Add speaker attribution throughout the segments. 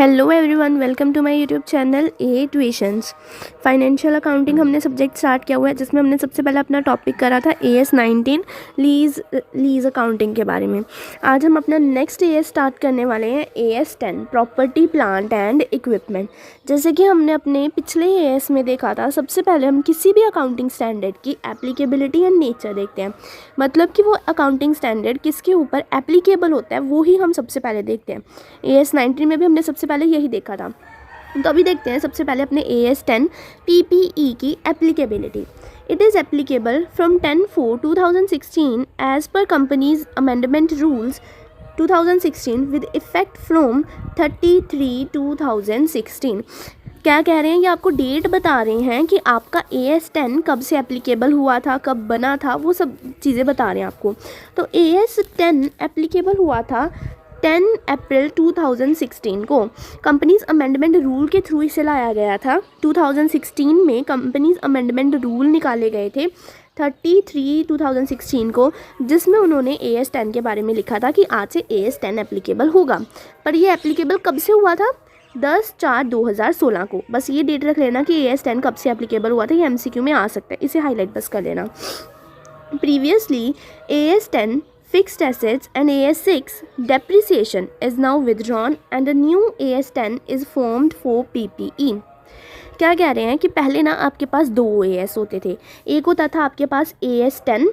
Speaker 1: Hello everyone, welcome to my YouTube channel A tuitions. Financial accounting हमने subject start किया हुआ है, जिसमें हमने सबसे पहले अपना टॉपिक करा था AS19 लीज अकाउंटिंग के बारे में। आज हम अपना नेक्स्ट AS स्टार्ट करने वाले हैं AS10 property plant and equipment. जैसे कि हमने अपने पिछले AS में देखा था, सबसे पहले हम किसी भी अकाउंटिंग स्टैंडर्ड की एप्लीकेबिलिटी एंड नेचर देखते हैं, मतलब कि वो अकाउंटिंग स्टैंडर्ड किसके ऊपर एप्लीकेबल होता है वो ही हम सबसे पहले देखते हैं। AS19 में भी हमने सबसे पहले यही देखा था। तो अभी देखते हैं सबसे पहले अपने AS10 PPE की applicability. It is applicable from 10/4/2016 as per companies amendment rules 2016 with effect from 30/3/2016। क्या कह रहे हैं, ये आपको डेट बता रहे हैं कि आपका AS10 कब से एप्लीकेबल हुआ था, कब बना था, वो सब चीज़ें बता रहे हैं आपको। तो AS10 एप्लीकेबल हुआ था 10 अप्रैल 2016 को। कंपनीज अमेंडमेंट रूल के थ्रू इसे लाया गया था। 2016 में कंपनीज अमेंडमेंट रूल निकाले गए थे 30/3/2016 को, जिसमें उन्होंने AS10 के बारे में लिखा था कि आज से AS10 एप्लीकेबल होगा। पर ये एप्लीकेबल कब से हुआ था? 10/4/2016 को। बस ये डेट रख लेना कि AS10 कब से एप्लीकेबल हुआ था, ये MCQ में आ सकता है, इसे हाईलाइट बस कर लेना। Previously AS10 fixed assets and AS6 depreciation is now withdrawn and a new AS10 is formed for PPE। क्या कह रहे हैं कि पहले ना आपके पास दो AS होते थे। एक होता था आपके पास AS10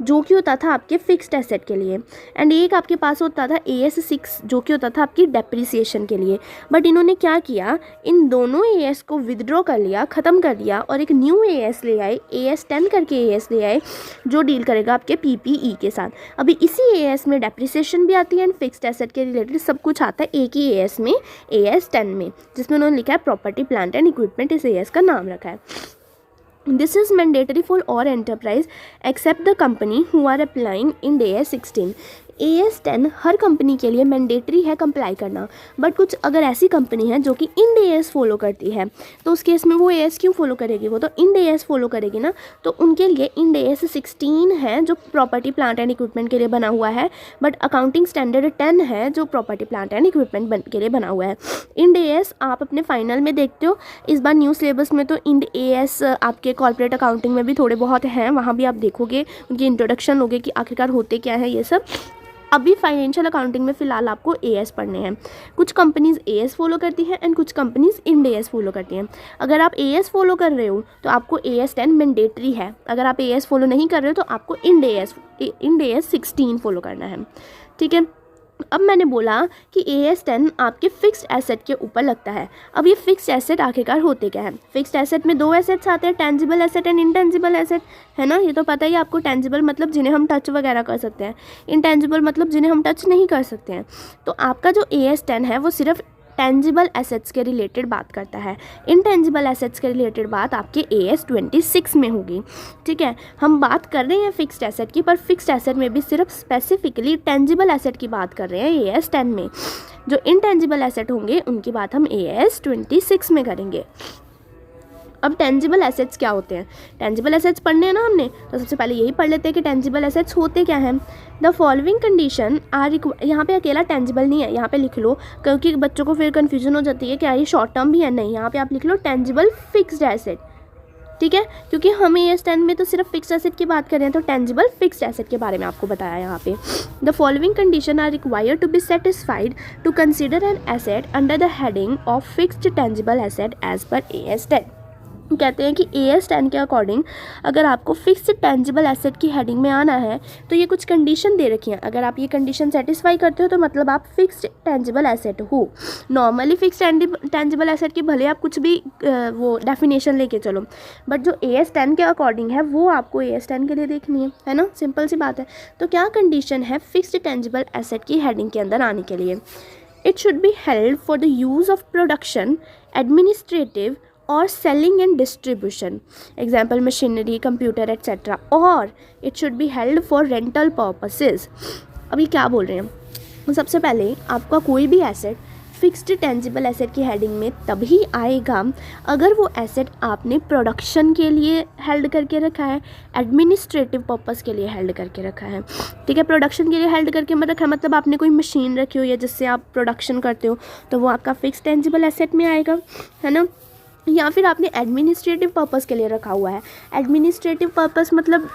Speaker 1: जो कि होता था आपके फिक्स्ड एसेट के लिए, एंड एक आपके पास होता था AS6 जो कि होता था आपकी डेप्रिसिएशन के लिए। बट इन्होंने क्या किया, इन दोनों AS को विदड्रॉ कर लिया, ख़त्म कर दिया और एक न्यू AS ले आए, AS10 करके AS ले आए जो डील करेगा आपके PPE के साथ। अभी इसी AS में डेप्रिसिएशन भी आती है एंड फिक्स्ड एसेट के रिलेटेड सब कुछ आता है एक ही AS में, AS10 में, जिसमें उन्होंने लिखा है प्रॉपर्टी प्लांट एंड इक्विपमेंट, इस AS का नाम रखा है। This is mandatory for all enterprise except the company who are applying in AS16। AS10 her company के लिए मैंडेटरी है कंप्लाई करना, बट कुछ अगर ऐसी कंपनी है जो कि इंड AS फॉलो करती है तो उस केस में वो AS क्यों फॉलो करेगी, वो तो इंड AS फॉलो करेगी ना। तो उनके लिए इंड AS16 है जो प्रॉपर्टी प्लांट एंड इक्विपमेंट के लिए बना हुआ है, बट अकाउंटिंग स्टैंडर्ड 10 है जो प्रॉपर्टी प्लांट एंड इक्विपमेंट के लिए बना हुआ है। इंड AS आप अपने फाइनल में देखते हो, इस बार न्यू सिलेबस में तो इंड AS आपके कॉर्पोरेट अकाउंटिंग में भी थोड़े बहुत हैं, वहाँ भी आप देखोगे, उनकी इंट्रोडक्शन होगी कि आखिरकार होते क्या है ये सब। अभी फाइनेंशियल अकाउंटिंग में फ़िलहाल आपको AS पढ़ने हैं। कुछ कंपनीज़ AS फॉलो करती हैं एंड कुछ कंपनीज़ इंड AS फॉलो करती हैं। अगर आप AS फॉलो कर रहे हो तो आपको AS10 मैंडेटरी है, अगर आप AS फॉलो नहीं कर रहे हो तो आपको इंड AS16 फॉलो करना है, ठीक है। अब मैंने बोला कि AS10 आपके फिक्स्ड एसेट के ऊपर लगता है। अब ये फिक्स्ड एसेट आखिरकार होते क्या है? फिक्स्ड एसेट में दो एसेट्स आते हैं, tangible asset and intangible asset, है ना। ये तो पता ही आपको। टेंजिबल मतलब जिन्हें हम टच वगैरह कर सकते हैं, इनटेंजिबल मतलब जिन्हें हम टच नहीं कर सकते हैं। तो आपका जो AS10 है वो सिर्फ टेंजिबल एसेट्स के रिलेटेड बात करता है, इनटेंजिबल एसेट्स के रिलेटेड बात आपके AS26 में होगी, ठीक है। हम बात कर रहे हैं फिक्स्ड एसेट की, पर फिक्स्ड एसेट में भी सिर्फ स्पेसिफिकली टेंजिबल एसेट की बात कर रहे हैं AS10 में। जो इनटेंजिबल एसेट होंगे उनकी बात हम AS26 में करेंगे। अब टेंजिबल एसेट्स क्या होते हैं? टेंजिबल एसेट्स पढ़ने हैं ना हमने, तो सबसे पहले यही पढ़ लेते हैं कि टेंजिबल एसेट्स होते क्या हैं। द फॉलोइंग कंडीशन आर यहाँ पे अकेला टेंजिबल नहीं है, यहाँ पे लिख लो, क्योंकि बच्चों को फिर कन्फ्यूजन हो जाती है क्या ये शॉर्ट टर्म भी है। नहीं, यहाँ पे आप लिख लो टेंजिबल फिक्स्ड एसेट, ठीक है, क्योंकि हम AS10 में तो सिर्फ फिक्स्ड एसेट की बात कर रहे हैं, तो टेंजिबल फिक्स्ड एसेट के बारे में आपको बताया यहाँ पे। The following condition are required to be satisfied to consider an asset under the heading of fixed tangible asset as per AS10। कहते हैं कि AS10 के अकॉर्डिंग अगर आपको फिक्स्ड टेंजिबल एसेट की हेडिंग में आना है तो ये कुछ कंडीशन दे रखी हैं। अगर आप ये कंडीशन सेटिस्फाई करते हो तो मतलब आप फिक्स्ड टेंजिबल एसेट हो। नॉर्मली फिक्स्ड टेंजिबल एसेट की भले आप कुछ भी वो डेफिनेशन लेके चलो, बट जो AS10 के अकॉर्डिंग है वो आपको AS10 के लिए देखनी है ना, सिंपल सी बात है। तो क्या कंडीशन है फिक्स्ड टेंजिबल एसेट की हेडिंग के अंदर आने के लिए? It should be held for the use of production, administrative और selling and distribution, example machinery, computer etcetera, और it should be held for rental purposes. अभी क्या बोल रहे हैं? सबसे पहले आपका कोई भी एसेट फिक्स्ड टेंजिबल एसेट की हेडिंग में तभी आएगा अगर वो एसेट आपने प्रोडक्शन के लिए हेल्ड करके रखा है, एडमिनिस्ट्रेटिव पर्पस के लिए हेल्ड करके रखा है। ठीक है, प्रोडक्शन के लिए हेल्ड करके मत रखा मतलब आपने कोई मशीन रखी हो या जिससे आप प्रोडक्शन करते हो तो वो आपका फिक्स्ड टेंजिबल एसेट में आएगा, है ना। या फिर आपने एडमिनिस्ट्रेटिव पर्पस के लिए रखा हुआ है। एडमिनिस्ट्रेटिव पर्पस मतलब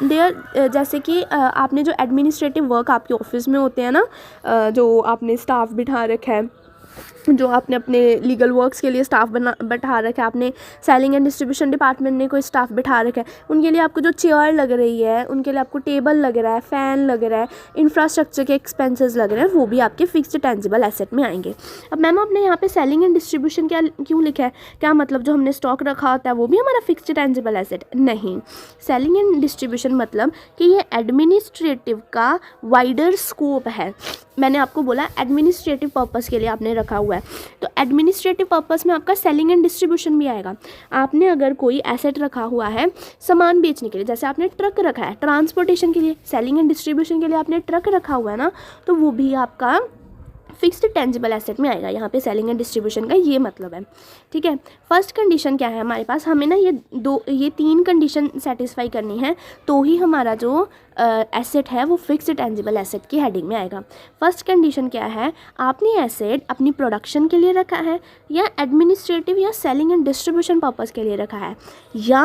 Speaker 1: जैसे कि आपने जो एडमिनिस्ट्रेटिव वर्क आपके ऑफिस में होते हैं ना, जो आपने स्टाफ बिठा रखा है, जो आपने अपने लीगल वर्क्स के लिए स्टाफ बैठा रखा है, आपने सेलिंग एंड डिस्ट्रीब्यूशन डिपार्टमेंट ने कोई स्टाफ बिठा रखा है, उनके लिए आपको जो चेयर लग रही है, उनके लिए आपको टेबल लग रहा है, फ़ैन लग रहा है, इंफ्रास्ट्रक्चर के एक्सपेंसेस लग रहे हैं, वो भी आपके फिक्स्ड टेंजिबल एसेट में आएंगे। अब मैम आपने यहाँ पे सेलिंग एंड डिस्ट्रीब्यूशन क्या क्यों लिखा है, क्या मतलब जो हमने स्टॉक रखा होता है वो भी हमारा फिक्स्ड टेंजिबल एसेट? नहीं, सेलिंग एंड डिस्ट्रीब्यूशन मतलब कि ये एडमिनिस्ट्रेटिव का वाइडर स्कोप है। मैंने आपको बोला एडमिनिस्ट्रेटिव पर्पस के लिए आपने रखा हुआ है, तो एडमिनिस्ट्रेटिव पर्पस में आपका सेलिंग एंड डिस्ट्रीब्यूशन भी आएगा। आपने अगर कोई एसेट रखा हुआ है सामान बेचने के लिए, जैसे आपने ट्रक रखा है ट्रांसपोर्टेशन के लिए, सेलिंग एंड डिस्ट्रीब्यूशन के लिए आपने ट्रक रखा हुआ है ना, तो वो भी आपका फिक्स्ड टेंजिबल एसेट में आएगा। यहाँ पे सेलिंग एंड डिस्ट्रीब्यूशन का ये मतलब है। ठीक है, फर्स्ट कंडीशन क्या है हमारे पास, हमें ना ये तीन कंडीशन सेटिस्फाई करनी है तो ही हमारा जो एसेट है वो फिक्स्ड टेंजिबल एसेट की हेडिंग में आएगा। फर्स्ट कंडीशन क्या है, आपने एसेट अपनी प्रोडक्शन के लिए रखा है या एडमिनिस्ट्रेटिव या सेलिंग एंड डिस्ट्रीब्यूशन पर्पस के लिए रखा है, या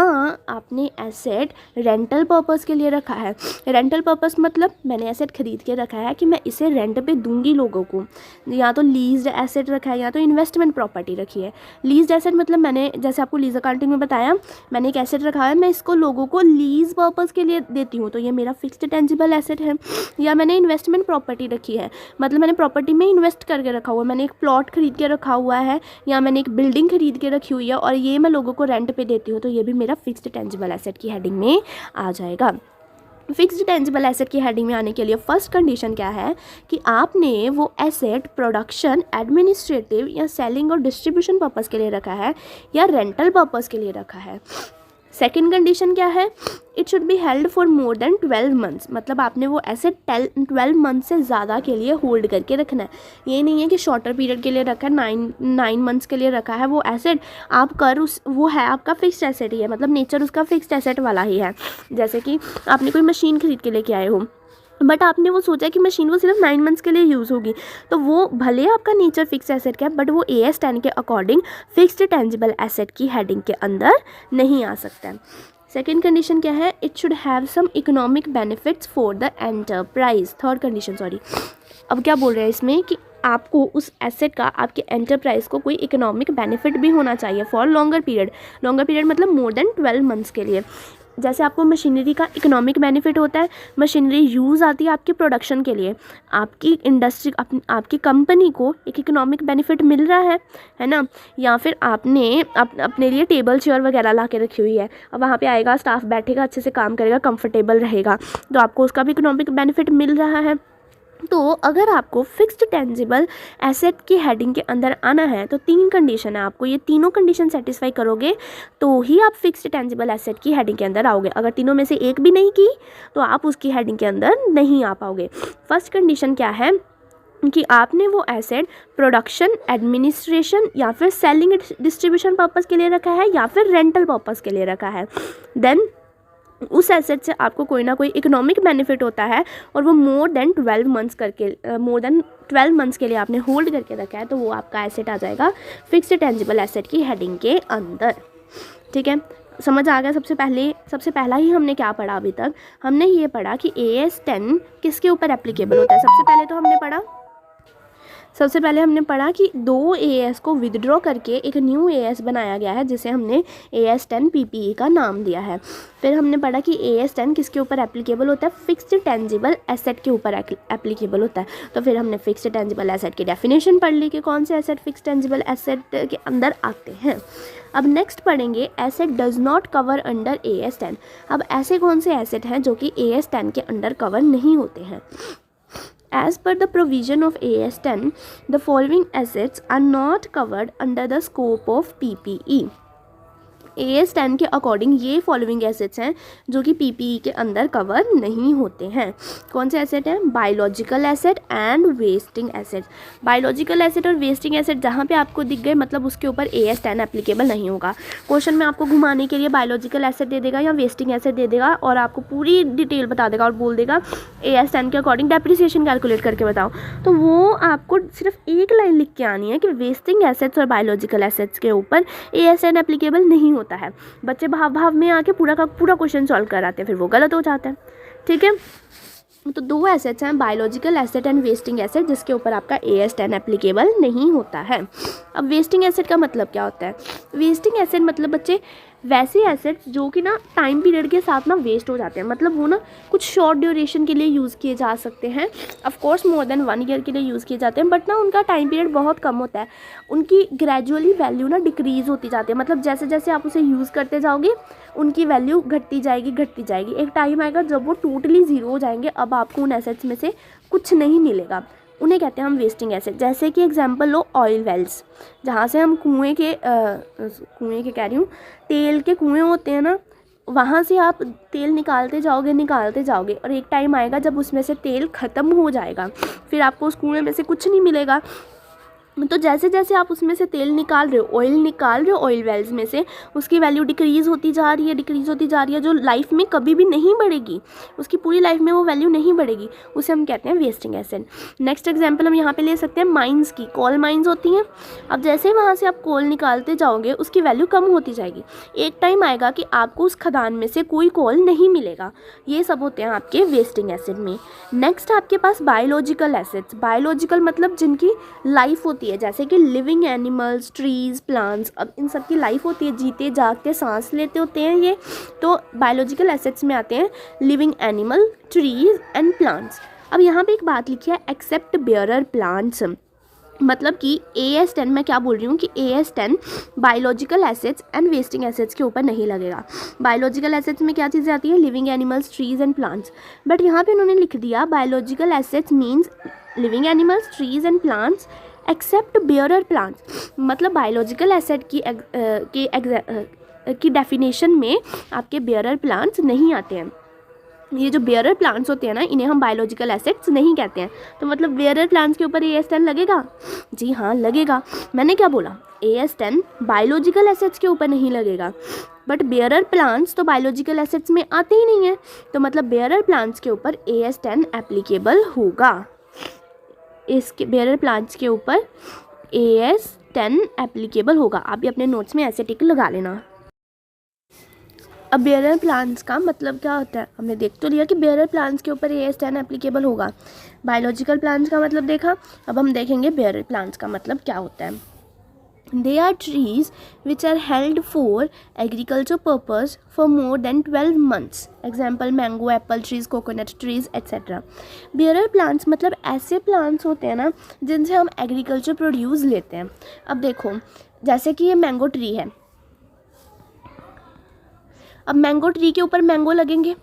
Speaker 1: आपने एसेट रेंटल पर्पस के लिए रखा है। रेंटल पर्पस मतलब मैंने एसेट खरीद के रखा है कि मैं इसे रेंट पे दूंगी लोगों को, या तो लीज्ड एसेट रखा है या तो इन्वेस्टमेंट प्रॉपर्टी रखी है। लीज्ड एसेट मतलब मैंने जैसे आपको लीज अकाउंटिंग में बताया, मैंने एक एसेट रखा है, मैं इसको लोगों को लीज पर्पस के लिए देती हूँ तो ये मेरा फिक्स्ड टेंजिबल एसेट है। या मैंने इन्वेस्टमेंट प्रॉपर्टी रखी है, मतलब मैंने प्रॉपर्टी में इन्वेस्ट करके रखा हुआ है, मैंने एक प्लॉट खरीद के रखा हुआ है या मैंने एक बिल्डिंग खरीद के रखी हुई है और ये मैं लोगों को रेंट पे देती हूँ, तो ये भी मेरा फिक्स्ड टेंजिबल एसेट की हेडिंग में आ जाएगा। फिक्स्ड टेंजिबल एसेट की हेडिंग में आने के लिए फर्स्ट कंडीशन क्या है कि आपने वो एसेट प्रोडक्शन, एडमिनिस्ट्रेटिव या सेलिंग और डिस्ट्रीब्यूशन पर्पस के लिए रखा है या रेंटल पर्पस के लिए रखा है। सेकेंड कंडीशन क्या है, it should be held for more than 12 months, मतलब आपने वो एसेट 12 मंथ से ज़्यादा के लिए होल्ड करके रखना है। ये नहीं है कि शॉर्टर पीरियड के लिए रखा है, 9 मंथ्स के लिए रखा है वो एसेट, आप वो है आपका फिक्स्ड एसेट ही है, मतलब नेचर उसका फिक्स्ड एसेट वाला ही है। जैसे कि आपने कोई मशीन खरीद के लेके आए हो बट आपने वो सोचा कि मशीन वो सिर्फ 9 मंथ्स के लिए यूज़ होगी, तो वो भले आपका नेचर फिक्स एसेट का है बट वो AS 10 के अकॉर्डिंग फिक्स्ड टेंजिबल एसेट की हेडिंग के अंदर नहीं आ सकता है। सेकेंड कंडीशन क्या है, it should have some economic benefits for the enterprise. Third condition अब क्या बोल रहे हैं इसमें कि आपको उस एसेट का, आपके एंटरप्राइज को कोई इकोनॉमिक बेनिफिट भी होना चाहिए फॉर लॉन्गर पीरियड मतलब मोर देन 12 मंथ्स के लिए। जैसे आपको मशीनरी का इकोनॉमिक बेनिफिट होता है, मशीनरी यूज़ आती है आपके प्रोडक्शन के लिए, आपकी इंडस्ट्री आपकी कंपनी को एक इकोनॉमिक बेनिफिट मिल रहा है ना। या फिर आपने अपने लिए टेबल चेयर वगैरह ला के रखी हुई है, अब वहाँ पे आएगा स्टाफ बैठेगा, अच्छे से काम करेगा, कंफर्टेबल रहेगा, तो आपको उसका भी इकोनॉमिक बेनिफिट मिल रहा है। तो अगर आपको फिक्स्ड टेंजिबल एसेट की हेडिंग के अंदर आना है तो 3 कंडीशन है, आपको ये तीनों कंडीशन सेटिस्फाई करोगे तो ही आप फिक्स्ड टेंजिबल एसेट की हेडिंग के अंदर आओगे। अगर तीनों में से एक भी नहीं की तो आप उसकी हेडिंग के अंदर नहीं आ पाओगे। फर्स्ट कंडीशन क्या है कि आपने वो एसेट प्रोडक्शन, एडमिनिस्ट्रेशन या फिर सेलिंग डिस्ट्रीब्यूशन पर्पस के लिए रखा है या फिर रेंटल पर्पस के लिए रखा है, देन उस एसेट से आपको कोई ना कोई इकोनॉमिक बेनिफिट होता है और वो मोर देन 12 मंथ्स के लिए आपने होल्ड करके रखा है, तो वो आपका एसेट आ जाएगा फिक्स्ड टेंजिबल एसेट की हेडिंग के अंदर। ठीक है, समझ आ गया। सबसे पहला ही हमने क्या पढ़ा अभी तक, हमने ये पढ़ा कि AS 10 किसके ऊपर एप्लीकेबल होता है। सबसे पहले हमने पढ़ा कि 2 AS को विदड्रॉ करके एक न्यू AS बनाया गया है जिसे हमने AS 10 PPE का नाम दिया है। फिर हमने पढ़ा कि AS 10 किसके ऊपर एप्लीकेबल होता है, फिक्स्ड टेंजिबल एसेट के ऊपर एप्लीकेबल होता है। तो फिर हमने फिक्स्ड टेंजिबल एसेट की डेफिनेशन पढ़ ली कि कौन से एसेट फिक्स्ड टेंजिबल एसेट के अंदर आते हैं। अब नेक्स्ट पढ़ेंगे asset does not cover under AS 10। अब ऐसे कौन से एसेट हैं जो कि AS 10 के अंडर कवर नहीं होते हैं। As per the provision of AS 10, the following assets are not covered under the scope of PPE. AS10 के अकॉर्डिंग ये फॉलोइंग एसेट्स हैं जो कि PPE के अंदर कवर नहीं होते हैं। कौन से एसेट हैं? Biological asset and wasting asset. Biological asset और वेस्टिंग एसेट जहाँ पे आपको दिख गए मतलब उसके ऊपर AS10 एप्लीकेबल नहीं होगा। क्वेश्चन में आपको घुमाने के लिए बायोलॉजिकल एसेट दे देगा या वेस्टिंग एसेट दे देगा और आपको पूरी डिटेल बता देगा और बोल देगा AS10 के अकॉर्डिंग डेप्रिसिएशन कैलकुलेट करके बताओ, तो वो आपको सिर्फ एक लाइन लिख के आनी है कि वेस्टिंग एसेट्स और बायोलॉजिकल एसेट्स के ऊपर AS10 एप्लीकेबल नहीं होता है। बच्चे भाव में आके पूरा का पूरा क्वेश्चन सॉल्व कराते हैं, फिर वो गलत हो जाता है। ठीक है, तो दो एसेट्स हैं, biological asset and wasting asset, जिसके ऊपर आपका AS10 एप्लीकेबल नहीं होता है। अब वेस्टिंग एसेट का मतलब क्या होता है? वेस्टिंग एसेट मतलब बच्चे वैसे एसेट्स जो कि ना टाइम पीरियड के साथ ना वेस्ट हो जाते हैं, मतलब वो ना कुछ शॉर्ट ड्यूरेशन के लिए यूज़ किए जा सकते हैं, of course more than 1 year के लिए यूज़ किए जाते हैं, बट ना उनका टाइम पीरियड बहुत कम होता है, उनकी ग्रेजुअली वैल्यू ना डिक्रीज़ होती जाती है, मतलब जैसे जैसे आप उसे यूज़ करते जाओगे उनकी वैल्यू घटती जाएगी। एक टाइम आएगा जब वो टोटली ज़ीरो हो जाएंगे, अब आपको उन एसेट्स में से कुछ नहीं मिलेगा, उन्हें कहते हैं हम वेस्टिंग एसेट। जैसे कि एग्जांपल लो ऑयल वेल्स, जहाँ से हम कुएं के कह रही हूँ, तेल के कुएं होते हैं ना, वहाँ से आप तेल निकालते जाओगे और एक टाइम आएगा जब उसमें से तेल ख़त्म हो जाएगा, फिर आपको उस कुएं में से कुछ नहीं मिलेगा। तो जैसे जैसे आप उसमें से तेल निकाल रहे हो, ऑयल वेल्स में से, उसकी वैल्यू डिक्रीज़ होती जा रही है, जो लाइफ में कभी भी नहीं बढ़ेगी, उसकी पूरी लाइफ में वो वैल्यू नहीं बढ़ेगी, उसे हम कहते हैं वेस्टिंग एसेट। नेक्स्ट एग्जांपल हम यहाँ पे ले सकते हैं माइंस की। कोल माइंस होती हैं, अब जैसे वहाँ से आप कोल निकालते जाओगे उसकी वैल्यू कम होती जाएगी, एक टाइम आएगा कि आपको उस खदान में से कोई कोल नहीं मिलेगा। ये सब होते हैं आपके वेस्टिंग एसेट में। नेक्स्ट आपके पास बायोलॉजिकल एसेट्स। बायोलॉजिकल मतलब जिनकी लाइफ होती है, जैसे कि लिविंग एनिमल्स, ट्रीज, प्लांट्स, अब इन सब की लाइफ होती है, जीते जागते सांस लेते होते हैं ये, तो बायोलॉजिकल एसेट्स में आते हैं living animal, trees and plants. अब यहाँ पे एक बात लिखी है, एक्सेप्ट बेयरर प्लांट्स, मतलब कि AS10 मैं क्या बोल रही हूँ कि AS10 biological assets and wasting assets के ऊपर नहीं लगेगा। बायोलॉजिकल एसेट्स में क्या चीज़ें आती हैं? Living animals, trees and plants, but यहाँ पे उन्होंने लिख दिया biological assets means living animals, trees and plants except bearer plants, मतलब बायोलॉजिकल एसेट की डेफिनेशन में आपके बेयरर प्लांट्स नहीं आते हैं। ये जो बेयरर प्लांट्स होते हैं ना, इन्हें हम बायोलॉजिकल एसेट्स नहीं कहते हैं। तो मतलब बेयरर प्लांट्स के ऊपर AS10 लगेगा? जी हाँ लगेगा। मैंने क्या बोला? AS10 बायोलॉजिकल एसेट्स के ऊपर नहीं लगेगा, बट बेयरर प्लांट्स तो बायोलॉजिकल एसेट्स में आते ही नहीं है, तो मतलब बेयरर प्लांट्स के ऊपर AS10 एप्लीकेबल होगा। इसके बेयरर प्लांट्स के ऊपर AS10 एप्लीकेबल होगा। आप भी अपने नोट्स में ऐसे टिक लगा लेना। अब बेयरर प्लांट्स का मतलब क्या होता है? हमने देख तो लिया कि बेयरर प्लांट्स के ऊपर AS10 एप्लीकेबल होगा। बायोलॉजिकल प्लांट्स का मतलब देखा, अब हम देखेंगे बेयरर प्लांट्स का मतलब क्या होता है। They are trees which are held for agriculture purpose for more than 12 months. Example mango, apple trees, coconut trees, etc. Bearer plants मतलब ऐसे plants होते हैं ना जिनसे हम एग्रीकल्चर प्रोड्यूस लेते हैं। अब देखो, जैसे कि ये मैंगो ट्री है, अब मैंगो ट्री के ऊपर मैंगो लगेंगे,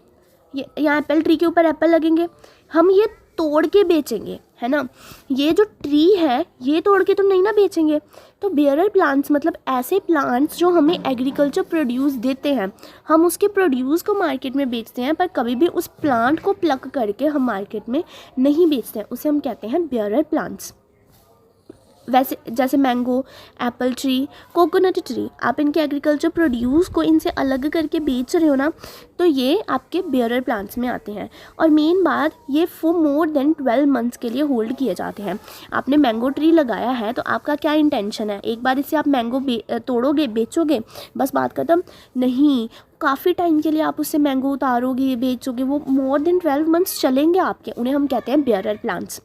Speaker 1: यहाँ एप्पल ट्री के ऊपर एप्पल लगेंगे, हम ये तोड़ के बेचेंगे, है ना। ये जो ट्री है ये तोड़ के तो नहीं ना बेचेंगे। तो बेयरर प्लांट्स मतलब ऐसे प्लांट्स जो हमें एग्रीकल्चर प्रोड्यूस देते हैं, हम उसके प्रोड्यूस को मार्केट में बेचते हैं, पर कभी भी उस प्लांट को प्लक करके हम मार्केट में नहीं बेचते हैं, उसे हम कहते हैं बेयरर प्लांट्स। वैसे जैसे mango, Apple tree, coconut tree, आप इनके एग्रीकल्चर प्रोड्यूस को इनसे अलग करके बेच रहे हो ना, तो ये आपके बेयरर प्लांट्स में आते हैं। और मेन बात, ये फॉर मोर देन 12 मंथ्स के लिए होल्ड किए जाते हैं। आपने मैंगो ट्री लगाया है तो आपका क्या इंटेंशन है? एक बार इससे आप मैंगो तोड़ोगे, बेचोगे, बस बात खत्म? नहीं, काफ़ी टाइम के लिए आप उससे मैंगो उतारोगे, बेचोगे, वो मोर देन 12 मंथ्स चलेंगे आपके, उन्हें हम कहते हैं बेयरर प्लांट्स।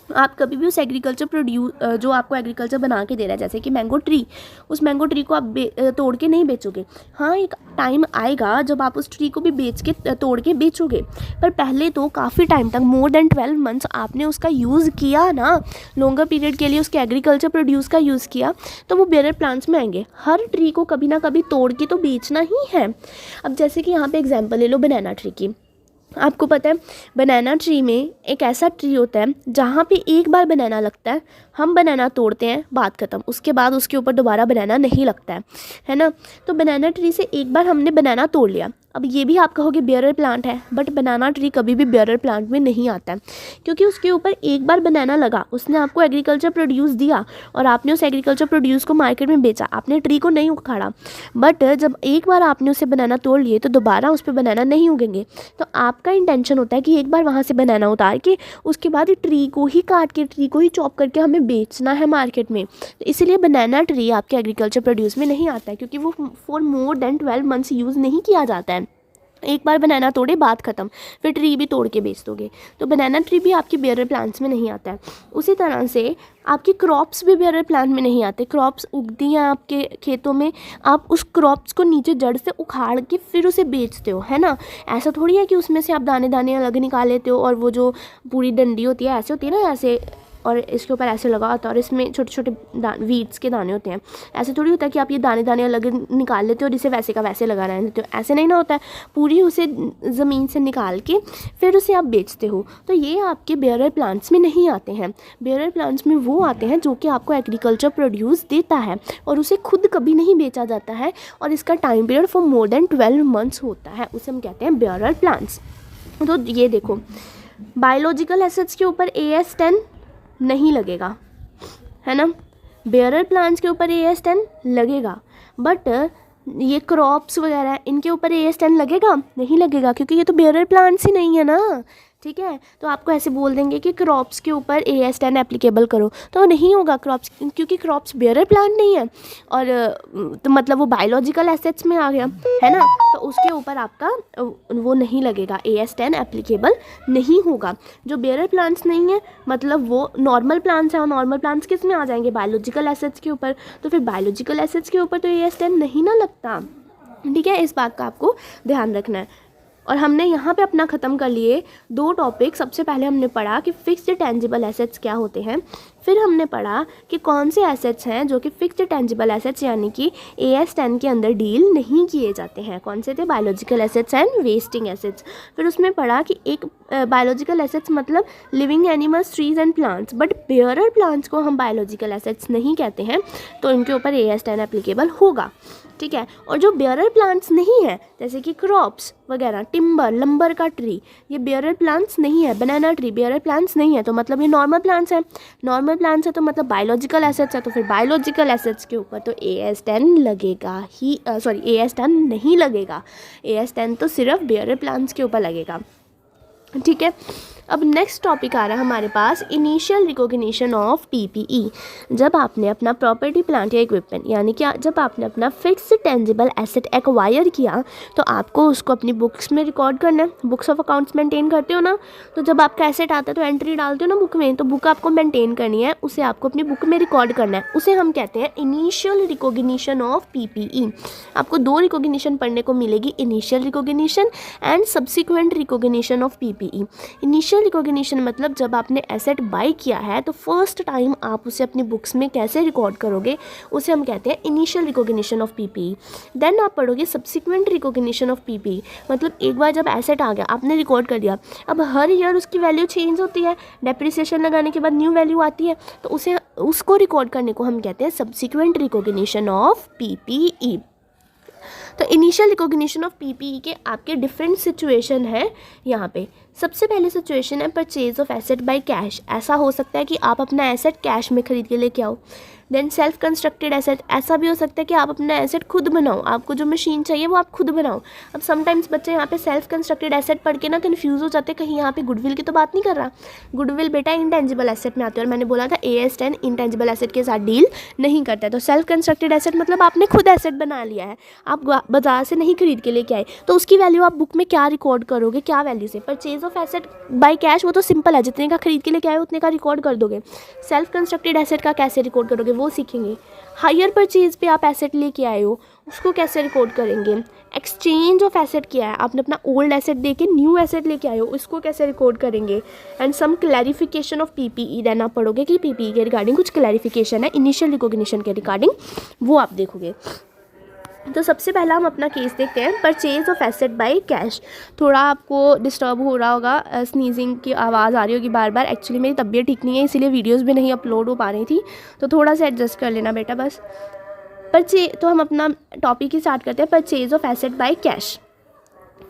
Speaker 1: आप कभी भी उस एग्रीकल्चर प्रोड्यूस जो आपको एग्रीकल्चर बना के दे रहा है, जैसे कि मैंगो ट्री, उस मैंगो ट्री को आप तोड़ के नहीं बेचोगे। हाँ, एक टाइम आएगा जब आप उस ट्री को भी बेच के तोड़ के बेचोगे, पर पहले तो काफ़ी टाइम तक, मोर देन 12 मंथ्स आपने उसका यूज़ किया ना, लॉन्गर पीरियड के लिए उसके एग्रीकल्चर प्रोड्यूस का यूज़ किया, तो वो बेयरर प्लांट्स में आएंगे। हर ट्री को कभी ना कभी तोड़ के तो बेचना ही है। अब जैसे कि यहाँ पे एग्जांपल ले लो बनाना ट्री की। आपको पता है बनाना ट्री में एक ऐसा ट्री होता है जहाँ पे एक बार बनाना लगता है, हम बनाना तोड़ते हैं, बात ख़त्म, उसके बाद उसके ऊपर दोबारा बनाना नहीं लगता है ना। तो बनाना ट्री से एक बार हमने बनाना तोड़ लिया, अब ये भी आप कहोगे बेयर प्लांट है, बट बनाना ट्री कभी भी बेयर प्लांट में नहीं आता है, क्योंकि उसके ऊपर एक बार बनाना लगा, उसने आपको एग्रीकल्चर प्रोड्यूस दिया और आपने उस एग्रीकल्चर प्रोड्यूस को मार्केट में बेचा, आपने ट्री को नहीं उखाड़ा। बट जब एक बार आपने उसे बनाना तोड़ लिए तो दोबारा उस पर बनाना नहीं उगेंगे। तो आपका इंटेंशन होता है कि एक बार वहाँ से बनाना उतार के उसके बाद ट्री को ही काट के, ट्री को ही चॉप करके हमें बेचना है मार्केट में। तो इसीलिए बनाना ट्री आपके एग्रीकल्चर प्रोड्यूस में नहीं आता है, क्योंकि वो for more than 12 months use नहीं किया जाता है। एक बार बनाना तोड़े, बात ख़त्म, फिर ट्री भी तोड़ के बेच दोगे। तो बनाना ट्री भी आपकी बेयर प्लांट्स में नहीं आता है। उसी तरह से आपकी क्रॉप्स भी बेयर प्लांट में नहीं आते। क्रॉप्स उगती हैं आपके खेतों में, आप उस क्रॉप्स को नीचे जड़ से उखाड़ के फिर उसे बेचते हो, है ना। ऐसा थोड़ी है कि उसमें से आप दाने दाने अलग निकाल लेते हो और वो जो पूरी डंडी होती है ऐसे होती है ना, ऐसे, और इसके ऊपर ऐसे लगा होता है और इसमें छोटे छोटे वीड्स के दाने होते हैं। ऐसे थोड़ी होता है कि आप ये दाने दाने अलग निकाल लेते हो और इसे वैसे का वैसे लगा रहने देते हो, ऐसे नहीं ना होता है। पूरी उसे ज़मीन से निकाल के फिर उसे आप बेचते हो। तो ये आपके बेयर प्लांट्स में नहीं आते हैं। बेयर प्लांट्स में वो आते हैं जो कि आपको एग्रीकल्चर प्रोड्यूस देता है और उसे खुद कभी नहीं बेचा जाता है, और इसका time period for more than 12 months होता है, उसे हम कहते हैं बेयर प्लांट्स। तो ये देखो, बायोलॉजिकल एसेट्स के ऊपर AS10 नहीं लगेगा, है ना। बेयर प्लांट्स के ऊपर AS10 लगेगा, बट ये क्रॉप्स वगैरह इनके ऊपर AS10 लगेगा नहीं लगेगा, क्योंकि ये तो बेयर प्लांट्स ही नहीं है ना, ठीक है। तो आपको ऐसे बोल देंगे कि क्रॉप्स के ऊपर AS10 एप्लीकेबल करो, तो नहीं होगा क्रॉप्स, क्योंकि क्रॉप्स बेयर प्लांट नहीं है, और तो मतलब वो बायोलॉजिकल एसेट्स में आ गया, है ना। तो उसके ऊपर आपका वो नहीं लगेगा, AS10 एप्लीकेबल नहीं होगा। जो बेयर प्लांट्स नहीं है मतलब वो नॉर्मल प्लांट्स हैं, और नॉर्मल प्लांट्स किस में आ जाएंगे, बायोलॉजिकल एसेट्स के ऊपर। तो फिर बायोलॉजिकल एसेट्स के ऊपर तो AS10 नहीं ना लगता, ठीक है। इस बात का आपको ध्यान रखना है। और हमने यहाँ पे अपना ख़त्म कर लिए 2 टॉपिक। सबसे पहले हमने पढ़ा कि फिक्स्ड टेंजिबल एसेट्स क्या होते हैं, फिर हमने पढ़ा कि कौन से एसेट्स हैं जो कि फिक्स्ड टेंजिबल एसेट्स यानी कि AS10 के अंदर डील नहीं किए जाते हैं। कौन से थे, biological assets and wasting assets. फिर उसमें पढ़ा कि एक बायोलॉजिकल एसेट्स मतलब living animals, trees and plants, but bearer plants को हम बायोलॉजिकल एसेट्स नहीं कहते हैं, तो इनके ऊपर AS10 एप्लीकेबल होगा, ठीक है। और जो बेयर प्लांट्स नहीं है जैसे कि क्रॉप्स वगैरह, टिम्बर, लंबर का ट्री, ये बेयर प्लांट्स नहीं है। बनाना ट्री बेयर प्लांट्स नहीं है, तो मतलब ये नॉर्मल प्लांट्स हैं। नॉर्मल प्लांट्स है तो मतलब बायोलॉजिकल एसेट्स है, तो फिर बायोलॉजिकल एसेट्स के ऊपर तो AS10 लगेगा ही, AS10 नहीं लगेगा। AS10 तो सिर्फ बेयर प्लांट्स के ऊपर लगेगा, ठीक है। अब नेक्स्ट टॉपिक आ रहा है हमारे पास, इनिशियल रिकॉग्निशन ऑफ PPE। जब आपने अपना प्रॉपर्टी, प्लांट या इक्विपमेंट यानी कि जब आपने अपना फिक्स्ड टेंजिबल एसेट एक्वायर किया तो आपको उसको अपनी बुक्स में रिकॉर्ड करना है। बुक्स ऑफ अकाउंट्स मेंटेन करते हो ना, तो जब आपका एसेट आता है तो एंट्री डालते हो ना बुक में, तो बुक आपको मेंटेन करनी है, उसे आपको अपनी बुक में रिकॉर्ड करना है। उसे हम कहते हैं इनिशियल रिकॉग्निशन ऑफ PPE। आपको 2 रिकॉग्निशन पढ़ने को मिलेगी, initial recognition and subsequent recognition of PPE। Initial recognition मतलब जब आपने एसेट बाय किया है तो फर्स्ट टाइम आप उसे अपनी बुक्स में कैसे रिकॉर्ड करोगे, उसे हम कहते हैं initial recognition of PPE। Then आप पढ़ोगे सब्सिक्वेंट रिकॉग्निशन ऑफ PPE, मतलब एक बार जब एसेट आ गया आपने रिकॉर्ड कर दिया, अब हर ईयर उसकी वैल्यू चेंज होती है, डेप्रिसिएशन लगाने के बाद न्यू वैल्यू आती है, तो उसको रिकॉर्ड करने को हम कहते हैं सब्सिक्वेंट रिकॉग्निशन ऑफ PPE। तो इनिशियल रिकॉग्निशन ऑफ PPE के आपके डिफरेंट सिचुएशन है यहाँ पे। सबसे पहले सिचुएशन है purchase of asset by cash. ऐसा हो सकता है कि आप अपना एसेट कैश में खरीद के लेके आओ। देन सेल्फ कंस्ट्रक्टेड एसेट, ऐसा भी हो सकता है कि आप अपना एसेट खुद बनाओ, आपको जो मशीन चाहिए वो आप खुद बनाओ। अब समटाइम्स बच्चे यहाँ पे सेल्फ कंस्ट्रक्टेड एसेट पढ़ के ना कन्फ्यूज़ हो जाते हैं, कहीं यहाँ पे गुडविल की तो बात नहीं कर रहा। गुडविल बेटा इंटेंजिबल एसेट में आते हैं, और मैंने बोला था AS10 इंटेंजिबल एसेट के साथ डील नहीं करता है। तो सेल्फ कंस्ट्रक्टेड एसेट मतलब आपने खुद एसेट बना लिया है, आप बाजार से नहीं खरीद के लेके आए, तो उसकी वैल्यू आप बुक में क्या रिकॉर्ड करोगे, क्या वैल्यू से। Purchase of asset by cash वो तो सिंपल है, जितने का खरीद के लेके आए उतने का रिकॉर्ड कर दोगे। सेल्फ कंस्ट्रक्टेड एसेट का कैसे रिकॉर्ड करोगे वो सीखेंगे। हायर परचेज पे आप एसेट लेके आए हो, उसको कैसे रिकॉर्ड करेंगे। एक्सचेंज ऑफ एसेट किया है, आपने अपना ओल्ड एसेट दे के न्यू एसेट लेके आए हो, उसको कैसे रिकॉर्ड करेंगे। And some clarification of PPE, then आप पढ़ोगे कि PPE के रिगार्डिंग कुछ क्लैरिफिकेशन है इनिशियल रिकॉग्निशन के रिगार्डिंग, वो आप देखोगे। तो सबसे पहला हम अपना केस देखते हैं, purchase of asset by cash. थोड़ा आपको डिस्टर्ब हो रहा होगा, स्नीजिंग की आवाज़ आ रही होगी बार बार। एक्चुअली मेरी तबीयत ठीक नहीं है, इसीलिए वीडियोस भी नहीं अपलोड हो पा रही थी, तो थोड़ा सा एडजस्ट कर लेना बेटा बस। तो हम अपना टॉपिक ही स्टार्ट करते हैं, purchase of asset by cash.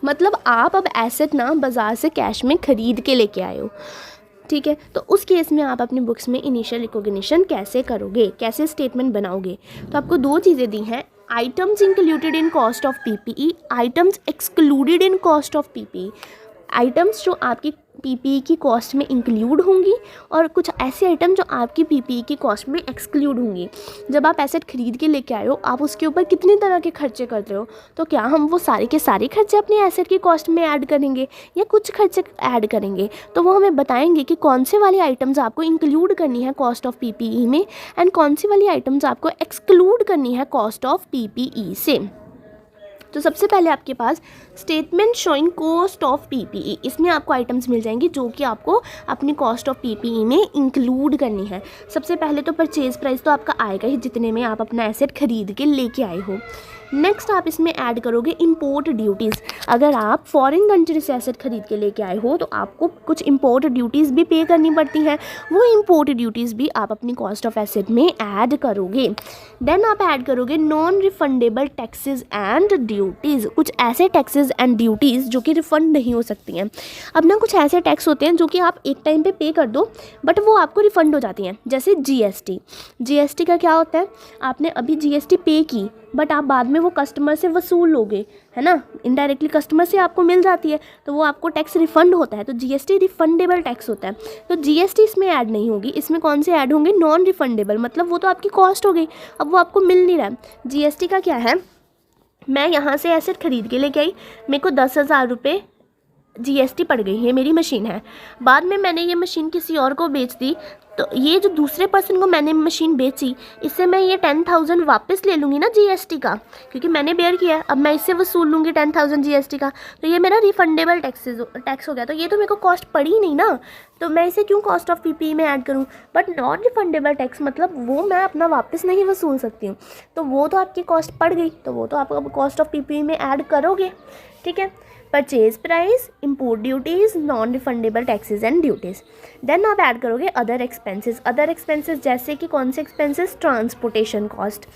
Speaker 1: मतलब आप अब एसेट ना बाज़ार से कैश में ख़रीद के लेके आए हो, ठीक है। तो उस केस में आप अपनी बुक्स में इनिशियल रिकॉग्निशन कैसे करोगे, कैसे स्टेटमेंट बनाओगे। तो आपको दो चीज़ें दी हैं, items included in cost of PPE, items excluded in cost of PPE. Items जो आपकी पीपीई की कॉस्ट में इंक्लूड होंगी और कुछ ऐसे आइटम जो आपकी पीपीई की कॉस्ट में एक्सक्लूड होंगी। जब आप एसेट खरीद के लेके आए हो, आप उसके ऊपर कितने तरह के खर्चे करते हो, तो क्या हम वो सारे के सारे खर्चे अपने एसेट की कॉस्ट में ऐड करेंगे या कुछ खर्चे ऐड करेंगे। तो वो हमें बताएंगे कि कौन से वाली आइटम्स आपको इंक्लूड करनी है कॉस्ट ऑफ पीपीई में एंड कौन सी वाली आइटम्स आपको एक्सक्लूड करनी है कॉस्ट ऑफ पीपीई से। तो सबसे पहले आपके पास statement showing cost of PPE, इसमें आपको आइटम्स मिल जाएंगी जो कि आपको अपनी कॉस्ट ऑफ पीपीई में इंक्लूड करनी है। सबसे पहले तो परचेज प्राइस तो आपका आएगा ही जितने में आप अपना एसेट खरीद के लेके आए हो। नेक्स्ट आप इसमें ऐड करोगे इंपोर्ट ड्यूटीज़। अगर आप फॉरेन कंट्री से एसेट खरीद के लेके आए हो तो आपको कुछ इंपोर्ट ड्यूटीज़ भी पे करनी पड़ती हैं, वो इंपोर्ट ड्यूटीज़ भी आप अपनी कॉस्ट ऑफ एसेट में ऐड करोगे। देन आप ऐड करोगे non refundable taxes and duties, कुछ ऐसे टैक्सेस एंड ड्यूटीज़ जो कि रिफ़ंड नहीं हो सकती हैं। अब ना कुछ ऐसे टैक्स होते हैं जो कि आप एक टाइम पे कर दो बट वो आपको रिफ़ंड हो जाती हैं, जैसे जीएसटी। जीएसटी का क्या होता है, आपने अभी जीएसटी पे की बट आप बाद में वो कस्टमर से वसूल लोगे, है ना, इनडायरेक्टली कस्टमर से आपको मिल जाती है, तो वो आपको टैक्स रिफ़ंड होता है। तो जीएसटी रिफंडेबल टैक्स होता है। तो जीएसटी इसमें ऐड नहीं होगी, इसमें कौन से ऐड होंगे, नॉन रिफंडेबल, मतलब वो तो आपकी कॉस्ट हो गई, अब वो आपको मिल नहीं रहा है। जीएसटी का क्या है, मैं यहाँ से एसेट खरीद के लेके आई, मेरे को 10,000 रुपये जीएसटी पड़ गई, ये मेरी मशीन है। बाद में मैंने ये मशीन किसी और को बेच दी, तो ये जो दूसरे पर्सन को मैंने मशीन बेची, इससे मैं ये 10,000 वापस ले लूँगी ना जीएसटी का, क्योंकि मैंने बेयर किया है। अब मैं इससे वसूल लूँगी 10,000 जीएसटी का, तो ये मेरा रिफंडेबल टैक्स हो गया। तो ये तो मेरे को कॉस्ट पड़ी नहीं ना, तो मैं इसे क्यों कॉस्ट ऑफ पीपीई में ऐड करूँ। बट नॉन रिफंडेबल टैक्स मतलब वो मैं अपना वापस नहीं वसूल सकती हूँ, तो वो तो आपकी कॉस्ट पड़ गई, तो वो तो आप कॉस्ट ऑफ पीपीई में ऐड करोगे, ठीक है। Purchase price, import duties, non refundable taxes and duties. Then आप ऐड करोगे अदर एक्सपेंसेस। अदर एक्सपेंसेस जैसे कि कौन से एक्सपेंसेस, ट्रांसपोर्टेशन कॉस्ट,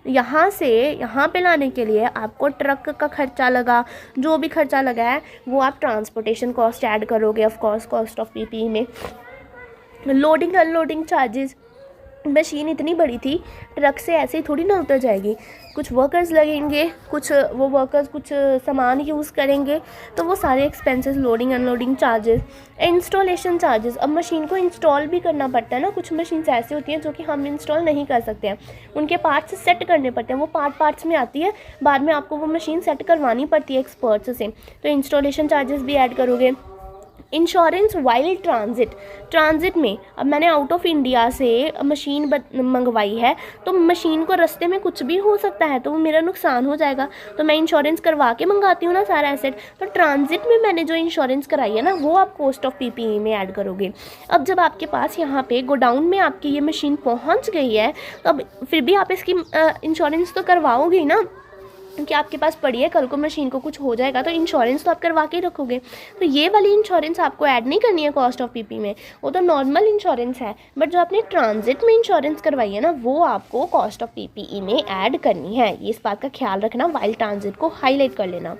Speaker 1: यहाँ से यहाँ पे लाने के लिए आपको ट्रक का खर्चा लगा, जो भी खर्चा लगा है वो आप ट्रांसपोर्टेशन कॉस्ट ऐड करोगे of course cost of PPE में। लोडिंग अनलोडिंग चार्जेस, मशीन इतनी बड़ी थी, ट्रक से ऐसे ही थोड़ी ना उतर जाएगी, कुछ वर्कर्स लगेंगे, कुछ वो वर्कर्स कुछ सामान यूज़ करेंगे, तो वो सारे expenses, loading unloading charges. Installation charges, अब मशीन को इंस्टॉल भी करना पड़ता है ना, कुछ मशीन्स ऐसी होती हैं जो कि हम इंस्टॉल नहीं कर सकते हैं, उनके पार्ट्स सेट करने पड़ते हैं, वो पार्ट्स में आती है, बाद में आपको वो मशीन सेट करवानी पड़ती है एक्सपर्ट्स से, तो इंस्टॉलेशन चार्जेस भी ऐड करोगे। इंश्योरेंस वाइल ट्रांजिट में, अब मैंने आउट ऑफ इंडिया से मशीन मंगवाई है, तो मशीन को रास्ते में कुछ भी हो सकता है, तो वो मेरा नुकसान हो जाएगा, तो मैं इंश्योरेंस करवा के मंगाती हूँ ना सारा एसेट। तो ट्रांजिट में मैंने जो इंश्योरेंस कराई है ना, वो आप कॉस्ट ऑफ पीपीई में ऐड करोगे। अब जब आपके पास यहाँ पे गोडाउन में आपकी ये मशीन पहुँच गई है, तो अब फिर भी आप इसकी इंश्योरेंस तो करवाओगे ना, क्योंकि आपके पास पड़ी है, कल को मशीन को कुछ हो जाएगा तो इंश्योरेंस तो आप करवा के रखोगे। तो ये वाली इंश्योरेंस आपको ऐड नहीं करनी है कॉस्ट ऑफ पीपी में, वो तो नॉर्मल इंश्योरेंस है, बट जो आपने ट्रांजिट में इंश्योरेंस करवाई है ना, वो आपको कॉस्ट ऑफ पीपीई में ऐड करनी है। ये इस बात का ख्याल रखना, वाइल ट्रांजिट को हाईलाइट कर लेना।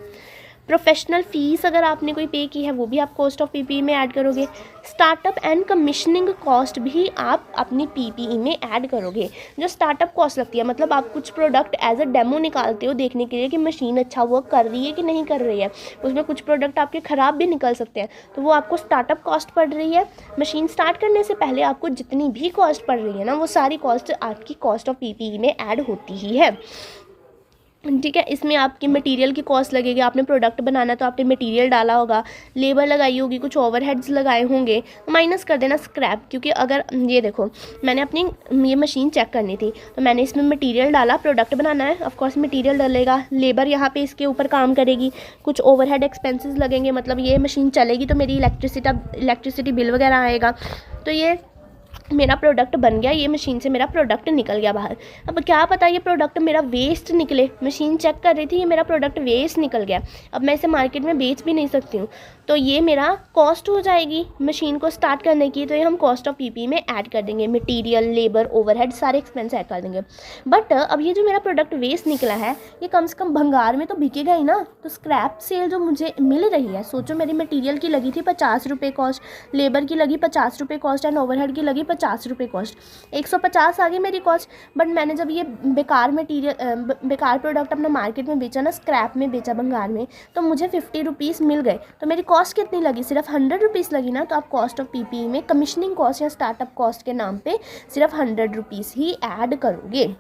Speaker 1: प्रोफेशनल फ़ीस अगर आपने कोई पे की है, वो भी आप कॉस्ट ऑफ पीपीई में ऐड करोगे। स्टार्टअप एंड कमीशनिंग कॉस्ट भी आप अपनी पीपीई में ऐड करोगे। जो स्टार्टअप कॉस्ट लगती है, मतलब आप कुछ प्रोडक्ट एज अ डेमो निकालते हो देखने के लिए कि मशीन अच्छा वर्क कर रही है कि नहीं कर रही है, उसमें कुछ प्रोडक्ट आपके ख़राब भी निकल सकते हैं, तो वो आपको स्टार्टअप कॉस्ट पड़ रही है। मशीन स्टार्ट करने से पहले आपको जितनी भी कॉस्ट पड़ रही है ना, वो सारी कॉस्ट आपकी कॉस्ट ऑफ पीपीई में ऐड होती ही है, ठीक है। इसमें आपकी मटेरियल की कॉस्ट लगेगी, आपने प्रोडक्ट बनाना तो आपने मटेरियल डाला होगा, लेबर लगाई होगी, कुछ ओवरहेड्स लगाए होंगे, माइनस कर देना स्क्रैप। क्योंकि अगर ये देखो, मैंने अपनी ये मशीन चेक करनी थी, तो मैंने इसमें मटेरियल डाला, प्रोडक्ट बनाना है, ऑफ कोर्स मटेरियल डलेगा, लेबर यहाँ पे इसके ऊपर काम करेगी, कुछ ओवरहेड एक्सपेंसेस लगेंगे, मतलब ये मशीन चलेगी तो मेरी इलेक्ट्रिसिटी बिल वगैरह आएगा, तो ये मेरा प्रोडक्ट बन गया, ये मशीन से मेरा प्रोडक्ट निकल गया बाहर। अब क्या पता ये प्रोडक्ट मेरा वेस्ट निकले, मशीन चेक कर रही थी, ये मेरा प्रोडक्ट वेस्ट निकल गया, अब मैं इसे मार्केट में बेच भी नहीं सकती हूँ, तो ये मेरा कॉस्ट हो जाएगी मशीन को स्टार्ट करने की। तो ये हम कॉस्ट ऑफ पीपीई में ऐड कर देंगे, मटेरियल, लेबर, ओवरहेड, सारे एक्सपेंस ऐड कर देंगे। बट अब ये जो मेरा प्रोडक्ट वेस्ट निकला है, ये कम से कम भंगार में तो बिकेगा ही ना। तो स्क्रैप सेल जो मुझे मिल रही है, सोचो मेरी मटीरियल की लगी थी 50 रुपये कॉस्ट, लेबर की लगी 50 रुपये कॉस्ट एंड ओवरहेड की लगी 50 रुपये कॉस्ट, 150 आ गई मेरी कॉस्ट। बट मैंने जब ये बेकार मटीरियल, बेकार प्रोडक्ट अपना मार्केट में बेचा ना, स्क्रैप में बेचा भंगार में, तो मुझे 50 रुपीज़ मिल गए। तो मेरी कॉस्ट कितनी लगी? सिर्फ 100 रुपीज़ लगी ना। तो आप कॉस्ट ऑफ पीपीई में कमीशनिंग कॉस्ट या स्टार्टअप कॉस्ट के नाम पे सिर्फ 100 रुपीज़ ही ऐड करोगे।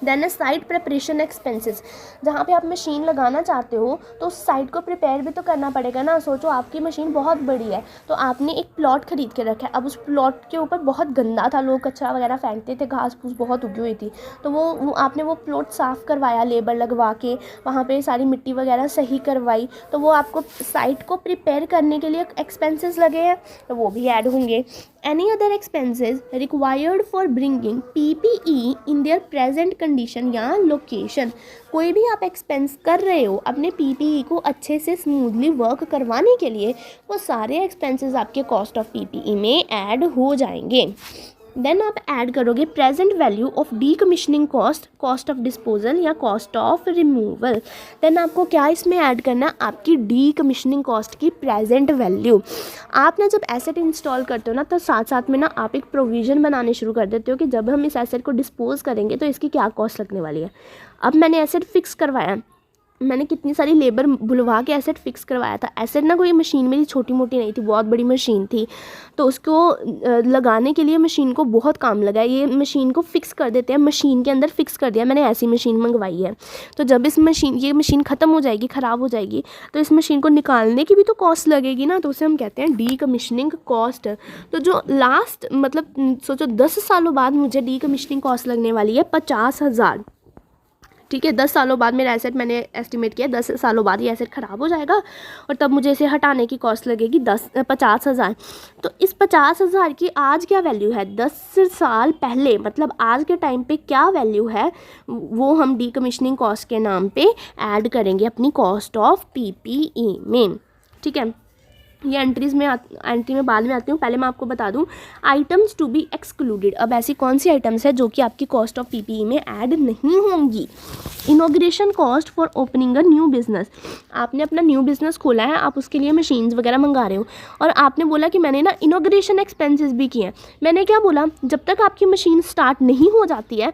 Speaker 1: देन साइट प्रिपरेशन एक्सपेंसेस, जहाँ पे आप मशीन लगाना चाहते हो तो उस साइट को प्रिपेयर भी तो करना पड़ेगा ना। सोचो आपकी मशीन बहुत बड़ी है, तो आपने एक प्लॉट खरीद के रखा है, अब उस प्लॉट के ऊपर बहुत गंदा था, लोग कचरा वगैरह फेंकते थे, घास फूस बहुत उगी हुई थी, तो वो आपने वो प्लॉट साफ़ करवाया, लेबर लगवा के वहाँ पे सारी मिट्टी वगैरह सही करवाई, तो वो आपको साइट को प्रिपेयर करने के लिए एक्सपेंसेस लगे हैं, तो वो भी ऐड होंगे। Any other expenses required for bringing PPE in their present condition या location, कोई भी आप एक्सपेंस कर रहे हो अपने PPE को अच्छे से स्मूथली वर्क करवाने के लिए, वो सारे एक्सपेंसेस आपके कॉस्ट ऑफ PPE में ऐड हो जाएंगे। देन आप ऐड करोगे present value of decommissioning cost, cost of disposal या कॉस्ट ऑफ रिमूवल। देन आपको क्या इसमें ऐड करना, आपकी डीकमिशनिंग कॉस्ट की प्रेजेंट वैल्यू। आपने जब एसेट इंस्टॉल करते हो ना, तो साथ साथ में ना आप एक प्रोविज़न बनाने शुरू कर देते हो कि जब हम इस एसेट को डिस्पोज करेंगे तो इसकी क्या कॉस्ट लगने वाली है। अब मैंने एसेट फिक्स करवाया, मैंने कितनी सारी लेबर बुलवा के एसेट फिक्स करवाया था। एसेट ना कोई मशीन मेरी छोटी मोटी नहीं थी, बहुत बड़ी मशीन थी, तो उसको लगाने के लिए मशीन को बहुत काम लगा। ये मशीन को फिक्स कर देते हैं, मशीन के अंदर फिक्स कर दिया, मैंने ऐसी मशीन मंगवाई है। तो जब ये मशीन ख़त्म हो जाएगी, ख़राब हो जाएगी, तो इस मशीन को निकालने की भी तो कॉस्ट लगेगी ना, तो उसे हम कहते हैं डीकमिशनिंग कॉस्ट। तो जो लास्ट मतलब सोचो 10 सालों बाद मुझे डीकमिशनिंग कॉस्ट लगने वाली है 50,000। ठीक है, 10 सालों बाद मेरा एसेट, मैंने एस्टिमेट किया 10 सालों बाद ये एसेट ख़राब हो जाएगा और तब मुझे इसे हटाने की कॉस्ट लगेगी 50,000। तो इस 50,000 की आज क्या वैल्यू है, 10 साल पहले मतलब आज के टाइम पे क्या वैल्यू है, वो हम डीकमिशनिंग कॉस्ट के नाम पे ऐड करेंगे अपनी कॉस्ट ऑफ पीपीई में। ठीक है, ये एंट्री में बाद में आती हूँ, पहले मैं आपको बता दूँ आइटम्स टू बी एक्सक्लूडेड। अब ऐसी कौन सी आइटम्स है जो कि आपकी कॉस्ट ऑफ पीपीई में ऐड नहीं होंगी। Inauguration cost for opening a new business, आपने अपना न्यू बिजनेस खोला है, आप उसके लिए मशीन्स वगैरह मंगा रहे हो और आपने बोला कि मैंने ना इनॉग्रेशन एक्सपेंसेस भी किए हैं। मैंने क्या बोला, जब तक आपकी मशीन स्टार्ट नहीं हो जाती है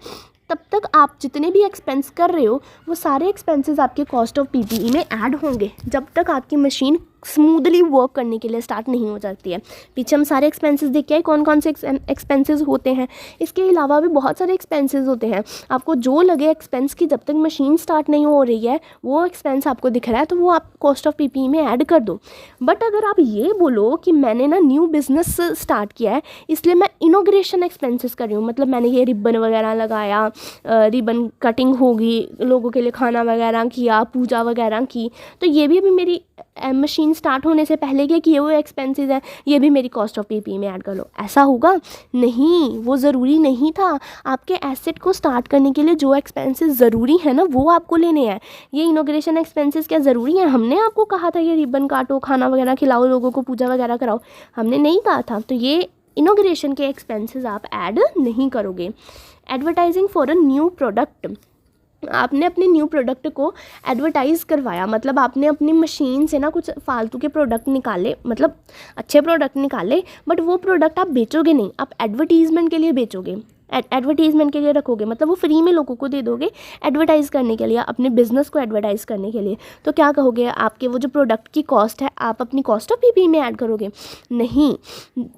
Speaker 1: तब तक आप जितने भी एक्सपेंस कर रहे हो वो सारे एक्सपेंसेस आपके कॉस्ट ऑफ पीपीई में ऐड होंगे, जब तक आपकी मशीन स्मूथली वर्क करने के लिए स्टार्ट नहीं हो जाती है। पीछे हम सारे एक्सपेंसेस देख के आए कौन कौन से एक्सपेंसेस होते हैं। इसके अलावा भी बहुत सारे एक्सपेंसेस होते हैं, आपको जो लगे एक्सपेंस की जब तक मशीन स्टार्ट नहीं हो रही है वो एक्सपेंस आपको दिख रहा है, तो वो आप कॉस्ट ऑफ पीपीई में ऐड कर दो। बट अगर आप ये बोलो कि मैंने ना न्यू बिजनेस स्टार्ट किया है इसलिए मैं इनॉग्रेशन एक्सपेंसेस कर रही हूँ, मतलब मैंने ये रिबन वगैरह लगाया, रिबन कटिंग होगी, लोगों के लिए खाना वगैरह किया, पूजा वगैरह की, तो ये भी मेरी मशीन स्टार्ट होने से पहले के किए हुए एक्सपेंसेस हैं, ये भी मेरी कॉस्ट ऑफ पीपीई में ऐड कर लो। ऐसा होगा नहीं, वो ज़रूरी नहीं था। आपके एसेट को स्टार्ट करने के लिए जो एक्सपेंसेस ज़रूरी है ना वो आपको लेने हैं। ये इनॉग्रेशन एक्सपेंसेस क्या ज़रूरी हैं? हमने आपको कहा था ये रिबन काटो, खाना वगैरह खिलाओ, लोगों को पूजा वगैरह कराओ, हमने नहीं कहा था। तो ये इनॉग्रेशन के एक्सपेंसेस आप ऐड नहीं करोगे। Advertising for a new product, आपने अपने न्यू प्रोडक्ट को एडवर्टाइज़ करवाया, मतलब आपने अपनी मशीन से ना कुछ फालतू के प्रोडक्ट निकाले, मतलब अच्छे प्रोडक्ट निकाले, बट वो प्रोडक्ट आप बेचोगे नहीं, आप एडवर्टीज़मेंट के लिए बेचोगे, एडवर्टीज़मेंट के लिए रखोगे, मतलब वो फ्री में लोगों को दे दोगे एडवर्टाइज़ करने के लिए, अपने बिज़नेस को एडवर्टाइज़ करने के लिए। तो क्या कहोगे, आपके वो जो प्रोडक्ट की कॉस्ट है आप अपनी कॉस्ट ऑफ पीपीई में ऐड करोगे? नहीं,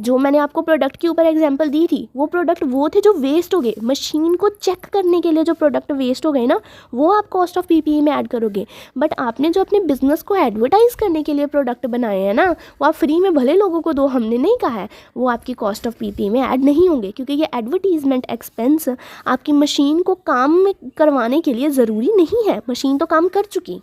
Speaker 1: जो मैंने आपको प्रोडक्ट के ऊपर एग्जांपल दी थी वो प्रोडक्ट वो थे जो वेस्ट हो गए, मशीन को चेक करने के लिए जो प्रोडक्ट वेस्ट हो गए ना वो आप कॉस्ट ऑफ पीपीई में ऐड करोगे। बट आपने जो अपने बिज़नेस को एडवर्टाइज़ करने के लिए प्रोडक्ट बनाए हैं ना वो आप फ्री में भले लोगों को दो, हमने नहीं कहा है, वो आपकी कॉस्ट ऑफ पीपीई में ऐड नहीं होंगे, क्योंकि ये एडवर्टीजमेंट एक्सपेंस आपकी मशीन को काम में करवाने के लिए ज़रूरी नहीं है, मशीन तो काम कर चुकी।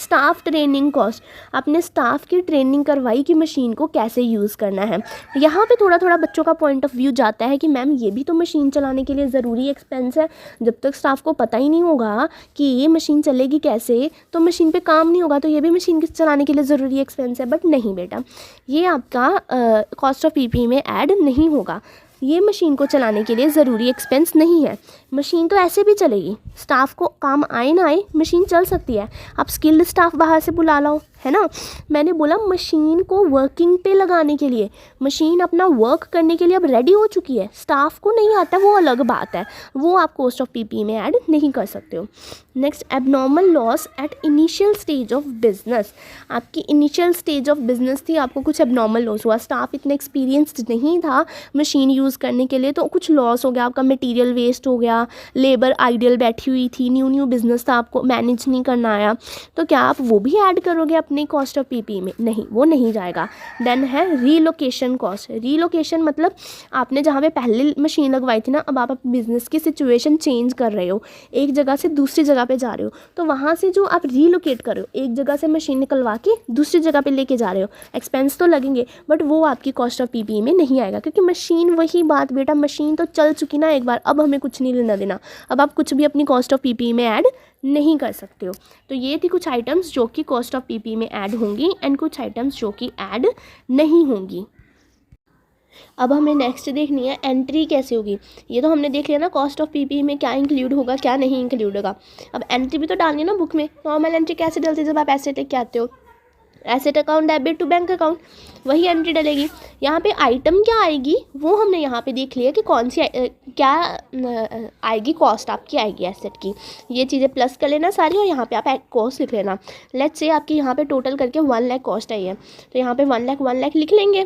Speaker 1: स्टाफ ट्रेनिंग कॉस्ट, आपने स्टाफ की ट्रेनिंग करवाई कि मशीन को कैसे यूज़ करना है। यहाँ पे थोड़ा थोड़ा बच्चों का पॉइंट ऑफ व्यू जाता है कि मैम ये भी तो मशीन चलाने के लिए ज़रूरी एक्सपेंस है। जब तक स्टाफ को पता ही नहीं होगा कि ये मशीन चलेगी कैसे, तो मशीन पे काम नहीं होगा, तो ये भी मशीन चलाने के लिए ज़रूरी एक्सपेंस है। बट नहीं बेटा, ये आपका कॉस्ट ऑफ पीपीई में ऐड नहीं होगा। ये मशीन को चलाने के लिए ज़रूरी एक्सपेंस नहीं है। मशीन तो ऐसे भी चलेगी, स्टाफ को काम आए ना आए मशीन चल सकती है। आप स्किल्ड स्टाफ बाहर से बुला लाओ, है ना। मैंने बोला मशीन को वर्किंग पे लगाने के लिए, मशीन अपना वर्क करने के लिए अब रेडी हो चुकी है, स्टाफ को नहीं आता वो अलग बात है, वो आप कॉस्ट ऑफ पीपीई में ऐड नहीं कर सकते हो। Next, abnormal loss at initial stage of business. आपकी इनिशियल स्टेज ऑफ बिजनेस थी, आपको कुछ एबनॉर्मल लॉस हुआ, स्टाफ इतना एक्सपीरियंस्ड नहीं था मशीन यूज़ करने के लिए, तो कुछ लॉस हो गया, आपका मटेरियल वेस्ट हो गया, लेबर आइडियल बैठी हुई थी, न्यू बिजनेस था, आपको मैनेज नहीं करना आया, तो क्या आप वो भी ऐड करोगे अपनी कॉस्ट ऑफ पीपीई में? नहीं, वो नहीं जाएगा। देन है रीलोकेशन कॉस्ट। रीलोकेशन मतलब आपने जहाँ पे पहले मशीन लगवाई थी ना, अब आप बिजनेस की सिचुएशन चेंज कर रहे हो, एक जगह से दूसरी जगह पे जा रहे हो, तो वहाँ से जो आप रीलोकेट कर रहे हो, एक जगह से मशीन निकलवा के दूसरी जगह पे लेके जा रहे हो, एक्सपेंस तो लगेंगे, बट वो आपकी कॉस्ट ऑफ पीपीई में नहीं आएगा, क्योंकि मशीन, वही बात बेटा, मशीन तो चल चुकी ना एक बार, अब हमें कुछ नहीं लेना देना, अब आप कुछ भी अपनी कॉस्ट ऑफ पीपीई में ऐड नहीं कर सकते हो। तो ये थी कुछ आइटम्स जो कि कॉस्ट ऑफ पीपीई में ऐड होंगी एंड कुछ आइटम्स जो कि ऐड नहीं होंगी। अब हमें नेक्स्ट देखनी है एंट्री कैसे होगी। ये तो हमने देख लिया ना कॉस्ट ऑफ पीपीई में क्या इंक्लूड होगा क्या नहीं इंक्लूड होगा। अब एंट्री भी तो डालनी है ना बुक में। नॉर्मल एंट्री कैसे डलती है? जब आप एसेट लेके आते हो, asset account debit to bank account, वही एंट्री डलेगी। यहाँ पे आइटम क्या आएगी वो हमने यहाँ पे देख लिया कि कौन सी क्या आएगी, कॉस्ट आपकी आएगी एसेट की। ये चीज़ें प्लस कर लेना सारी और यहाँ पे आप कॉस्ट लिख लेना। लेट्स से आपकी यहाँ पे टोटल करके 1 लाख कॉस्ट आई है, तो यहाँ पे 1 लाख लिख लेंगे।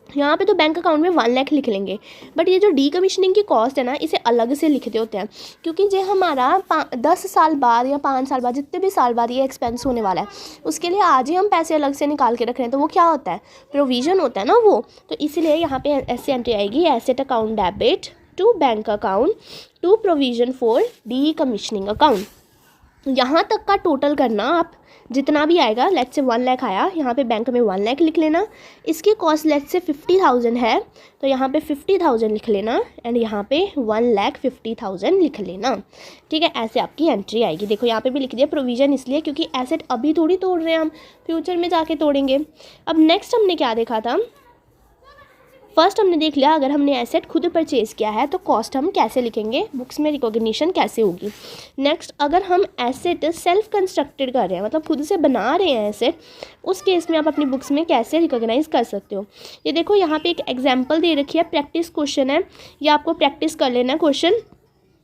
Speaker 1: यहाँ पे तो बैंक अकाउंट में 1 लाख लिख लेंगे, बट ये जो डीकमीशनिंग की कॉस्ट है ना, इसे अलग से लिखते होते हैं, क्योंकि जो हमारा 10 साल बाद या 5 साल बाद, जितने भी साल बाद ये एक्सपेंस होने वाला है, उसके लिए आज ही हम पैसे अलग से निकाल के रख रहे हैं, तो वो क्या होता है? प्रोविज़न होता है ना वो। तो इसलिए यहाँ पे ऐसे एंट्री आएगी, asset account debit to bank account to provision for decommissioning account. यहाँ तक का टोटल करना आप, जितना भी आएगा, लेट्स से 1 लाख आया, यहाँ पे बैंक में 1 लाख लिख लेना। इसकी कॉस्ट लेट्स से 50,000 है, तो यहाँ पे 50,000 लिख लेना एंड यहाँ पे 1,50,000 लिख लेना। ठीक है, ऐसे आपकी एंट्री आएगी। देखो यहाँ पे भी लिख दिया प्रोविज़न, इसलिए क्योंकि एसेट अभी थोड़ी तोड़ रहे हैं हम, फ्यूचर में जाके तोड़ेंगे। अब नेक्स्ट हमने क्या देखा था? फर्स्ट हमने देख लिया अगर हमने एसेट खुद परचेज़ किया है तो कॉस्ट हम कैसे लिखेंगे, बुक्स में रिकॉग्निशन कैसे होगी। नेक्स्ट, अगर हम एसेट सेल्फ कंस्ट्रक्टेड कर रहे हैं, मतलब खुद से बना रहे हैं एसेट, उस केस में आप अपनी बुक्स में कैसे रिकॉग्नाइज कर सकते हो। ये देखो यहाँ पे एक एग्जांपल दे रखी है, प्रैक्टिस क्वेश्चन है, ये आपको प्रैक्टिस कर लेना है। क्वेश्चन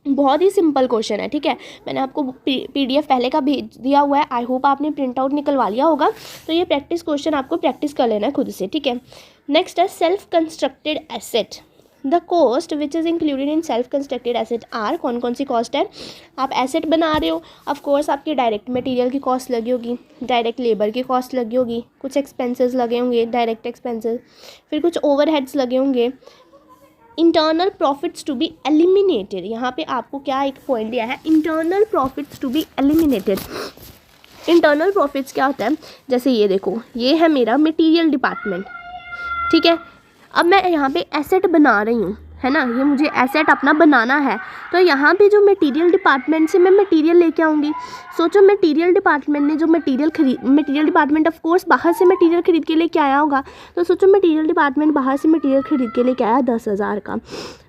Speaker 1: बहुत ही सिंपल क्वेश्चन है, ठीक है। मैंने आपको PDF पहले का भेज दिया हुआ है, आई होप आपने प्रिंट आउट निकलवा लिया होगा। तो ये प्रैक्टिस क्वेश्चन आपको प्रैक्टिस कर लेना है खुद से, ठीक है। नेक्स्ट है self constructed asset. The cost which is included in self constructed asset are, कौन कौन सी कॉस्ट है? आप एसेट बना रहे हो, ऑफ कोर्स आपकी डायरेक्ट मटेरियल की कॉस्ट लगी होगी, डायरेक्ट लेबर की कॉस्ट लगी होगी, कुछ एक्सपेंसेस लगे होंगे डायरेक्ट एक्सपेंसेस, फिर कुछ ओवरहेड्स लगे होंगे। Internal profits to be eliminated, यहाँ पे आपको क्या एक पॉइंट दिया है, internal profits to be eliminated. Internal profits क्या होता है? जैसे ये देखो, ये है मेरा मटेरियल डिपार्टमेंट, ठीक है। अब मैं यहाँ पे एसेट बना रही हूँ, है ना, ये मुझे एसेट अपना बनाना है, तो यहाँ पे जो मटेरियल डिपार्टमेंट से मैं मटेरियल लेके आऊँगी। सोचो मटेरियल डिपार्टमेंट ने जो मटेरियल डिपार्टमेंट ऑफ कोर्स बाहर से मटेरियल खरीद के लेके आया होगा, तो सोचो मटेरियल डिपार्टमेंट बाहर से मटेरियल खरीद के लेके आया 10,000 का,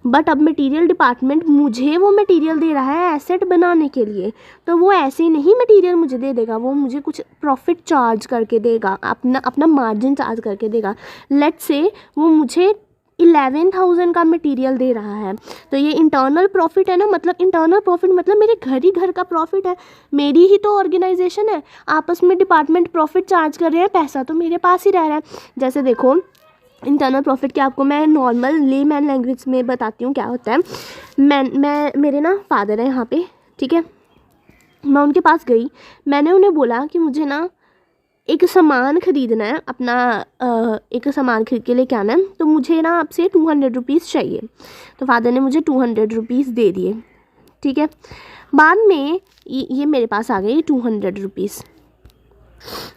Speaker 1: बट अब मटेरियल डिपार्टमेंट मुझे वो मटेरियल दे रहा है एसेट बनाने के लिए, तो वो ऐसे ही नहीं मटेरियल मुझे दे देगा, वो मुझे कुछ प्रॉफिट चार्ज करके देगा, अपना मार्जिन चार्ज करके देगा। लेट्स से वो मुझे 11,000 का मटेरियल दे रहा है, तो ये इंटरनल प्रॉफिट है ना, मतलब इंटरनल प्रॉफिट मतलब मेरे घर का प्रॉफिट है, मेरी ही तो ऑर्गेनाइजेशन है, आपस में डिपार्टमेंट प्रॉफिट चार्ज कर रहे हैं, पैसा तो मेरे पास ही रह रहा है। जैसे देखो इंटरनल प्रॉफिट क्या, आपको मैं नॉर्मल लेमैन लैंग्वेज में बताती हूँ क्या होता है। मैं मेरे ना फादर है यहाँ पे, ठीक है, मैं उनके पास गई, मैंने उन्हें बोला कि मुझे ना एक सामान ख़रीदना है, अपना एक सामान खरीद के लेके आना है, तो मुझे ना आपसे 200 रुपीज़ चाहिए। तो फादर ने मुझे 200 रुपीज़ दे दिए, ठीक है। बाद में ये मेरे पास आ गए 200 रुपीज़,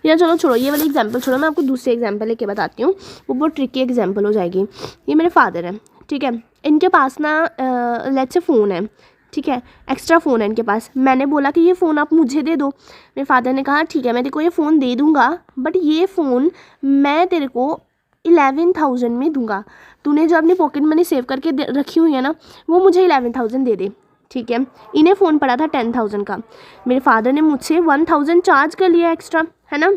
Speaker 1: या चलो छोड़ो ये वाली एग्जांपल छोड़ो, मैं आपको दूसरी एग्जांपल लेके बताती हूँ, वो बहुत ट्रिकी एग्जांपल हो जाएगी। ये मेरे फादर हैं, ठीक है, इनके पास ना लेट्स से फ़ोन है, ठीक है, एक्स्ट्रा फ़ोन है इनके पास। मैंने बोला कि ये फ़ोन आप मुझे दे दो। मेरे फादर ने कहा ठीक है मैं तेरे को ये फ़ोन दे दूँगा, बट ये फ़ोन मैं तेरे को 11,000 में दूंगा। तूने जो अपनी पॉकेट मनी सेव करके रखी हुई है ना, वो मुझे 11,000 दे दे, ठीक है। इन्हें फ़ोन पड़ा था 10,000 का, मेरे फादर ने मुझसे 1,000 चार्ज कर लिया एक्स्ट्रा, है ना।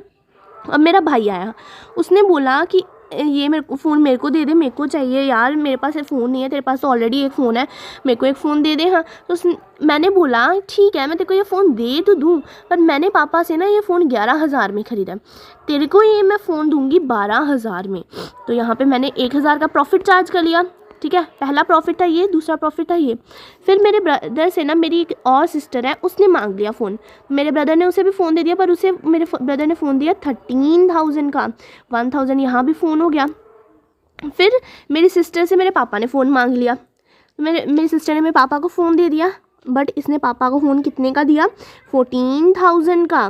Speaker 1: अब मेरा भाई आया, उसने बोला कि ये मेरे को फ़ोन मेरे को दे दे, मेरे को चाहिए यार, मेरे पास फ़ोन नहीं है, तेरे पास तो ऑलरेडी एक फ़ोन है, मेरे को एक फ़ोन दे दे। हाँ, तो मैंने बोला ठीक है मैं तेरे को ये फ़ोन दे तो दूँ, पर मैंने पापा से ना ये फ़ोन 11,000 में ख़रीदा, तेरे को ये मैं फ़ोन दूँगी 12,000 में। तो यहाँ पे मैंने 1,000 का प्रॉफिट चार्ज कर लिया, ठीक है। पहला प्रॉफिट था ये, दूसरा प्रॉफिट था ये। फिर मेरे ब्रदर से ना, मेरी एक और सिस्टर है, उसने मांग लिया फ़ोन, मेरे ब्रदर ने उसे भी फ़ोन दे दिया, पर उसे मेरे ब्रदर ने फ़ोन दिया 13,000 का, 1,000 यहाँ भी फ़ोन हो गया। फिर मेरी सिस्टर से मेरे पापा ने फ़ोन मांग लिया, मेरी सिस्टर ने मेरे पापा को फ़ोन दे दिया, बट इसने पापा को फ़ोन कितने का दिया, 14,000 का।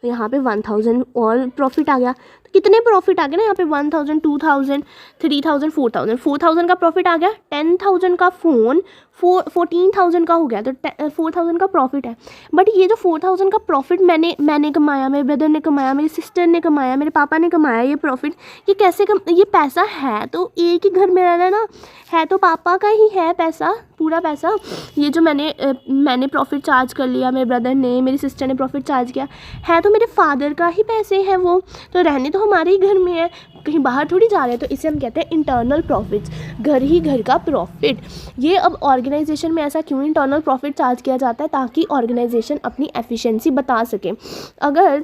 Speaker 1: तो यहाँ पे 1,000 और प्रॉफिट आ गया। तो कितने प्रॉफिट आ गए ना यहाँ पे, 1,000, 2,000, 3,000, 4,000 का प्रॉफिट आ गया। 10,000 का फ़ोन 14,000 का हो गया, तो 4,000 का प्रॉफिट है। बट ये जो 4,000 का प्रॉफिट मैंने कमाया, मेरे ब्रदर ने कमाया, मेरी सिस्टर ने कमाया, मेरे पापा ने कमाया, ये प्रॉफिट ये कैसे ये पैसा है तो एक ही घर में रहना ना, है तो पापा का ही है पैसा, पूरा पैसा। ये जो मैंने प्रॉफिट चार्ज कर लिया, मेरे ब्रदर ने, मेरी सिस्टर ने प्रॉफिट चार्ज किया, है तो मेरे फादर का ही पैसे हैं, वो तो रहने तो हमारे ही घर में है, कहीं बाहर थोड़ी जा रहे हैं। तो इसे हम कहते हैं इंटरनल प्रॉफिट्स, घर ही घर का प्रॉफिट। ये अब ऑर्गेनाइजेशन में ऐसा क्यों इंटरनल प्रॉफिट चार्ज किया जाता है, ताकि ऑर्गेनाइजेशन अपनी एफिशिएंसी बता सके। अगर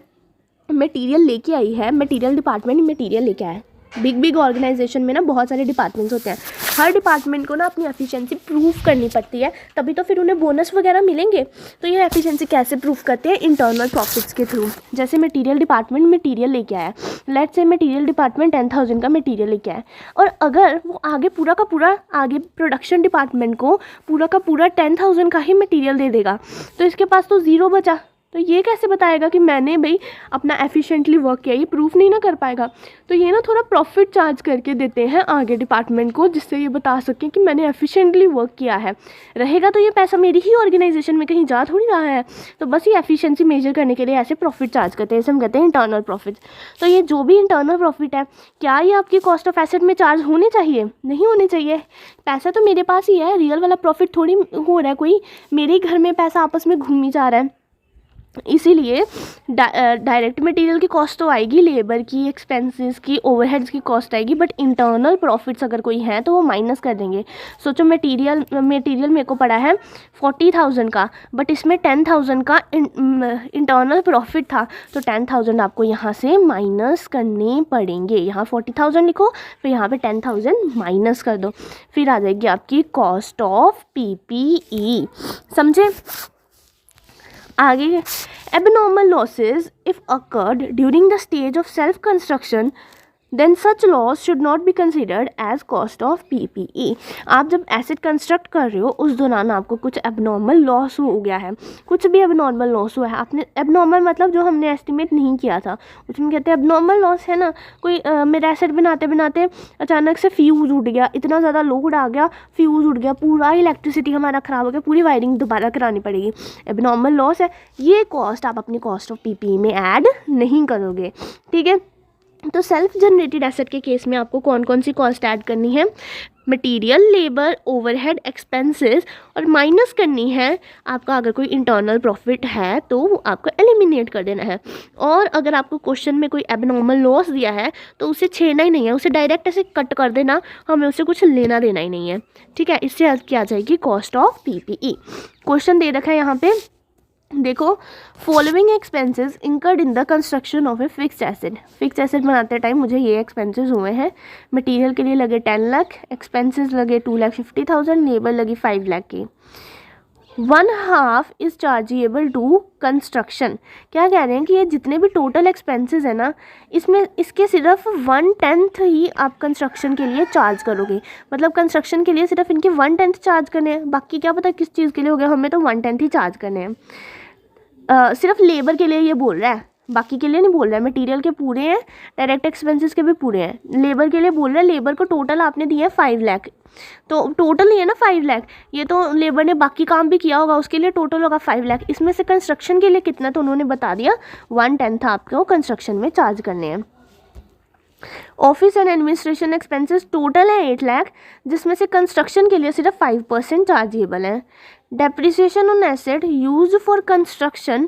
Speaker 1: मटेरियल लेके आई है, मटेरियल डिपार्टमेंट मटेरियल लेके आया है, बिग ऑर्गेनाइजेशन में ना बहुत सारे डिपार्टमेंट्स होते हैं, हर डिपार्टमेंट को ना अपनी एफिशिएंसी प्रूव करनी पड़ती है, तभी तो फिर उन्हें बोनस वगैरह मिलेंगे। तो ये एफिशिएंसी कैसे प्रूव करते हैं, इंटरनल प्रॉफिट्स के थ्रू। जैसे मटेरियल डिपार्टमेंट मटेरियल लेके आया, लेट्स से मटेरियल डिपार्टमेंट 10,000 का मटेरियल लेके आया, और अगर वो आगे पूरा का पूरा आगे प्रोडक्शन डिपार्टमेंट को पूरा का पूरा 10,000 का ही मटेरियल दे देगा, तो इसके पास तो ज़ीरो बचा। तो ये कैसे बताएगा कि मैंने भाई अपना एफिशिएंटली वर्क किया, ये प्रूफ नहीं ना कर पाएगा। तो ये ना थोड़ा प्रॉफिट चार्ज करके देते हैं आगे डिपार्टमेंट को, जिससे ये बता सकें कि मैंने एफिशिएंटली वर्क किया है। रहेगा तो ये पैसा मेरी ही ऑर्गेनाइजेशन में कहीं जा थोड़ी रहा है, तो बस ये एफिशिएंसी मेजर करने के लिए ऐसे प्रॉफिट चार्ज करते हैं, इसे हम कहते हैं इंटरनल प्रॉफिट। तो ये जो भी इंटरनल प्रॉफिट है, क्या ये आपकी कॉस्ट ऑफ एसेट में चार्ज होने चाहिए? नहीं होने चाहिए। पैसा तो मेरे पास ही है, रियल वाला प्रॉफिट थोड़ी हो रहा है, कोई मेरे घर में पैसा आपस में घूम ही जा रहा है। इसीलिए डायरेक्ट मटेरियल की कॉस्ट तो आएगी, लेबर की, एक्सपेंसेस की, ओवरहेड्स की कॉस्ट आएगी, बट इंटरनल प्रॉफिट्स अगर कोई है तो वो माइनस कर देंगे। सोचो मटेरियल मेरे को पड़ा है 40,000 का, बट इसमें 10,000 का इंटरनल प्रॉफिट था, तो 10,000 आपको यहाँ से माइनस करने पड़ेंगे। यहाँ 40,000 लिखो, फिर यहाँ पे 10,000 माइनस कर दो, फिर आ जाएगी आपकी कॉस्ट ऑफ PPE। समझे? आगे, abnormal losses if occurred during the stage of self construction, then such loss should not be considered as cost of PPE। आप जब एसेट कंस्ट्रक्ट कर रहे हो उस दौरान आपको कुछ एबनॉर्मल लॉस हो गया है, कुछ भी एबनॉर्मल लॉस हुआ है, आपने एबनॉर्मल मतलब जो हमने एस्टिमेट नहीं किया था, उसमें कहते हैं एबनॉर्मल लॉस है ना। कोई मेरा एसेट बनाते बनाते अचानक से फ्यूज़ उड़ गया, इतना ज़्यादा लोड आ गया, फ्यूज़ उड़ गया, पूरा इलेक्ट्रिसिटी हमारा ख़राब हो गया, पूरी वायरिंग दोबारा करानी पड़ेगी, एबनॉर्मल लॉस है। ये कॉस्ट आप अपनी कॉस्ट ऑफ PPE में ऐड नहीं करोगे, ठीक है। तो सेल्फ जनरेटेड एसेट के केस में आपको कौन कौन सी कॉस्ट ऐड करनी है? मटेरियल, लेबर, ओवरहेड, एक्सपेंसेस, और माइनस करनी है आपका अगर कोई इंटरनल प्रॉफिट है तो वो आपको एलिमिनेट कर देना है। और अगर आपको क्वेश्चन में कोई एबनॉर्मल लॉस दिया है तो उसे छेड़ना ही नहीं है, उसे डायरेक्ट ऐसे कट कर देना, हमें उससे कुछ लेना देना ही नहीं है, ठीक है। इससे क्या आ जाएगी कॉस्ट ऑफ PPE। क्वेश्चन दे रखा है यहाँ पे, देखो, following expenses incurred in the construction of a fixed asset. Fixed asset बनाते टाइम मुझे ये एक्सपेंसेस हुए हैं, मटेरियल के लिए लगे 10 लाख, एक्सपेंसेस लगे 2,50,000, लेबर लगी 5 लाख की। 1/2 इज़ चार्जेबल टू कंस्ट्रक्शन। क्या कह रहे हैं कि ये जितने भी टोटल एक्सपेंसेस है ना, इसमें इसके सिर्फ 1/10 ही आप कंस्ट्रक्शन के लिए चार्ज करोगे। मतलब कंस्ट्रक्शन के लिए सिर्फ इनके 1/10 चार्ज करने हैं, बाकी क्या पता किस चीज़ के लिए हो गया, हमें तो 1/10 ही चार्ज करने हैं। सिर्फ लेबर के लिए ये बोल रहा है, बाकी के लिए नहीं बोल रहा है, मटेरियल के पूरे हैं, डायरेक्ट एक्सपेंसेस के भी पूरे हैं। लेबर के लिए बोल रहा है, लेबर को टोटल आपने दिया है 5 लाख, तो टोटल ही है ना 5 लाख, ये तो लेबर ने बाकी काम भी किया होगा, उसके लिए टोटल होगा 5 लाख। इसमें से कंस्ट्रक्शन के लिए कितना, तो उन्होंने बता दिया 1/10 आपको कंस्ट्रक्शन में चार्ज करने हैं। Office and administration expenses total है 8 लाख, जिसमें से कंस्ट्रक्शन के लिए सिर्फ 5% चार्जेबल है। Depreciation on asset use for construction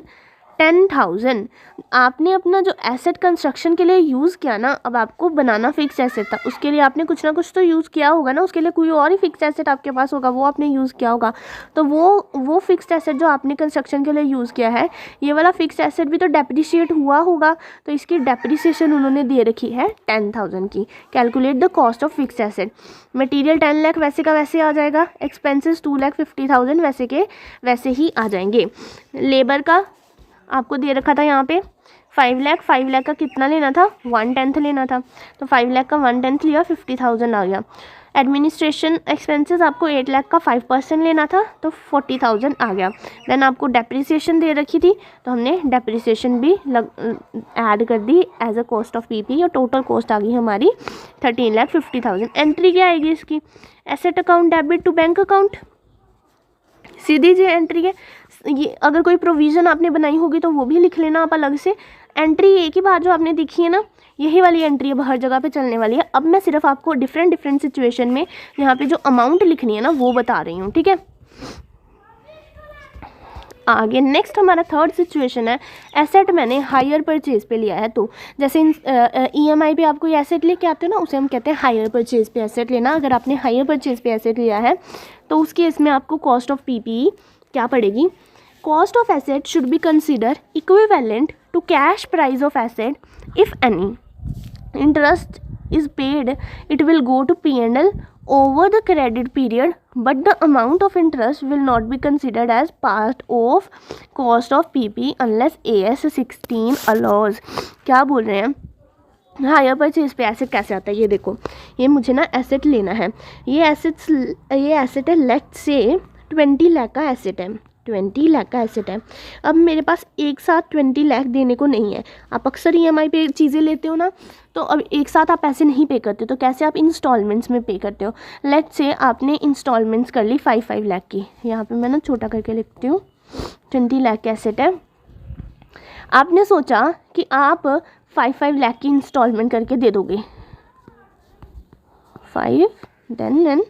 Speaker 1: 10,000, आपने अपना जो एसेट कंस्ट्रक्शन के लिए यूज़ किया ना, अब आपको बनाना फिक्स एसेट था, उसके लिए आपने कुछ ना कुछ तो यूज़ किया होगा ना, उसके लिए कोई और ही फिक्स एसेट आपके पास होगा, वो आपने यूज़ किया होगा। तो वो फिक्स एसेट जो आपने कंस्ट्रक्शन के लिए यूज़ किया है, ये वाला फिक्स एसेट भी तो डेप्रिशिएट हुआ होगा, तो इसकी डेप्रिसिएशन उन्होंने दे रखी है 10,000 की। Calculate the cost of fix asset. Material 10 lakh वैसे का वैसे आ जाएगा, एक्सपेंसेस 2,50,000 वैसे के वैसे ही आ जाएंगे। लेबर का आपको दे रखा था यहाँ पे 5 लाख, 5 लाख का कितना लेना था, 1/10 लेना था, तो 5 लाख का 1/10 लिया, 50,000 आ गया। एडमिनिस्ट्रेशन एक्सपेंसेस आपको 8 लाख का 5% लेना था, तो 40,000 आ गया। देन आपको डेप्रिसिएशन दे रखी थी, तो हमने डेप्रिसिएशन भी ऐड कर दी as a cost of PPE, और टोटल कॉस्ट आ गई हमारी 13,50,000। एंट्री क्या आएगी इसकी, asset account debit to bank account, सीधी जी एंट्री है। ये अगर कोई प्रोविज़न आपने बनाई होगी तो वो भी लिख लेना आप अलग से। एंट्री एक ही बार जो आपने देखी है ना, यही वाली एंट्री अब हर जगह पे चलने वाली है। अब मैं सिर्फ आपको डिफरेंट सिचुएशन में यहाँ पे जो अमाउंट लिखनी है ना वो बता रही हूँ, ठीक है। आगे नेक्स्ट हमारा थर्ड सिचुएशन है, एसेट मैंने हायर परचेज पे लिया है। तो जैसे EMI पे आपको ये एसेट लेके आते हो ना, उसे हम कहते हैं हायर परचेज पे एसेट लेना। अगर आपने हायर परचेज पे एसेट लिया है तो उस केस में आपको कॉस्ट ऑफ PPE क्या पड़ेगी। Cost of asset should be consider equivalent to cash price of asset, if any interest is paid, it will go to P&L over the credit period, but the amount of interest will not be considered as part of cost of PP unless AS 16 allows। क्या बोल रहे हैं, hire purchase पे asset कैसे आता है, ये देखो, ये मुझे ना एसेट लेना है, ये एसेट है लेट्स से 20 लाख का एसेट है, 20 लाख का एसेट है। अब मेरे पास एक साथ 20 लाख देने को नहीं है। आप अक्सर EMI पे चीज़ें लेते हो ना, तो अब एक साथ आप पैसे नहीं पे करते, तो कैसे आप इंस्टॉलमेंट्स में पे करते हो। लेट्स से आपने इंस्टॉलमेंट्स कर ली 5 लाख की, यहाँ पे मैं ना छोटा करके लिखती हूँ, 20 लाख का एसेट है। आपने सोचा कि आप 5 लाख की इंस्टॉलमेंट करके दे दोगे, 5 देन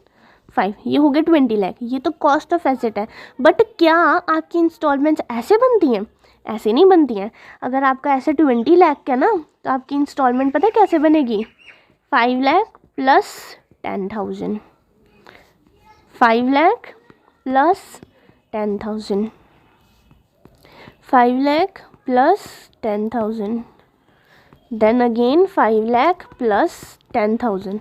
Speaker 1: 5, ये हो गए 20 लाख, ये तो कॉस्ट ऑफ एसेट है। बट क्या आपकी इंस्टॉलमेंट्स ऐसे बनती हैं, ऐसे नहीं बनती हैं। अगर आपका एसेट 20 लाख का ना, तो आपकी इंस्टॉलमेंट पता है कैसे बनेगी, 5 lakh plus 10,000, 5 lakh plus 10,000, 5 lakh plus 10,000, then again 5 lakh plus 10,000,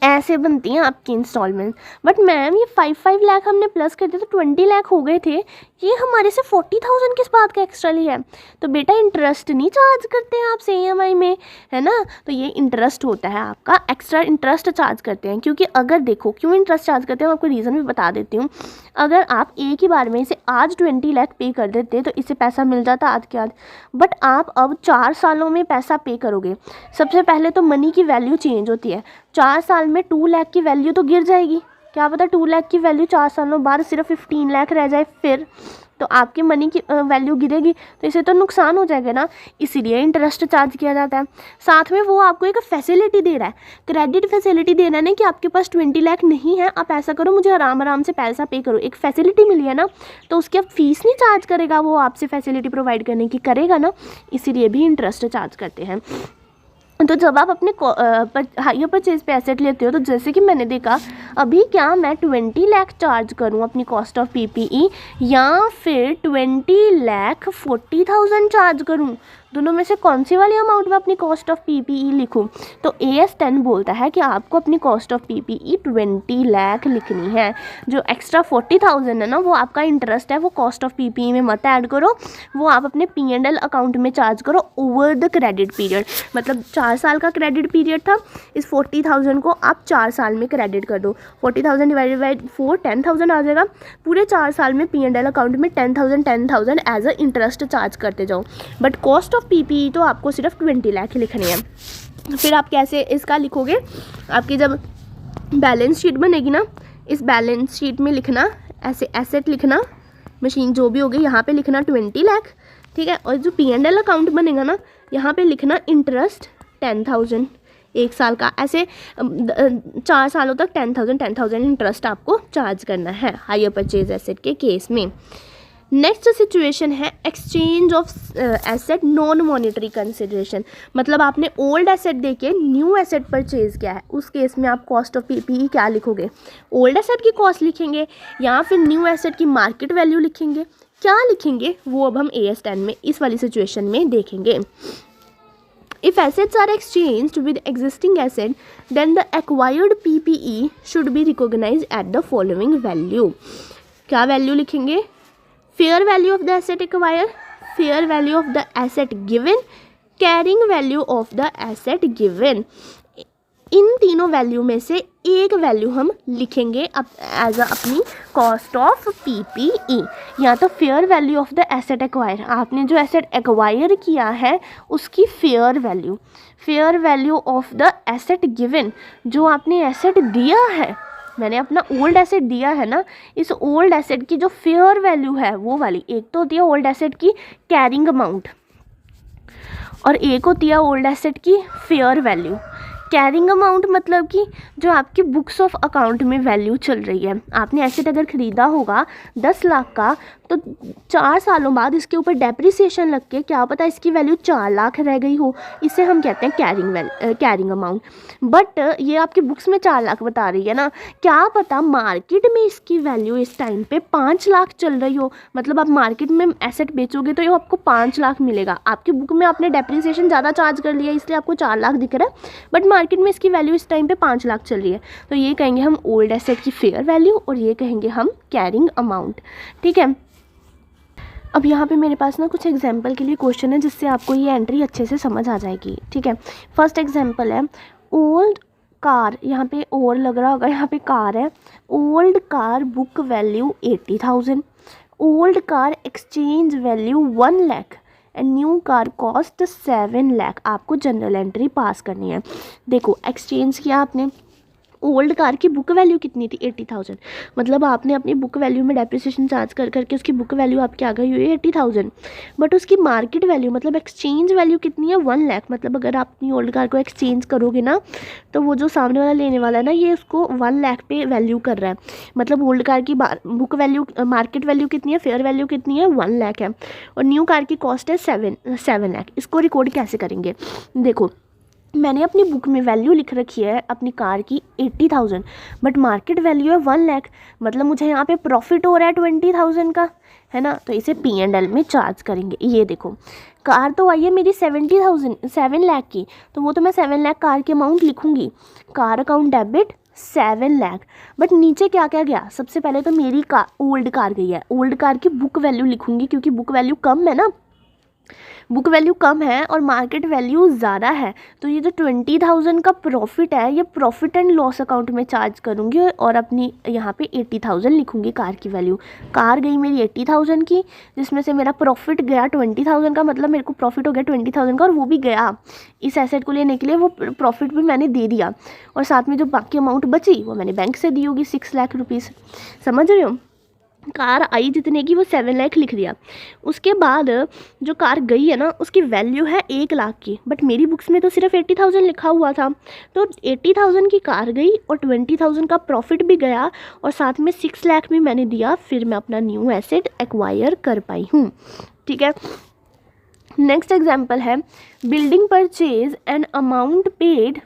Speaker 1: ऐसे बनती हैं आपकी इंस्टॉलमेंट। बट मैम ये 5 लाख हमने प्लस कर दिया तो 20 लाख हो गए थे, ये हमारे से 40,000 किस बात का एक्स्ट्रा लिया है। तो बेटा इंटरेस्ट नहीं चार्ज करते हैं आपसे EMI में, है ना, तो ये इंटरेस्ट होता है आपका, एक्स्ट्रा इंटरेस्ट चार्ज करते हैं। क्योंकि अगर देखो क्यों इंटरेस्ट चार्ज करते हैं, मैं आपको रीज़न भी बता देती हूँ। अगर आप एक ही बार में इसे आज 20 लाख पे कर देते तो इससे पैसा मिल जाता आज के आज, बट आप अब 4 सालों में पैसा पे करोगे। सबसे पहले तो मनी की वैल्यू चेंज होती है, 4 साल में 2 लाख की वैल्यू तो गिर जाएगी, क्या पता 2 लाख की वैल्यू 4 सालों बाद सिर्फ 15 लाख रह जाए, फिर तो आपकी मनी की वैल्यू गिरेगी, तो इसे तो नुकसान हो जाएगा ना, इसीलिए इंटरेस्ट चार्ज किया जाता है। साथ में वो आपको एक फैसिलिटी दे रहा है, क्रेडिट फैसिलिटी दे रहा है ना, कि आपके पास 20 लाख नहीं है, आप ऐसा करो मुझे आराम से पैसा पे करो, एक फैसिलिटी मिली है ना, तो उसकी आप फीस नहीं चार्ज करेगा, वो आपसे फैसिलिटी प्रोवाइड करने की करेगा ना, इसीलिए भी इंटरेस्ट चार्ज करते हैं। तो जब आप अपने हायर परचेज पे एसेट लेते हो, तो जैसे कि मैंने देखा अभी, क्या मैं 20 लाख चार्ज करूं अपनी कॉस्ट ऑफ PPE, या फिर 20 लाख 40,000 चार्ज करूं, दोनों में से कौन सी वाली अमाउंट में अपनी कॉस्ट ऑफ PPE लिखूं। तो AS 10 बोलता है कि आपको अपनी कॉस्ट ऑफ PPE 20 लाख लिखनी है। जो एक्स्ट्रा 40,000 है ना, वो आपका इंटरेस्ट है, वो कॉस्ट ऑफ PPE में मत ऐड करो, वो आप अपने P&L अकाउंट में चार्ज करो ओवर द क्रेडिट पीरियड। मतलब 4 4 साल का क्रेडिट पीरियड था, इस 40,000 को आप 4 साल में क्रेडिट कर दो, 40,000 डिवाइडेड बाई 4 10,000 आ जाएगा। पूरे 4 साल में P&L अकाउंट में 10,000 एज अ इंटरेस्ट चार्ज करते जाओ। बट कॉस्ट ऑफ PPE तो आपको सिर्फ 20 लाख लिखनी है। फिर आप कैसे इसका लिखोगे, आपकी जब बैलेंस शीट बनेगी ना, इस बैलेंस शीट में लिखना ऐसे, एसेट लिखना, मशीन जो भी होगी यहाँ पे लिखना 20 लाख, ठीक है। और जो P&L अकाउंट बनेगा ना, यहाँ पे लिखना इंटरेस्ट 10,000 1 साल का, ऐसे 4 सालों तक 10,000 इंटरेस्ट आपको चार्ज करना है हायर परचेज एसेट के केस में। नेक्स्ट सिचुएशन है exchange of asset non monetary consideration, मतलब आपने ओल्ड एसेट देके न्यू एसेट परचेज किया है, उस केस में आप कॉस्ट ऑफ PPE क्या लिखोगे, ओल्ड एसेट की कॉस्ट लिखेंगे या फिर न्यू एसेट की मार्केट वैल्यू लिखेंगे, क्या लिखेंगे वो अब हम AS 10 में इस वाली सिचुएशन में देखेंगे। If assets are exchanged with existing asset, then the acquired PPE should be recognized at the following value। क्या वैल्यू लिखेंगे, fair value of the asset acquire, fair value of the asset given, carrying value of the asset given. इन तीनों value में से एक value हम लिखेंगे as अपनी कॉस्ट ऑफ PPE, या तो fair value of the asset acquire, आपने जो एसेट एक्वायर किया है उसकी fair value, fair value of the asset given, जो आपने एसेट दिया है, मैंने अपना ओल्ड एसेट दिया है ना, इस ओल्ड एसेट की जो फेयर वैल्यू है वो वाली। एक तो होती है ओल्ड एसेट की कैरिंग अमाउंट और एक होती है ओल्ड एसेट की फेयर वैल्यू। कैरिंग अमाउंट मतलब कि जो आपकी बुक्स ऑफ अकाउंट में वैल्यू चल रही है, आपने एसेट अगर ख़रीदा होगा 10 लाख का, तो 4 सालों बाद इसके ऊपर डेप्रिसिएशन लग के क्या पता इसकी वैल्यू 4 लाख रह गई हो, इसे हम कहते हैं कैरिंग अमाउंट। बट ये आपकी बुक्स में 4 लाख बता रही है ना, क्या पता मार्केट में इसकी वैल्यू इस टाइम पे 5 लाख चल रही हो, मतलब आप मार्केट में एसेट बेचोगे तो ये आपको 5 लाख मिलेगा। आपकी बुक में आपने डेप्रिसिएशन ज़्यादा चार्ज कर लिया इसलिए आपको 4 लाख दिख रहा है, बट मार्केट में इसकी वैल्यू इस टाइम पे 5 लाख चल रही है, तो ये कहेंगे हम ओल्ड एसेट की फेयर वैल्यू और ये कहेंगे हम कैरिंग अमाउंट, ठीक है। अब यहाँ पे मेरे पास ना कुछ एग्जाम्पल के लिए क्वेश्चन है जिससे आपको ये एंट्री अच्छे से समझ आ जाएगी, ठीक है। फर्स्ट एग्जाम्पल है ओल्ड कार, यहाँ पे और लग रहा होगा, यहाँ पे कार है, old car book value 80,000, old car exchange value 1 lakh and new car cost 7 lakh. आपको जनरल एंट्री पास करनी है। देखो एक्सचेंज किया आपने, ओल्ड कार की बुक वैल्यू कितनी थी 80,000, मतलब आपने अपनी बुक वैल्यू में डेप्रिसिएशन चार्ज कर करके उसकी बुक वैल्यू आपकी आ गई हुई है 80,000, बट उसकी मार्केट वैल्यू मतलब एक्सचेंज वैल्यू कितनी है 1 लाख। मतलब अगर आप अपनी ओल्ड कार को एक्सचेंज करोगे ना, तो वो जो सामने वाला लेने वाला है ना, ये उसको 1 लाख पे वैल्यू कर रहा है, मतलब ओल्ड कार की बुक वैल्यू मार्केट वैल्यू कितनी है, फेयर वैल्यू कितनी है 1 लाख है, और न्यू कार की कॉस्ट है 7 लाख। इसको रिकॉर्ड कैसे करेंगे, देखो मैंने अपनी बुक में वैल्यू लिख रखी है अपनी कार की 80,000, बट मार्केट वैल्यू है 1 लाख, मतलब मुझे यहाँ पे प्रॉफिट हो रहा है 20,000 का, है ना, तो इसे P&L में चार्ज करेंगे। ये देखो कार तो आई है मेरी 7 लाख की, तो वो तो मैं 7 लाख कार की अमाउंट लिखूँगी, car account debit 7 lakh, but नीचे क्या क्या गया, सबसे पहले तो मेरी कार ओल्ड कार गई है, ओल्ड कार की बुक वैल्यू लिखूँगी क्योंकि बुक वैल्यू कम है ना, बुक वैल्यू कम है और मार्केट वैल्यू ज़्यादा है, तो ये जो 20,000 का प्रॉफिट है ये प्रॉफिट एंड लॉस अकाउंट में चार्ज करूँगी और अपनी यहाँ पे 80,000 लिखूँगी कार की वैल्यू। कार गई मेरी 80,000 की, जिसमें से मेरा प्रॉफिट गया 20,000 का, मतलब मेरे को प्रॉफिट हो गया 20,000 का, और वो भी गया इस एसेट को लेने के लिए, वो प्रॉफिट भी मैंने दे दिया, और साथ में जो बाकी अमाउंट बची वो मैंने बैंक से दी होगी 6 लाख रुपीज़। समझ रहे हो, कार आई जितने की वो 7 लाख लिख दिया। उसके बाद जो कार गई है ना उसकी वैल्यू है 1 लाख की, बट मेरी बुक्स में तो सिर्फ 80,000 लिखा हुआ था, तो 80,000 की कार गई और 20,000 का प्रॉफिट भी गया और साथ में 6 लाख भी मैंने दिया, फिर मैं अपना न्यू एसेट एक्वायर कर पाई हूँ, ठीक है। नेक्स्ट एग्जाम्पल है building purchase and amount paid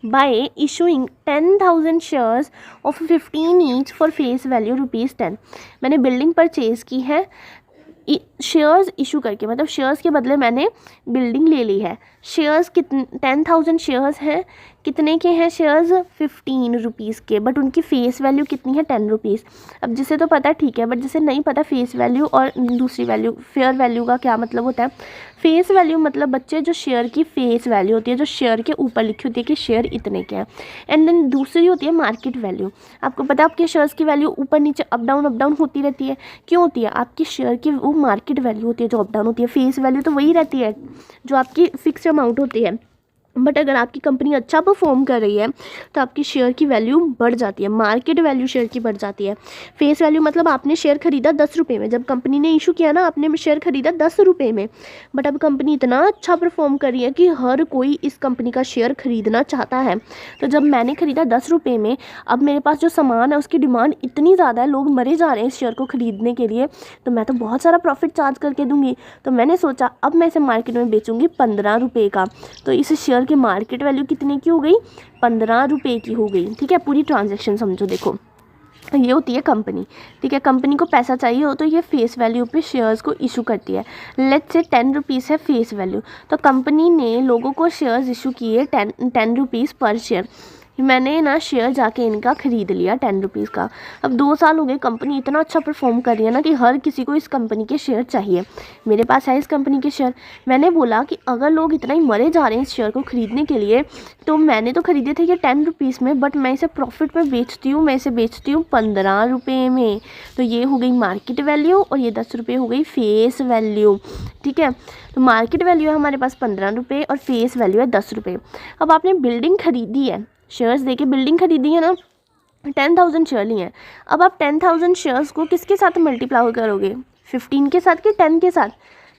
Speaker 1: by issuing 10,000 shares of 15 each for face value ₹10। मैंने बिल्डिंग परचेज की है शेयर्स इशू करके, मतलब शेयर्स के बदले मैंने बिल्डिंग ले ली है। शेयर्स कितने 10,000 शेयर्स हैं, कितने के हैं शेयर्स, 15 रुपीज़ के, बट उनकी फेस वैल्यू कितनी है, 10 रुपीज़। अब जिसे तो पता ठीक है, बट जिसे नहीं पता फेस वैल्यू और दूसरी वैल्यू फेयर वैल्यू का क्या मतलब होता है। फेस वैल्यू मतलब बच्चे जो शेयर की फेस वैल्यू होती है, जो शेयर के ऊपर लिखी होती है कि शेयर इतने के हैं। एंड देन दूसरी होती है मार्केट वैल्यू। आपको पता है आपके शेयर्स की वैल्यू ऊपर नीचे अप डाउन होती रहती है। क्यों होती है, आपकी शेयर की वो मार्केट वैल्यू होती है जो अप डाउन होती है। फेस वैल्यू तो वही रहती है जो आपकी फिक्स अमाउंट होती है, बट अगर आपकी कंपनी अच्छा परफॉर्म कर रही है तो आपकी शेयर की वैल्यू बढ़ जाती है, मार्केट वैल्यू शेयर की बढ़ जाती है। फेस वैल्यू मतलब आपने शेयर खरीदा 10 रुपये में, जब कंपनी ने इशू किया ना आपने शेयर खरीदा 10 रुपये में, बट अब कंपनी इतना अच्छा परफॉर्म कर रही है कि हर कोई इस कंपनी का शेयर खरीदना चाहता है। तो जब मैंने खरीदा 10 रुपये में, अब मेरे पास जो सामान है उसकी डिमांड इतनी ज़्यादा है, लोग मरे जा रहे हैं इस शेयर को खरीदने के लिए, तो मैं तो बहुत सारा प्रॉफिट चार्ज करके दूंगी। तो मैंने सोचा अब मैं इसे मार्केट में बेचूंगी 15 रुपये का। तो इस शेयर की मार्केट वैल्यू कितने की हो गई, 15 रुपये की हो गई। ठीक है, पूरी ट्रांजैक्शन समझो। देखो ये होती है कंपनी। ठीक है, कंपनी को पैसा चाहिए हो तो ये फेस वैल्यू पे शेयर्स को इशू करती है। लेट्स से 10 रुपीज़ है फेस वैल्यू, तो कंपनी ने लोगों को शेयर्स इशू किए 10 रुपीज़ पर शेयर। मैंने ना शेयर जाके इनका ख़रीद लिया 10 रुपीज़ का। अब 2 साल हो गए, कंपनी इतना अच्छा परफॉर्म कर रही है ना कि हर किसी को इस कंपनी के शेयर चाहिए। मेरे पास है इस कंपनी के शेयर। मैंने बोला कि अगर लोग इतना ही मरे जा रहे हैं इस शेयर को ख़रीदने के लिए, तो मैंने तो ख़रीदे थे ये 10 रुपीज़ में, बट मैं इसे प्रॉफिट में बेचती हूँ, मैं इसे बेचती हूँ 15 रुपये में। तो ये हो गई मार्केट वैल्यू और ये 10 रुपये हो गई फेस वैल्यू। ठीक है, तो मार्केट वैल्यू है हमारे पास 15 रुपये और फेस वैल्यू है 10 रुपये। अब आपने बिल्डिंग खरीदी है, शेयर्स देके बिल्डिंग खरीदी है ना, 10,000 शेयर लिए हैं। अब आप 10,000 शेयर्स को किसके साथ मल्टीप्लाई करोगे, 15 के साथ कि 10 के साथ,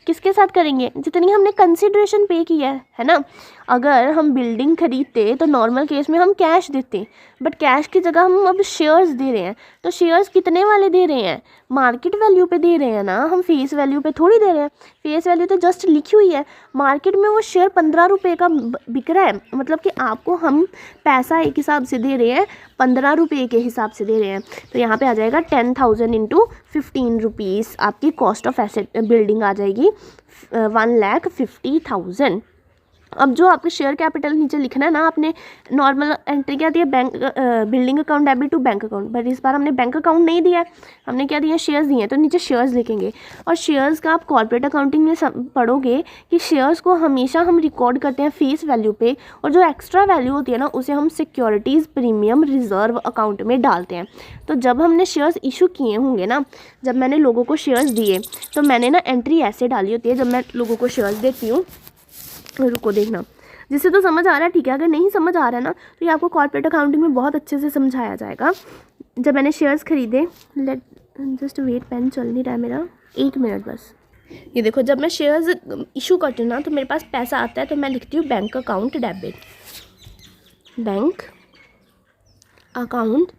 Speaker 1: किसके साथ करेंगे, जितनी हमने कंसिडरेशन पे की है ना। अगर हम बिल्डिंग खरीदते तो नॉर्मल केस में हम कैश देते, बट कैश की जगह हम अब शेयर्स दे रहे हैं। तो शेयर्स कितने वाले दे रहे हैं, मार्केट वैल्यू पे दे रहे हैं ना, हम फेस वैल्यू पे थोड़ी दे रहे हैं। फेस वैल्यू तो जस्ट लिखी हुई है, मार्केट में वो शेयर 15 रुपये का बिक रहा है, मतलब कि आपको हम पैसा एक हिसाब से दे रहे हैं, 15 रुपये के हिसाब से दे रहे हैं। तो यहाँ पे आ जाएगा 10,000 इंटू 15 रुपीज़, आपकी कॉस्ट ऑफ एसेट बिल्डिंग आ जाएगी 1,50,000। अब जो आपके शेयर कैपिटल नीचे लिखना है ना, आपने नॉर्मल एंट्री क्या दिया, bank building account debit to bank account, but इस बार हमने बैंक अकाउंट नहीं दिया है, हमने क्या दिया, शेयर्स दिए हैं, तो नीचे शेयर्स लिखेंगे। और शेयर्स का आप कॉर्पोरेट अकाउंटिंग में पढ़ोगे कि शेयर्स को हमेशा हम रिकॉर्ड करते हैं फेस वैल्यू पे, और जो एक्स्ट्रा वैल्यू होती है ना उसे हम सिक्योरिटीज़ प्रीमियम रिजर्व अकाउंट में डालते हैं। तो जब हमने शेयर्स इशू किए होंगे ना, जब मैंने लोगों को शेयर्स दिए, तो मैंने ना एंट्री ऐसे डाली होती है, जब मैं लोगों को शेयर्स देती हूँ, रुको देखना, जिससे तो समझ आ रहा है ठीक है, अगर नहीं समझ आ रहा है ना तो ये आपको कॉर्पोरेट अकाउंटिंग में बहुत अच्छे से समझाया जाएगा। जब मैंने शेयर्स खरीदे, लेट जस्ट वेट, पेन चल नहीं रहा है मेरा, 1 मिनट बस। ये देखो, जब मैं शेयर्स इशू करती हूँ ना तो मेरे पास पैसा आता है, तो मैं लिखती हूँ bank account debit, bank account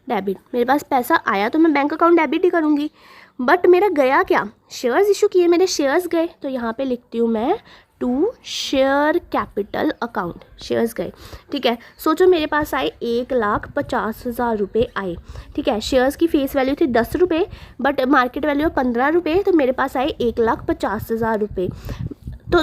Speaker 1: debit. मेरे पास पैसा आया तो मैं बैंक अकाउंट डेबिट ही करूँगी, बट मेरा गया क्या, शेयर्स इशू किए, मेरे शेयर्स गए, तो यहाँ पे लिखती हूँ मैं to share capital account, shares गए। ठीक है, सोचो मेरे पास आए 1,50,000 रुपये आए। ठीक है, शेयर्स की फेस वैल्यू थी 10 रुपये, बट मार्केट वैल्यू 15 रुपये, तो मेरे पास आए 1,50,000 रुपये। तो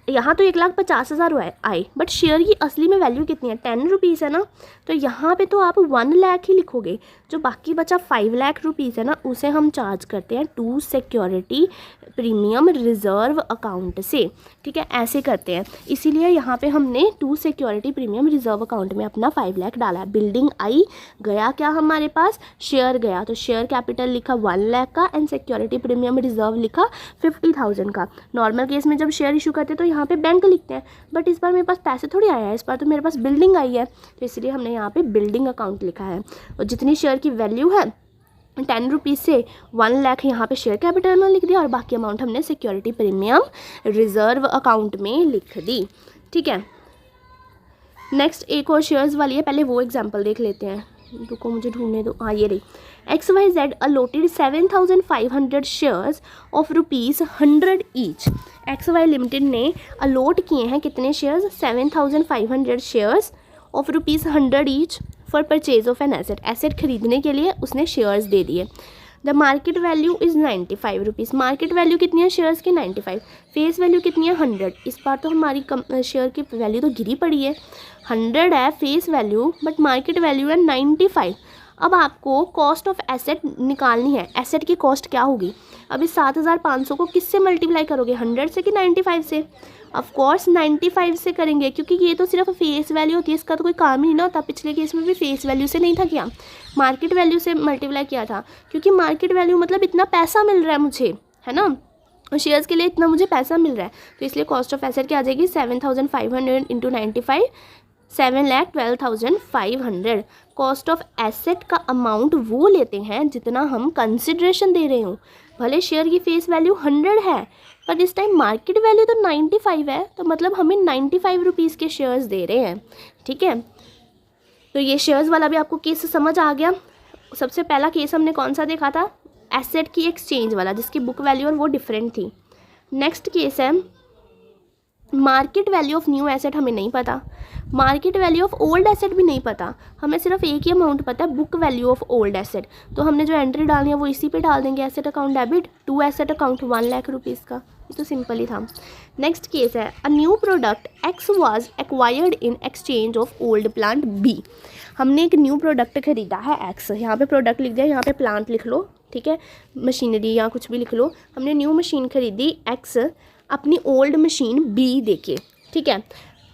Speaker 1: यहाँ तो 1,50,000 आए, बट शेयर की असली में वैल्यू कितनी है, 10 रुपीज़ है ना, तो यहाँ पे तो आप 1 लाख ही लिखोगे। जो बाकी बचा 5 लाख रुपीज़ है ना, उसे हम चार्ज करते हैं to security premium reserve account से। ठीक है, ऐसे करते हैं, इसीलिए यहाँ पे हमने to security premium reserve account में अपना 5 लाख डाला। बिल्डिंग आई, गया क्या हमारे पास, शेयर गया, तो शेयर कैपिटल लिखा 1 लाख का एंड सिक्योरिटी प्रीमियम रिजर्व लिखा 50,000 का। नॉर्मल केस में जब शेयर इशू करते हैं तो यहाँ पे बैंक लिखते हैं, बट इस बार मेरे पास पैसे थोड़ी आया है, इस बार तो मेरे पास बिल्डिंग आई है, तो इसलिए हमने यहाँ पे बिल्डिंग अकाउंट लिखा है। और जितनी शेयर की वैल्यू है 10 रुपीज़ से 1 लाख यहाँ पे शेयर कैपिटल में लिख दिया, और बाकी अमाउंट हमने सिक्योरिटी प्रीमियम रिजर्व अकाउंट में लिख दी। ठीक है, नेक्स्ट एक और शेयर्स वाली है, पहले वो एग्जांपल देख लेते हैं, रुको मुझे ढूंढने दो। हाँ, ये रही, XYZ allotted 7,500 shares of ₹100 each. XY limited ने अलॉट किए हैं कितने shares, 7,500 shares of ₹100 each for purchase of an asset. Asset खरीदने के लिए उसने शेयर्स दे दिए। The market value is 95 rupees. Market value कितनी है शेयर्स की 95, फेस वैल्यू कितनी है 100। इस बार तो हमारी शेयर की वैल्यू तो गिरी पड़ी है, 100 है face value but market value है 95। अब आपको कॉस्ट ऑफ एसेट निकालनी है। एसेट की कॉस्ट क्या होगी? अब इस 7500 को किससे मल्टीप्लाई करोगे, 100 से कि 95 से? ऑफ कोर्स 95 से करेंगे, क्योंकि ये तो सिर्फ फेस वैल्यू होती है, इसका तो कोई काम ही नहीं ना होता। पिछले केस में भी फेस वैल्यू से नहीं था किया, मार्केट वैल्यू से मल्टीप्लाई किया था, क्योंकि मार्केट वैल्यू मतलब इतना पैसा मिल रहा है मुझे, है ना, और शेयर्स के लिए इतना मुझे पैसा मिल रहा है, तो इसलिए कॉस्ट ऑफ एसेट क्या आ जाएगी 7500 इंटू 95, 7,12,500। कॉस्ट ऑफ एसेट का अमाउंट वो लेते हैं जितना हम कंसिडरेशन दे रहे हो। भले शेयर की फेस वैल्यू 100 है पर इस टाइम मार्केट वैल्यू तो 95 है, तो मतलब हमें 95 रुपीज़ के शेयर्स दे रहे हैं। ठीक है, तो ये शेयर्स वाला भी आपको केस समझ आ गया। सबसे पहला केस हमने कौन सा देखा था, एसेट की एक्सचेंज वाला, जिसकी बुक वैल्यू और वो डिफरेंट थी। नेक्स्ट केस है market value of new asset, हमें नहीं पता, market value of old asset भी नहीं पता, हमें सिर्फ एक ही अमाउंट पता है, book value of old asset. तो हमने जो एंट्री डालनी है वो इसी पे डाल देंगे, asset account debit to asset account 1 lakh rupees का। ये तो सिंपल ही था। नेक्स्ट केस है a new product X was acquired in exchange of old plant B. हमने एक न्यू प्रोडक्ट खरीदा है एक्स, यहाँ पे प्रोडक्ट लिख दिया, यहाँ पे प्लांट लिख लो, ठीक है, मशीनरी या कुछ भी लिख लो। हमने न्यू मशीन खरीदी एक्स अपनी ओल्ड मशीन बी देके, ठीक है।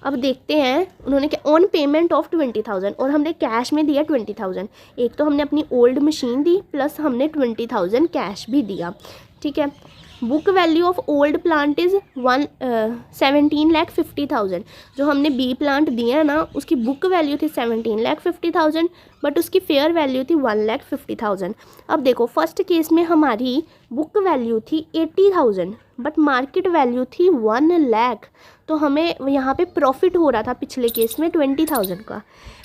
Speaker 1: अब देखते हैं उन्होंने क्या, ऑन पेमेंट ऑफ 20,000, और हमने कैश में दिया 20,000। एक तो हमने अपनी ओल्ड मशीन दी प्लस हमने 20,000 कैश भी दिया, ठीक है। Book value of old plant is 17,50,000। जो हमने बी प्लांट दिया है ना, उसकी बुक वैल्यू थी 17,50,000 बट उसकी फेयर वैल्यू थी 1,50,000। अब देखो फर्स्ट केस में हमारी बुक वैल्यू थी 80,000 बट मार्केट वैल्यू थी 1 लाख, तो हमें यहाँ पे प्रॉफिट हो रहा था पिछले केस में 20,000 का।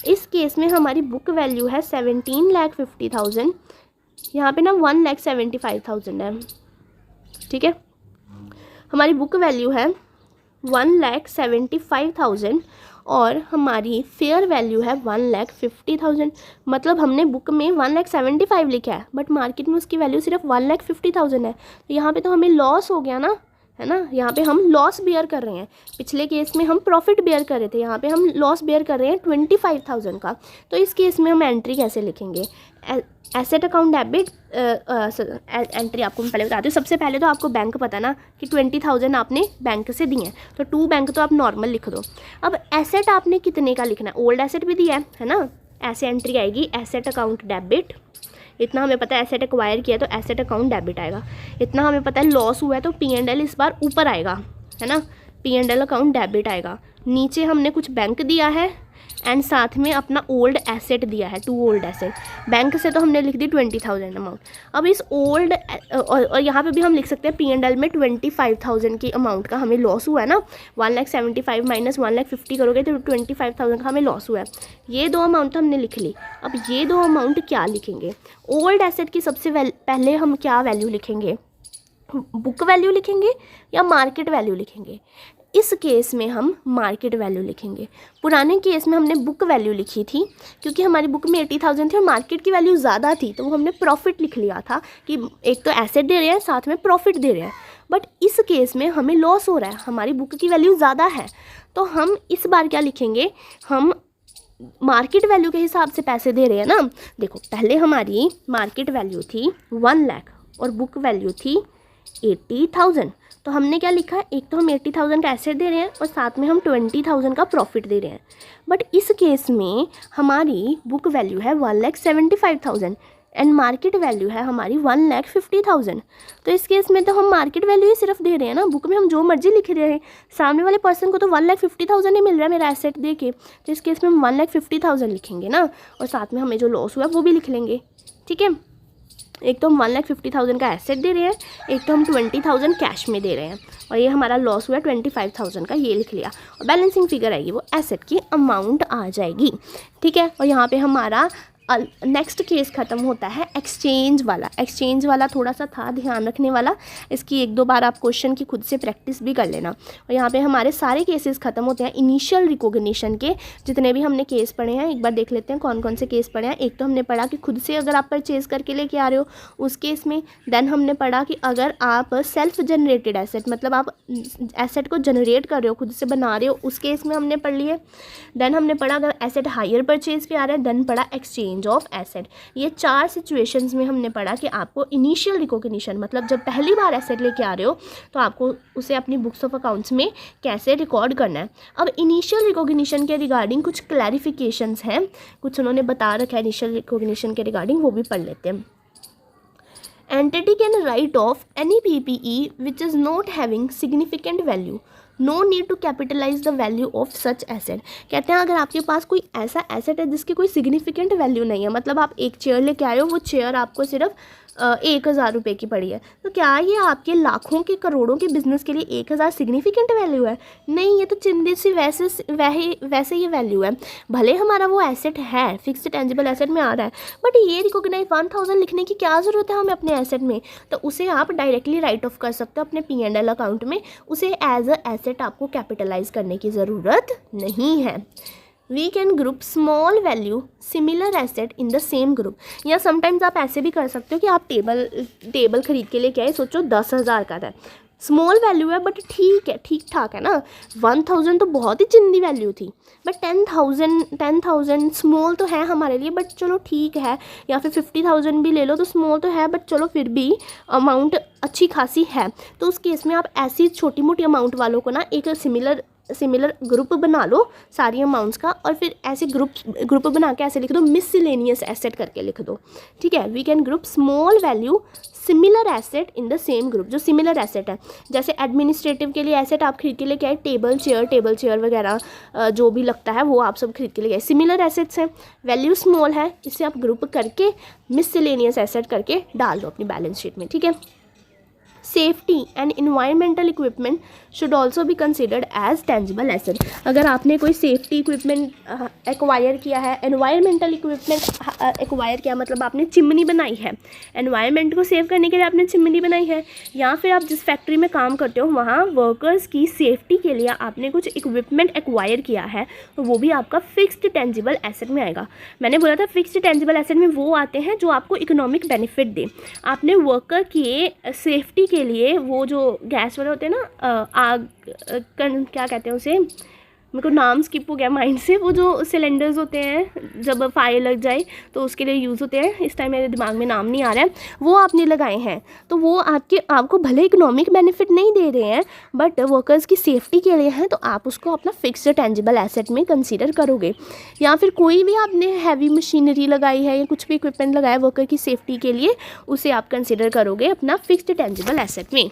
Speaker 1: इस केस में हमारी बुक वैल्यू है 17,50,000, यहाँ पे ना 1,75,000 है, ठीक है। हमारी बुक वैल्यू है 1,75,000 और हमारी फेयर वैल्यू है 1,50,000। मतलब हमने बुक में 1,75,000 लिखा है बट मार्केट में उसकी वैल्यू सिर्फ 1,50,000 है, तो यहाँ पे तो हमें लॉस हो गया ना, है ना। यहाँ पे हम लॉस बेयर कर रहे हैं, पिछले केस में हम प्रॉफिट बेयर कर रहे थे, यहाँ पे हम लॉस बेयर कर रहे हैं 25,000 का। तो इस केस में हम एंट्री कैसे लिखेंगे, एसेट अकाउंट डेबिट, एंट्री आपको मैं पहले बताती हूँ। सबसे पहले तो आपको बैंक पता ना कि 20,000 आपने बैंक से दिए हैं, तो टू बैंक तो आप नॉर्मल लिख दो। अब एसेट आपने कितने का लिखना है, ओल्ड एसेट भी दिया है ना, ऐसे एंट्री आएगी एसेट अकाउंट डेबिट। इतना हमें पता है एसेट एक्वायर किया तो एसेट अकाउंट डेबिट आएगा। इतना हमें पता है लॉस हुआ है तो P&L इस बार ऊपर आएगा, है ना, P&L अकाउंट डेबिट आएगा। नीचे हमने कुछ बैंक दिया है एंड साथ में अपना ओल्ड एसेट दिया है, टू ओल्ड एसेट। बैंक से तो हमने लिख दी 20,000 अमाउंट। अब इस ओल्ड और यहाँ पे भी हम लिख सकते हैं P&L में 25,000 की अमाउंट का हमें लॉस हुआ है ना, 1,75,000 माइनस 1,50,000 करोगे तो 25,000 का हमें लॉस हुआ है। ये दो अमाउंट हमने लिख ली। अब ये दो अमाउंट क्या लिखेंगे, ओल्ड एसेट की सबसे पहले हम क्या वैल्यू लिखेंगे, बुक वैल्यू लिखेंगे या मार्केट वैल्यू लिखेंगे। इस केस में हम मार्केट वैल्यू लिखेंगे। पुराने केस में हमने बुक वैल्यू लिखी थी क्योंकि हमारी बुक में 80,000 थी और मार्केट की वैल्यू ज़्यादा थी, तो वो हमने प्रॉफिट लिख लिया था कि एक तो एसेट दे रहे हैं साथ में प्रॉफिट दे रहे हैं। बट इस केस में हमें लॉस हो रहा है, हमारी बुक की वैल्यू ज़्यादा है, तो हम इस बार क्या लिखेंगे, हम मार्केट वैल्यू के हिसाब से पैसे दे रहे हैं ना। देखो पहले हमारी मार्केट वैल्यू थी 1 लाख और बुक वैल्यू थी 80,000, तो हमने क्या लिखा, एक तो हम 80,000 का एसेट दे रहे हैं और साथ में हम 20,000 का प्रॉफिट दे रहे हैं। बट इस केस में हमारी बुक वैल्यू है 1,75,000 एंड मार्केट वैल्यू है हमारी 1,50,000। तो इस केस में तो हम मार्केट वैल्यू ही सिर्फ दे रहे हैं ना, बुक में हम जो मर्जी लिख रहे हैं, सामने वाले पर्सन को तो 1,50,000 ही मिल रहा है मेरा एसेट दे के, तो इस केस में हम 1,50,000 लिखेंगे ना, और साथ में हमें जो लॉस हुआ वो भी लिख लेंगे, ठीक है। एक तो हम 1,50,000 का एसेट दे रहे हैं, एक तो हम 20,000 कैश में दे रहे हैं, और ये हमारा लॉस हुआ 25,000 का, ये लिख लिया। और बैलेंसिंग फिगर आएगी वो एसेट की अमाउंट आ जाएगी, ठीक है। और यहाँ पे हमारा नेक्स्ट केस ख़त्म होता है एक्सचेंज वाला। एक्सचेंज वाला थोड़ा सा था ध्यान रखने वाला, इसकी एक दो बार आप क्वेश्चन की खुद से प्रैक्टिस भी कर लेना। और यहाँ पे हमारे सारे केसेस ख़त्म होते हैं इनिशियल रिकॉग्निशन के। जितने भी हमने केस पढ़े हैं एक बार देख लेते हैं कौन कौन से केस पढ़े हैं। एक तो हमने पढ़ा कि खुद से अगर आप परचेज़ करके लेके आ रहे हो उस केस में। देन हमने पढ़ा कि अगर आप सेल्फ जनरेटेड एसेट, मतलब आप एसेट को जनरेट कर रहे हो, खुद से बना रहे हो, उस केस में हमने पढ़ लिए। देन हमने पढ़ा अगर एसेट हायर परचेज पे आ रहा है, देन पढ़ा एक्सचेंज ऑफ एसेट। ये 4 सिचुएशंस में हमने पढ़ा कि आपको इनिशियल रिकॉग्निशन, मतलब जब पहली बार एसेट लेके आ रहे हो तो आपको उसे अपनी बुक्स ऑफ अकाउंट्स में कैसे रिकॉर्ड करना है। अब इनिशियल रिकॉग्निशन के रिगार्डिंग कुछ क्लैरिफिकेशंस हैं, कुछ उन्होंने बता रखा है इनिशियल रिकॉग्निशन के रिगार्डिंग, वो भी पढ़ लेते हैं। Entity can write off any PPE which is not having significant value. No need to capitalize the value of such asset. कहते हैं अगर आपके पास कोई ऐसा एसेट है जिसकी कोई सिग्निफिकेंट वैल्यू नहीं है, मतलब आप एक चेयर लेके आए हो, वो चेयर आपको सिर्फ 1000 रुपये की पड़ी है, तो क्या ये आपके लाखों के करोड़ों के बिजनेस के लिए 1000 सिग्निफिकेंट वैल्यू है? नहीं, ये तो चिंदी सी वैसे ये वैल्यू है। भले हमारा वो एसेट है, फिक्स्ड टेंजिबल एसेट में आ रहा है, बट ये रिकॉग्नाइज 1000 लिखने की क्या ज़रूरत है हमें अपने एसेट में? तो उसे आप डायरेक्टली राइट ऑफ कर सकते हो अपने P&L अकाउंट में, उसे एज अ एसेट आपको कैपिटलाइज करने की ज़रूरत नहीं है। We can group small value similar asset in the same group. या समटाइम्स आप ऐसे भी कर सकते हो कि आप टेबल खरीद के लेके आए, सोचो 10,000 का था, स्मॉल वैल्यू है बट ठीक है, ठीक ठाक है ना। 1000 तो बहुत ही चिंदी वैल्यू थी, बट 10,000 स्मॉल तो है हमारे लिए, बट चलो ठीक है। या फिर 50,000 भी ले लो तो स्मॉल तो है, बट चलो फिर भी अमाउंट अच्छी खासी है। तो उस केस में आप ऐसी छोटी मोटी अमाउंट वालों को ना एक सिमिलर ग्रुप बना लो सारी अमाउंट्स का, और फिर ऐसे ग्रुप बना के ऐसे लिख दो, मिसलेनियस एसेट करके लिख दो, ठीक है। We can group small value similar asset in the same group. जो सिमिलर एसेट है, जैसे एडमिनिस्ट्रेटिव के लिए एसेट आप खरीद के लेके आए, टेबल चेयर वगैरह जो भी लगता है वो आप सब खरीद के लेके आए, सिमिलर एसेट्स हैं, वैल्यू स्मॉल है, इसे आप ग्रुप करके मिसलेनियस एसेट करके डाल दो अपनी बैलेंस शीट में, ठीक है। Safety and environmental equipment should also be considered as tangible asset. अगर आपने कोई सेफ्टी इक्विपमेंट एक्वायर किया है, एनवायरमेंटल इक्विपमेंट एक्वायर किया, मतलब आपने चिमनी बनाई है, एनवायरमेंट को सेव करने के लिए आपने चिमनी बनाई है, या फिर आप जिस फैक्ट्री में काम करते हो वहाँ वर्कर्स की सेफ्टी के लिए आपने कुछ इक्विपमेंट एक्वायर किया है, तो वो भी आपका फिक्स्ड टेंजिबल एसेट में आएगा। मैंने बोला था फिक्स्ड टेंजिबल एसेट में वो आते हैं जो आपको इकोनॉमिक बेनिफिट दे। आपने वर्कर की सेफ्टी के लिए वो जो गैस वाले होते हैं ना, आग क्या कहते हैं उसे, मेरे को नाम स्किप हो गया माइंड से, वो जो सिलेंडर्स होते हैं जब फायर लग जाए तो उसके लिए यूज़ होते हैं, इस टाइम मेरे दिमाग में नाम नहीं आ रहा है, वो आपने लगाए हैं, तो वो आपको भले इकोनॉमिक बेनिफिट नहीं दे रहे हैं बट वर्कर्स की सेफ्टी के लिए हैं, तो आप उसको अपना फिक्स्ड टेंजिबल एसेट में कंसीडर करोगे। या फिर कोई भी आपने हैवी मशीनरी लगाई है या कुछ भी इक्विपमेंट लगाया वर्कर की सेफ्टी के लिए, उसे आप कंसीडर करोगे अपना फिक्स्ड टेंजिबल एसेट में।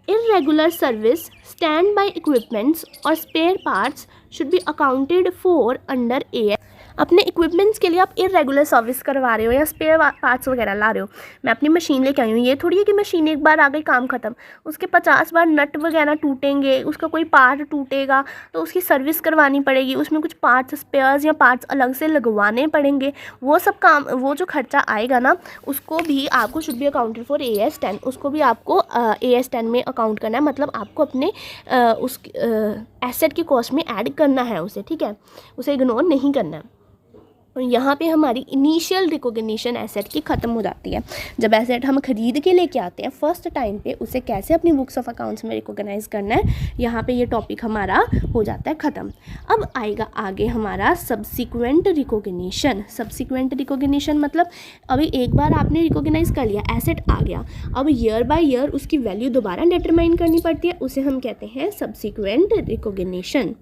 Speaker 1: Irregular service, standby equipments or spare parts should be accounted for under AS। अपने इक्विपमेंट्स के लिए आप इरेगुलर सर्विस करवा रहे हो या स्पेयर पार्ट्स वगैरह ला रहे हो। मैं अपनी मशीन लेके आई हूँ, ये थोड़ी है कि मशीन एक बार आ गई काम ख़त्म, उसके 50 बार नट वगैरह टूटेंगे, उसका कोई पार्ट टूटेगा तो उसकी सर्विस करवानी पड़ेगी, उसमें कुछ पार्ट्स स्पेयर्स या पार्ट्स अलग से लगवाने पड़ेंगे, वो सब काम, वो जो खर्चा आएगा ना उसको भी आपको should be accounted for AS 10, उसको भी आपको AS 10 में अकाउंट करना है, मतलब आपको अपने उस एसेट की कॉस्ट में ऐड करना है उसे, ठीक है, उसे इग्नोर नहीं करना है। और यहाँ पे हमारी इनिशियल रिकॉग्निशन एसेट की ख़त्म हो जाती है। जब एसेट हम खरीद के लेके आते हैं फर्स्ट टाइम पे, उसे कैसे अपनी बुक्स ऑफ अकाउंट्स में रिकॉग्नाइज करना है, यहाँ पे ये टॉपिक हमारा हो जाता है ख़त्म। अब आएगा आगे हमारा सब्सिक्वेंट रिकॉग्निशन। सब्सिक्वेंट रिकॉग्निशन मतलब अभी एक बार आपने रिकॉग्नाइज कर लिया, एसेट आ गया, अब ईयर बाय ईयर उसकी वैल्यू दोबारा डिटरमाइन करनी पड़ती है, उसे हम कहते हैं subsequent recognition.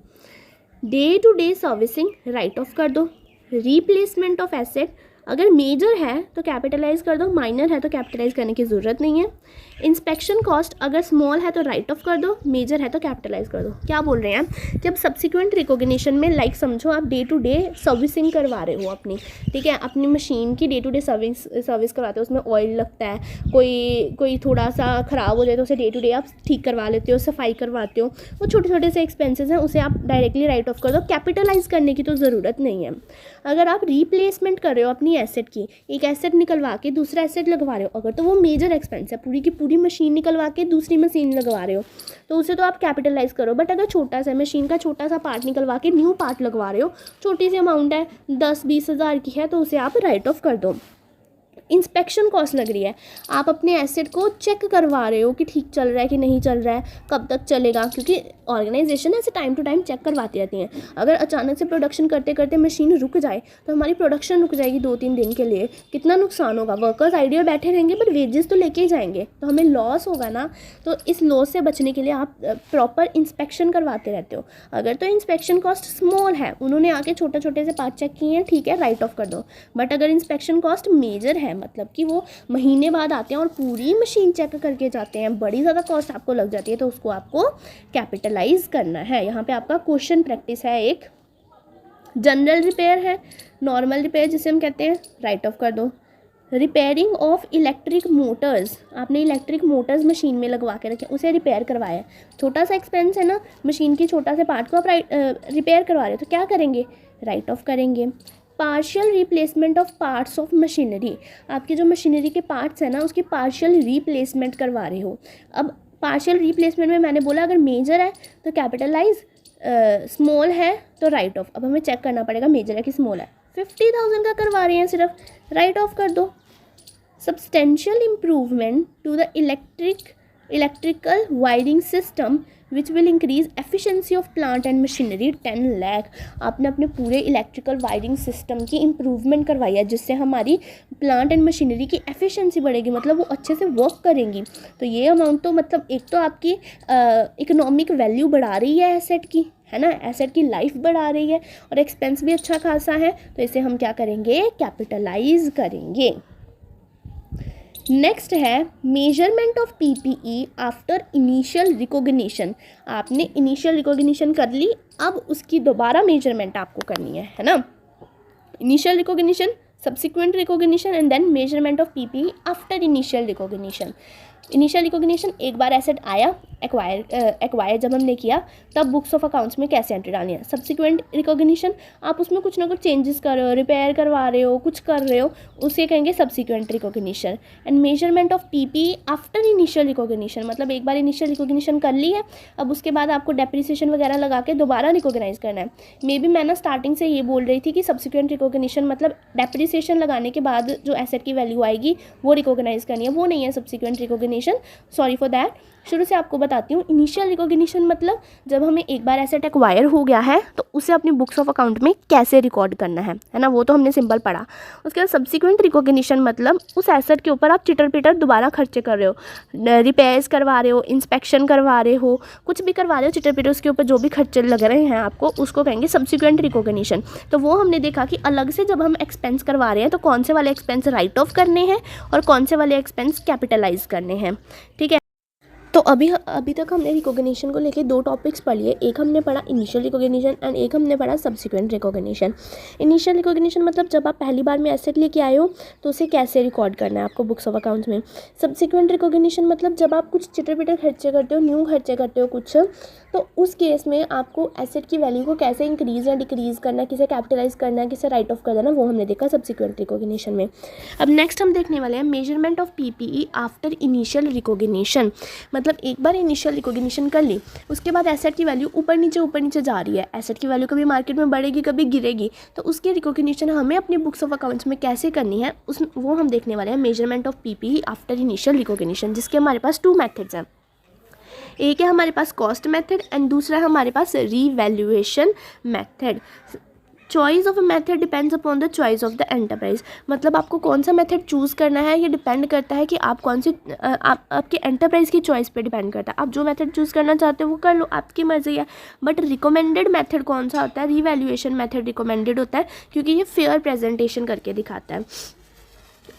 Speaker 1: Day to day servicing write off कर दो, रिप्लेसमेंट ऑफ एसेट अगर मेजर है तो कैपिटलाइज कर दो, माइनर है तो कैपिटलाइज करने की ज़रूरत नहीं है। इंस्पेक्शन कॉस्ट अगर स्मॉल है तो राइट ऑफ कर दो, मेजर है तो कैपिटलाइज कर दो। क्या बोल रहे हैं, जब सब्सिक्वेंट रिकॉग्निशन में लाइक समझो आप डे टू डे सर्विसिंग करवा रहे हो अपनी, ठीक है, अपनी मशीन की डे टू डे सर्विस करवाते हो, उसमें ऑयल लगता है, कोई थोड़ा सा ख़राब हो जाए तो उसे डे टू डे आप ठीक करवा लेते हो, सफाई करवाते हो, वो छोटे छोटे से एक्सपेंसेस हैं, उसे आप डायरेक्टली राइट ऑफ कर दो, कैपिटलाइज करने की तो ज़रूरत नहीं है। अगर आप रिप्लेसमेंट कर रहे हो अपनी एसेट की, एक एसेट निकलवा के दूसरा एसेट लगवा रहे हो, अगर तो वो मेजर एक्सपेंस है, पूरी की पूरी मशीन निकलवा के दूसरी मशीन लगवा रहे हो तो उसे तो आप कैपिटलाइज करो। बट अगर छोटा सा मशीन का छोटा सा पार्ट निकलवा के न्यू पार्ट लगवा रहे हो, छोटी सी अमाउंट है 10-20 हज़ार की है, तो उसे आप राइट ऑफ कर दो। इंस्पेक्शन कॉस्ट लग रही है, आप अपने एसेट को चेक करवा रहे हो कि ठीक चल रहा है कि नहीं चल रहा है, कब तक चलेगा, क्योंकि ऑर्गेनाइजेशन ऐसे टाइम टू टाइम चेक करवाती रहती हैं। अगर अचानक से प्रोडक्शन करते करते मशीन रुक जाए तो हमारी प्रोडक्शन रुक जाएगी 2-3 दिन के लिए, कितना नुकसान होगा। वर्कर्स आइडियल बैठे रहेंगे बट वेजेस तो लेके ही जाएंगे, तो हमें लॉस होगा ना। तो इस लॉस से बचने के लिए आप प्रॉपर इंस्पेक्शन करवाते रहते हो। अगर तो इंस्पेक्शन कॉस्ट स्मॉल है, उन्होंने आके छोटे छोटे से पार्ट चेक किए हैं, ठीक है, राइट ऑफ कर दो। बट अगर इंस्पेक्शन कॉस्ट मेजर है, मतलब कि वो महीने बाद आते हैं और पूरी मशीन चेक करके जाते हैं, बड़ी ज़्यादा कॉस्ट आपको लग जाती है, तो उसको आपको कैपिटलाइज करना है। यहाँ पे आपका क्वेश्चन प्रैक्टिस है, एक जनरल रिपेयर है, नॉर्मल रिपेयर जिसे हम कहते हैं, राइट ऑफ कर दो। रिपेयरिंग ऑफ इलेक्ट्रिक मोटर्स, आपने इलेक्ट्रिक मोटर्स मशीन में लगवा के रखे, उसे रिपेयर करवाया, छोटा सा एक्सपेंस है ना, मशीन की छोटा से पार्ट को आप रिपेयर करवा रहे हो, तो क्या करेंगे, राइट ऑफ करेंगे। Partial replacement of parts of machinery, आपकी जो मशीनरी के पार्ट्स हैं ना, उसकी पार्शियल रिप्लेसमेंट करवा रहे हो। अब पार्शियल रिप्लेसमेंट में मैंने बोला अगर मेजर है तो कैपिटलाइज, स्मॉल है तो राइट ऑफ। अब हमें चेक करना पड़ेगा मेजर है कि स्मॉल है। 50,000 का करवा रहे हैं सिर्फ, राइट ऑफ कर दो। Substantial improvement to the electrical wiring system which will increase efficiency of plant and machinery 10 lakh. आपने अपने पूरे इलेक्ट्रिकल वायरिंग सिस्टम की इम्प्रूवमेंट करवाई है, जिससे हमारी प्लांट एंड मशीनरी की एफिशिएंसी बढ़ेगी, मतलब वो अच्छे से वर्क करेंगी। तो ये अमाउंट तो मतलब एक तो आपकी इकोनॉमिक वैल्यू बढ़ा रही है एसेट की, है ना, एसेट की लाइफ बढ़ा रही है, और एक्सपेंस भी अच्छा खासा है, तो इसे हम क्या करेंगे, कैपिटलाइज करेंगे। नेक्स्ट है measurement of PPE after initial recognition. आपने इनिशियल रिकॉग्निशन कर ली, अब उसकी दोबारा मेजरमेंट आपको करनी है ना। Initial recognition, subsequent recognition and then measurement of PPE after initial recognition. Initial recognition, एक बार एसेट आया, एक्वायर जब हमने किया, तब बुक्स ऑफ अकाउंट्स में कैसे एंट्री डालनी है। सब्सिक्वेंट रिकॉग्निशन, आप उसमें कुछ ना कुछ चेंजेस कर रहे हो, रिपेयर करवा रहे हो, कुछ कर रहे हो, उसे कहेंगे subsequent recognition. And measurement of PPE after initial recognition, मतलब एक बार इनिशियल रिकॉग्निशन कर ली है, अब उसके बाद आपको डेप्रिसिएशन वगैरह लगा के दोबारा रिकॉग्नाइज करना है। मे बी मैं ना स्टार्टिंग से ये बोल रही थी कि सब्सिक्वेंट रिकॉग्निशन मतलब डेप्रिसिएशन लगाने के बाद जो एसेट की वैल्यू आएगी वो रिकॉग्नाइज करनी है, वो नहीं है subsequent recognition, sorry for that. शुरू से आपको बताती हूँ, इनिशियल रिकॉग्निशन मतलब जब हमें एक बार एसेट एक्वायर हो गया है तो उसे अपनी बुक्स ऑफ अकाउंट में कैसे रिकॉर्ड करना है ना, वो तो हमने सिंपल पढ़ा। उसके बाद सब्सिक्वेंट रिकॉग्निशन मतलब उस एसेट के ऊपर आप चिटर पिटर दोबारा खर्चे कर रहे हो, रिपेयर्स करवा रहे हो, इंस्पेक्शन करवा रहे हो, कुछ भी करवा रहे हो, चिटर पिटर उसके ऊपर जो भी खर्चे लग रहे हैं आपको, उसको कहेंगे सब्सिक्वेंट रिकॉग्निशन। तो वो हमने देखा कि अलग से जब हम एक्सपेंस करवा रहे हैं तो कौन से वाले एक्सपेंस राइट ऑफ करने हैं और कौन से वाले एक्सपेंस कैपिटलाइज करने हैं, ठीक है। तो अभी तक हमने रिकॉग्निशन को लेके 2 टॉपिक्स पढ़ लिए, एक हमने पढ़ा इनिशियल रिकॉग्निशन एंड एक हमने पढ़ा सब्सिक्वेंट रिकॉग्निशन। इनिशियल रिकॉग्निशन मतलब जब आप पहली बार में एसेट लेके आए हो तो उसे कैसे रिकॉर्ड करना है आपको बुक्स ऑफ अकाउंट्स में। सब्सिक्वेंट रिकॉग्निशन मतलब जब आप कुछ चिटर पिटर खर्चे करते हो, न्यू खर्चे करते हो कुछ, तो उस केस में आपको एसेट की वैल्यू को कैसे इंक्रीज़ या डिक्रीज़ करना, किसे कैपिटलाइज करना, किसे राइट ऑफ कर देना, वो हमने देखा सब्सिक्वेंट रिकॉग्निशन में। अब नेक्स्ट हम देखने वाले हैं measurement of PPE after initial recognition. मतलब एक बार इनिशियल रिकॉग्निशन कर ली, उसके बाद एसेट की वैल्यू ऊपर नीचे जा रही है, एसेट की वैल्यू कभी मार्केट में बढ़ेगी कभी गिरेगी, तो उसकी रिकॉग्निशन हमें अपनी बुक्स ऑफ अकाउंट्स में कैसे करनी है वो हम देखने वाले हैं, measurement of PPE after initial recognition, जिसके हमारे पास 2 मेथड्स हैं। एक है हमारे पास कॉस्ट मेथड एंड दूसरा है हमारे पास revaluation method. Choice of a method depends upon the choice of the enterprise. मतलब आपको कौन सा मेथड चूज़ करना है ये डिपेंड करता है कि आप कौन सी आपके एंटरप्राइज की चॉइस पे डिपेंड करता है। आप जो मेथड चूज़ करना चाहते हो वो कर लो, आपकी मर्जी है। बट रिकमेंडेड मेथड कौन सा होता है? रीवैल्यूएशन मेथड रिकमेंडेड होता है, क्योंकि ये फेयर प्रेजेंटेशन करके दिखाता है।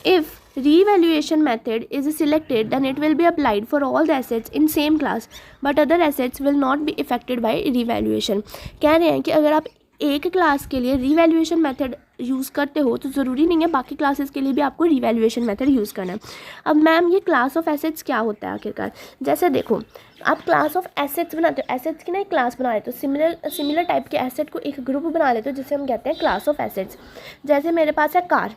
Speaker 1: If revaluation method is selected, then it will be applied for all the assets in same class, but other assets will not be affected by revaluation। कह रहे हैं कि अगर आप एक क्लास के लिए रिवैल्यूएशन मेथड यूज़ करते हो तो ज़रूरी नहीं है बाकी क्लासेस के लिए भी आपको रिवैल्यूएशन मेथड यूज़ करना है। अब मैम ये क्लास ऑफ एसेट्स क्या होता है आखिरकार? जैसे देखो, आप क्लास ऑफ एसेट्स बनाते हो, एसेट्स की ना एक क्लास बना लेते हो, सिमिलर टाइप के एसेट को एक ग्रुप बना लेते हो जिसे हम कहते हैं क्लास ऑफ एसेट्स। जैसे मेरे पास है कार,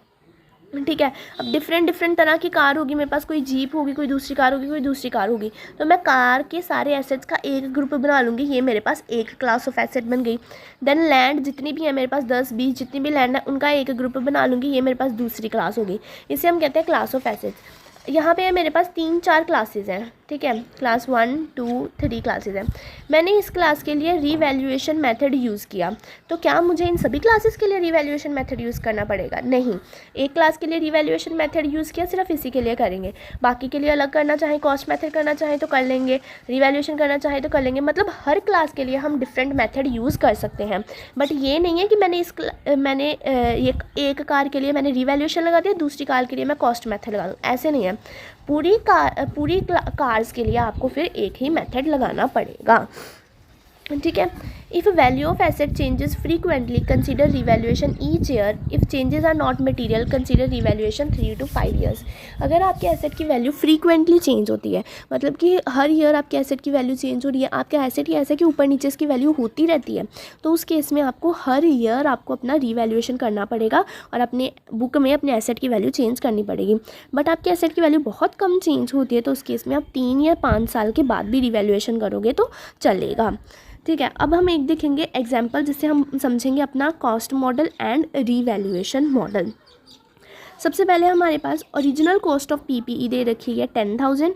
Speaker 1: ठीक है। अब डिफरेंट तरह की कार होगी मेरे पास, कोई जीप होगी, कोई दूसरी कार होगी, कोई दूसरी कार होगी, तो मैं कार के सारे एसेट्स का एक ग्रुप बना लूँगी। ये मेरे पास एक क्लास ऑफ एसेट बन गई। देन लैंड जितनी भी है मेरे पास 10-20 जितनी भी लैंड है उनका एक ग्रुप बना लूँगी। ये मेरे पास दूसरी क्लास होगी, इसे हम कहते हैं क्लास ऑफ एसेट्स। यहाँ पे मेरे पास 3-4 क्लासेस हैं, ठीक है, क्लास 1, 2, 3 क्लासेस हैं। मैंने इस क्लास के लिए रीवैल्यूएशन मेथड यूज़ किया, तो क्या मुझे इन सभी क्लासेस के लिए रीवैल्यूएशन मेथड यूज़ करना पड़ेगा? नहीं। एक क्लास के लिए रीवैल्यूएशन मेथड यूज़ किया, सिर्फ इसी के लिए करेंगे। बाकी के लिए अलग करना चाहें, कॉस्ट मेथड करना चाहें तो कर लेंगे, रिवैल्यूएशन करना चाहें तो कर लेंगे। मतलब हर क्लास के लिए हम डिफरेंट मेथड यूज़ कर सकते हैं। बट ये नहीं है कि मैंने एक कार के लिए मैंने रिवैल्यूएशन लगा दिया, दूसरी कार के लिए मैं कॉस्ट मेथड लगा दूँ, ऐसे नहीं है। पूरी कार्स के लिए आपको फिर एक ही मेथड लगाना पड़ेगा, ठीक है। If value of asset changes frequently consider revaluation each year. If changes are not material consider revaluation 3 to 5 years। अगर आपके एसेट की वैल्यू फ्रीक्वेंटली चेंज होती है, मतलब कि हर ईयर आपके एसेट की वैल्यू चेंज हो रही है, आपका एसेट ही ऐसा कि ऊपर नीचे इसकी वैल्यू होती रहती है, तो उस केस में आपको हर ईयर आपको अपना रिवैल्यूएशन करना पड़ेगा और अपने बुक में अपने एसेट की वैल्यू चेंज करनी पड़ेगी। बट आपके एसेट की वैल्यू बहुत कम चेंज होती है तो उस केस में आप 3 या 5 साल के बाद भी रिवैल्यूएशन करोगे तो चलेगा, ठीक है। अब हम एक देखेंगे एग्जाम्पल जिससे हम समझेंगे अपना cost model and revaluation model. सबसे पहले हमारे पास ओरिजिनल कॉस्ट ऑफ पीपीई दे रखी है 10,000,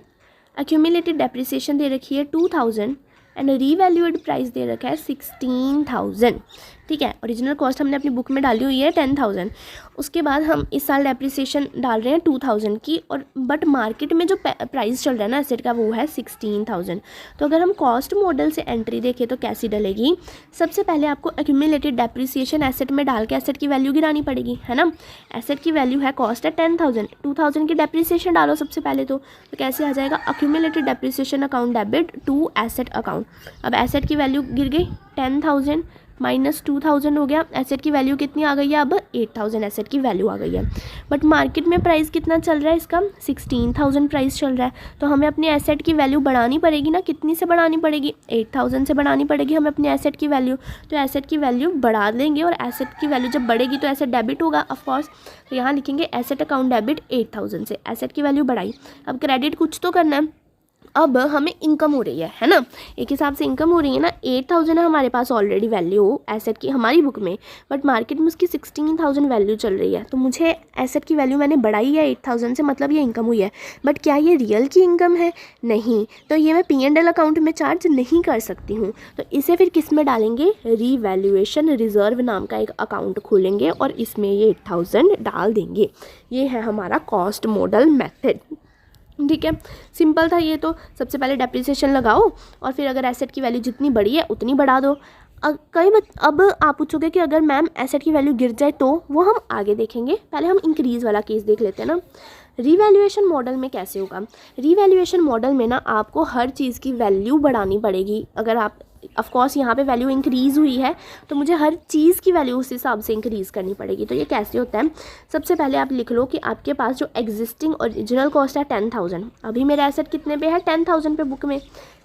Speaker 1: एक्यूमुलेटेड डेप्रिसिएशन दे रखी है 2,000 एंड रीवैल्यूड प्राइस दे रखा है 16,000, ठीक है। ओरिजिनल कॉस्ट हमने अपनी बुक में डाली हुई है 10,000, उसके बाद हम इस साल डेप्रिसिएशन डाल रहे हैं 2,000 की, और बट मार्केट में जो प्राइस चल रहा है ना एसेट का वो है 16,000। तो अगर हम कॉस्ट मॉडल से एंट्री देखें तो कैसी डलेगी? सबसे पहले आपको एक्यूमुलेटेड डेप्रिसिएशन एसेट में डाल के एसेट की वैल्यू गिरानी पड़ेगी, है ना। एसेट की वैल्यू है, कॉस्ट है 10,000, 2,000 की डेप्रिसिएशन डालो सबसे पहले, तो कैसे आ जाएगा? Accumulated depreciation account debit to asset account. अब एसेट की वैल्यू गिर गई, 10,000 माइनस 2,000 हो गया, एसेट की वैल्यू कितनी आ गई है? अब 8,000 एसेट की वैल्यू आ गई है। बट मार्केट में प्राइस कितना चल रहा है इसका? 16,000 प्राइस चल रहा है, तो हमें अपने एसेट की वैल्यू बढ़ानी पड़ेगी ना। कितनी से बढ़ानी पड़ेगी? 8,000 से बढ़ानी पड़ेगी हमें अपने एसेट की वैल्यू। तो एसेट की वैल्यू बढ़ा देंगे और एसेट की वैल्यू जब बढ़ेगी तो एसेट डेबिट होगा ऑफकोर्स, तो यहाँ लिखेंगे एसेट अकाउंट डेबिट 8,000 से। एसेट की वैल्यू बढ़ाई, अब क्रेडिट कुछ तो करना है। अब हमें इनकम हो रही है ना, एक हिसाब से इनकम हो रही है ना। 8,000 है हमारे पास ऑलरेडी वैल्यू एसेट की हमारी बुक में, बट मार्केट में उसकी 16,000 वैल्यू चल रही है, तो मुझे एसेट की वैल्यू मैंने बढ़ाई है 8,000 से, मतलब ये इनकम हुई है। बट क्या ये रियल की इनकम है? नहीं, तो ये मैं P&L अकाउंट में चार्ज नहीं कर सकती हूँ, तो इसे फिर किस में डालेंगे? रीवैल्यूएशन रिजर्व नाम का एक अकाउंट खोलेंगे और इसमें ये 8,000 डाल देंगे। ये है हमारा कॉस्ट मॉडल मेथड, ठीक है। सिंपल था ये तो। सबसे पहले डेप्रिसिएशन लगाओ और फिर अगर एसेट की वैल्यू जितनी बढ़ी है उतनी बढ़ा दो। अब आप पूछोगे कि अगर मैम एसेट की वैल्यू गिर जाए तो, वो हम आगे देखेंगे। पहले हम इंक्रीज़ वाला केस देख लेते हैं ना। रीवैल्यूएशन मॉडल में कैसे होगा? रीवैल्यूएशन मॉडल में ना आपको हर चीज़ की वैल्यू बढ़ानी पड़ेगी। अगर आप ऑफ कोर्स यहाँ पे वैल्यू इंक्रीज़ हुई है तो मुझे हर चीज़ की वैल्यू उस हिसाब से इंक्रीज़ करनी पड़ेगी। तो ये कैसे होता है? सबसे पहले आप लिख लो कि आपके पास जो एग्जिस्टिंग ओरिजिनल कॉस्ट है 10,000, अभी मेरा एसेट कितने पे है? 10,000 पे बुक में।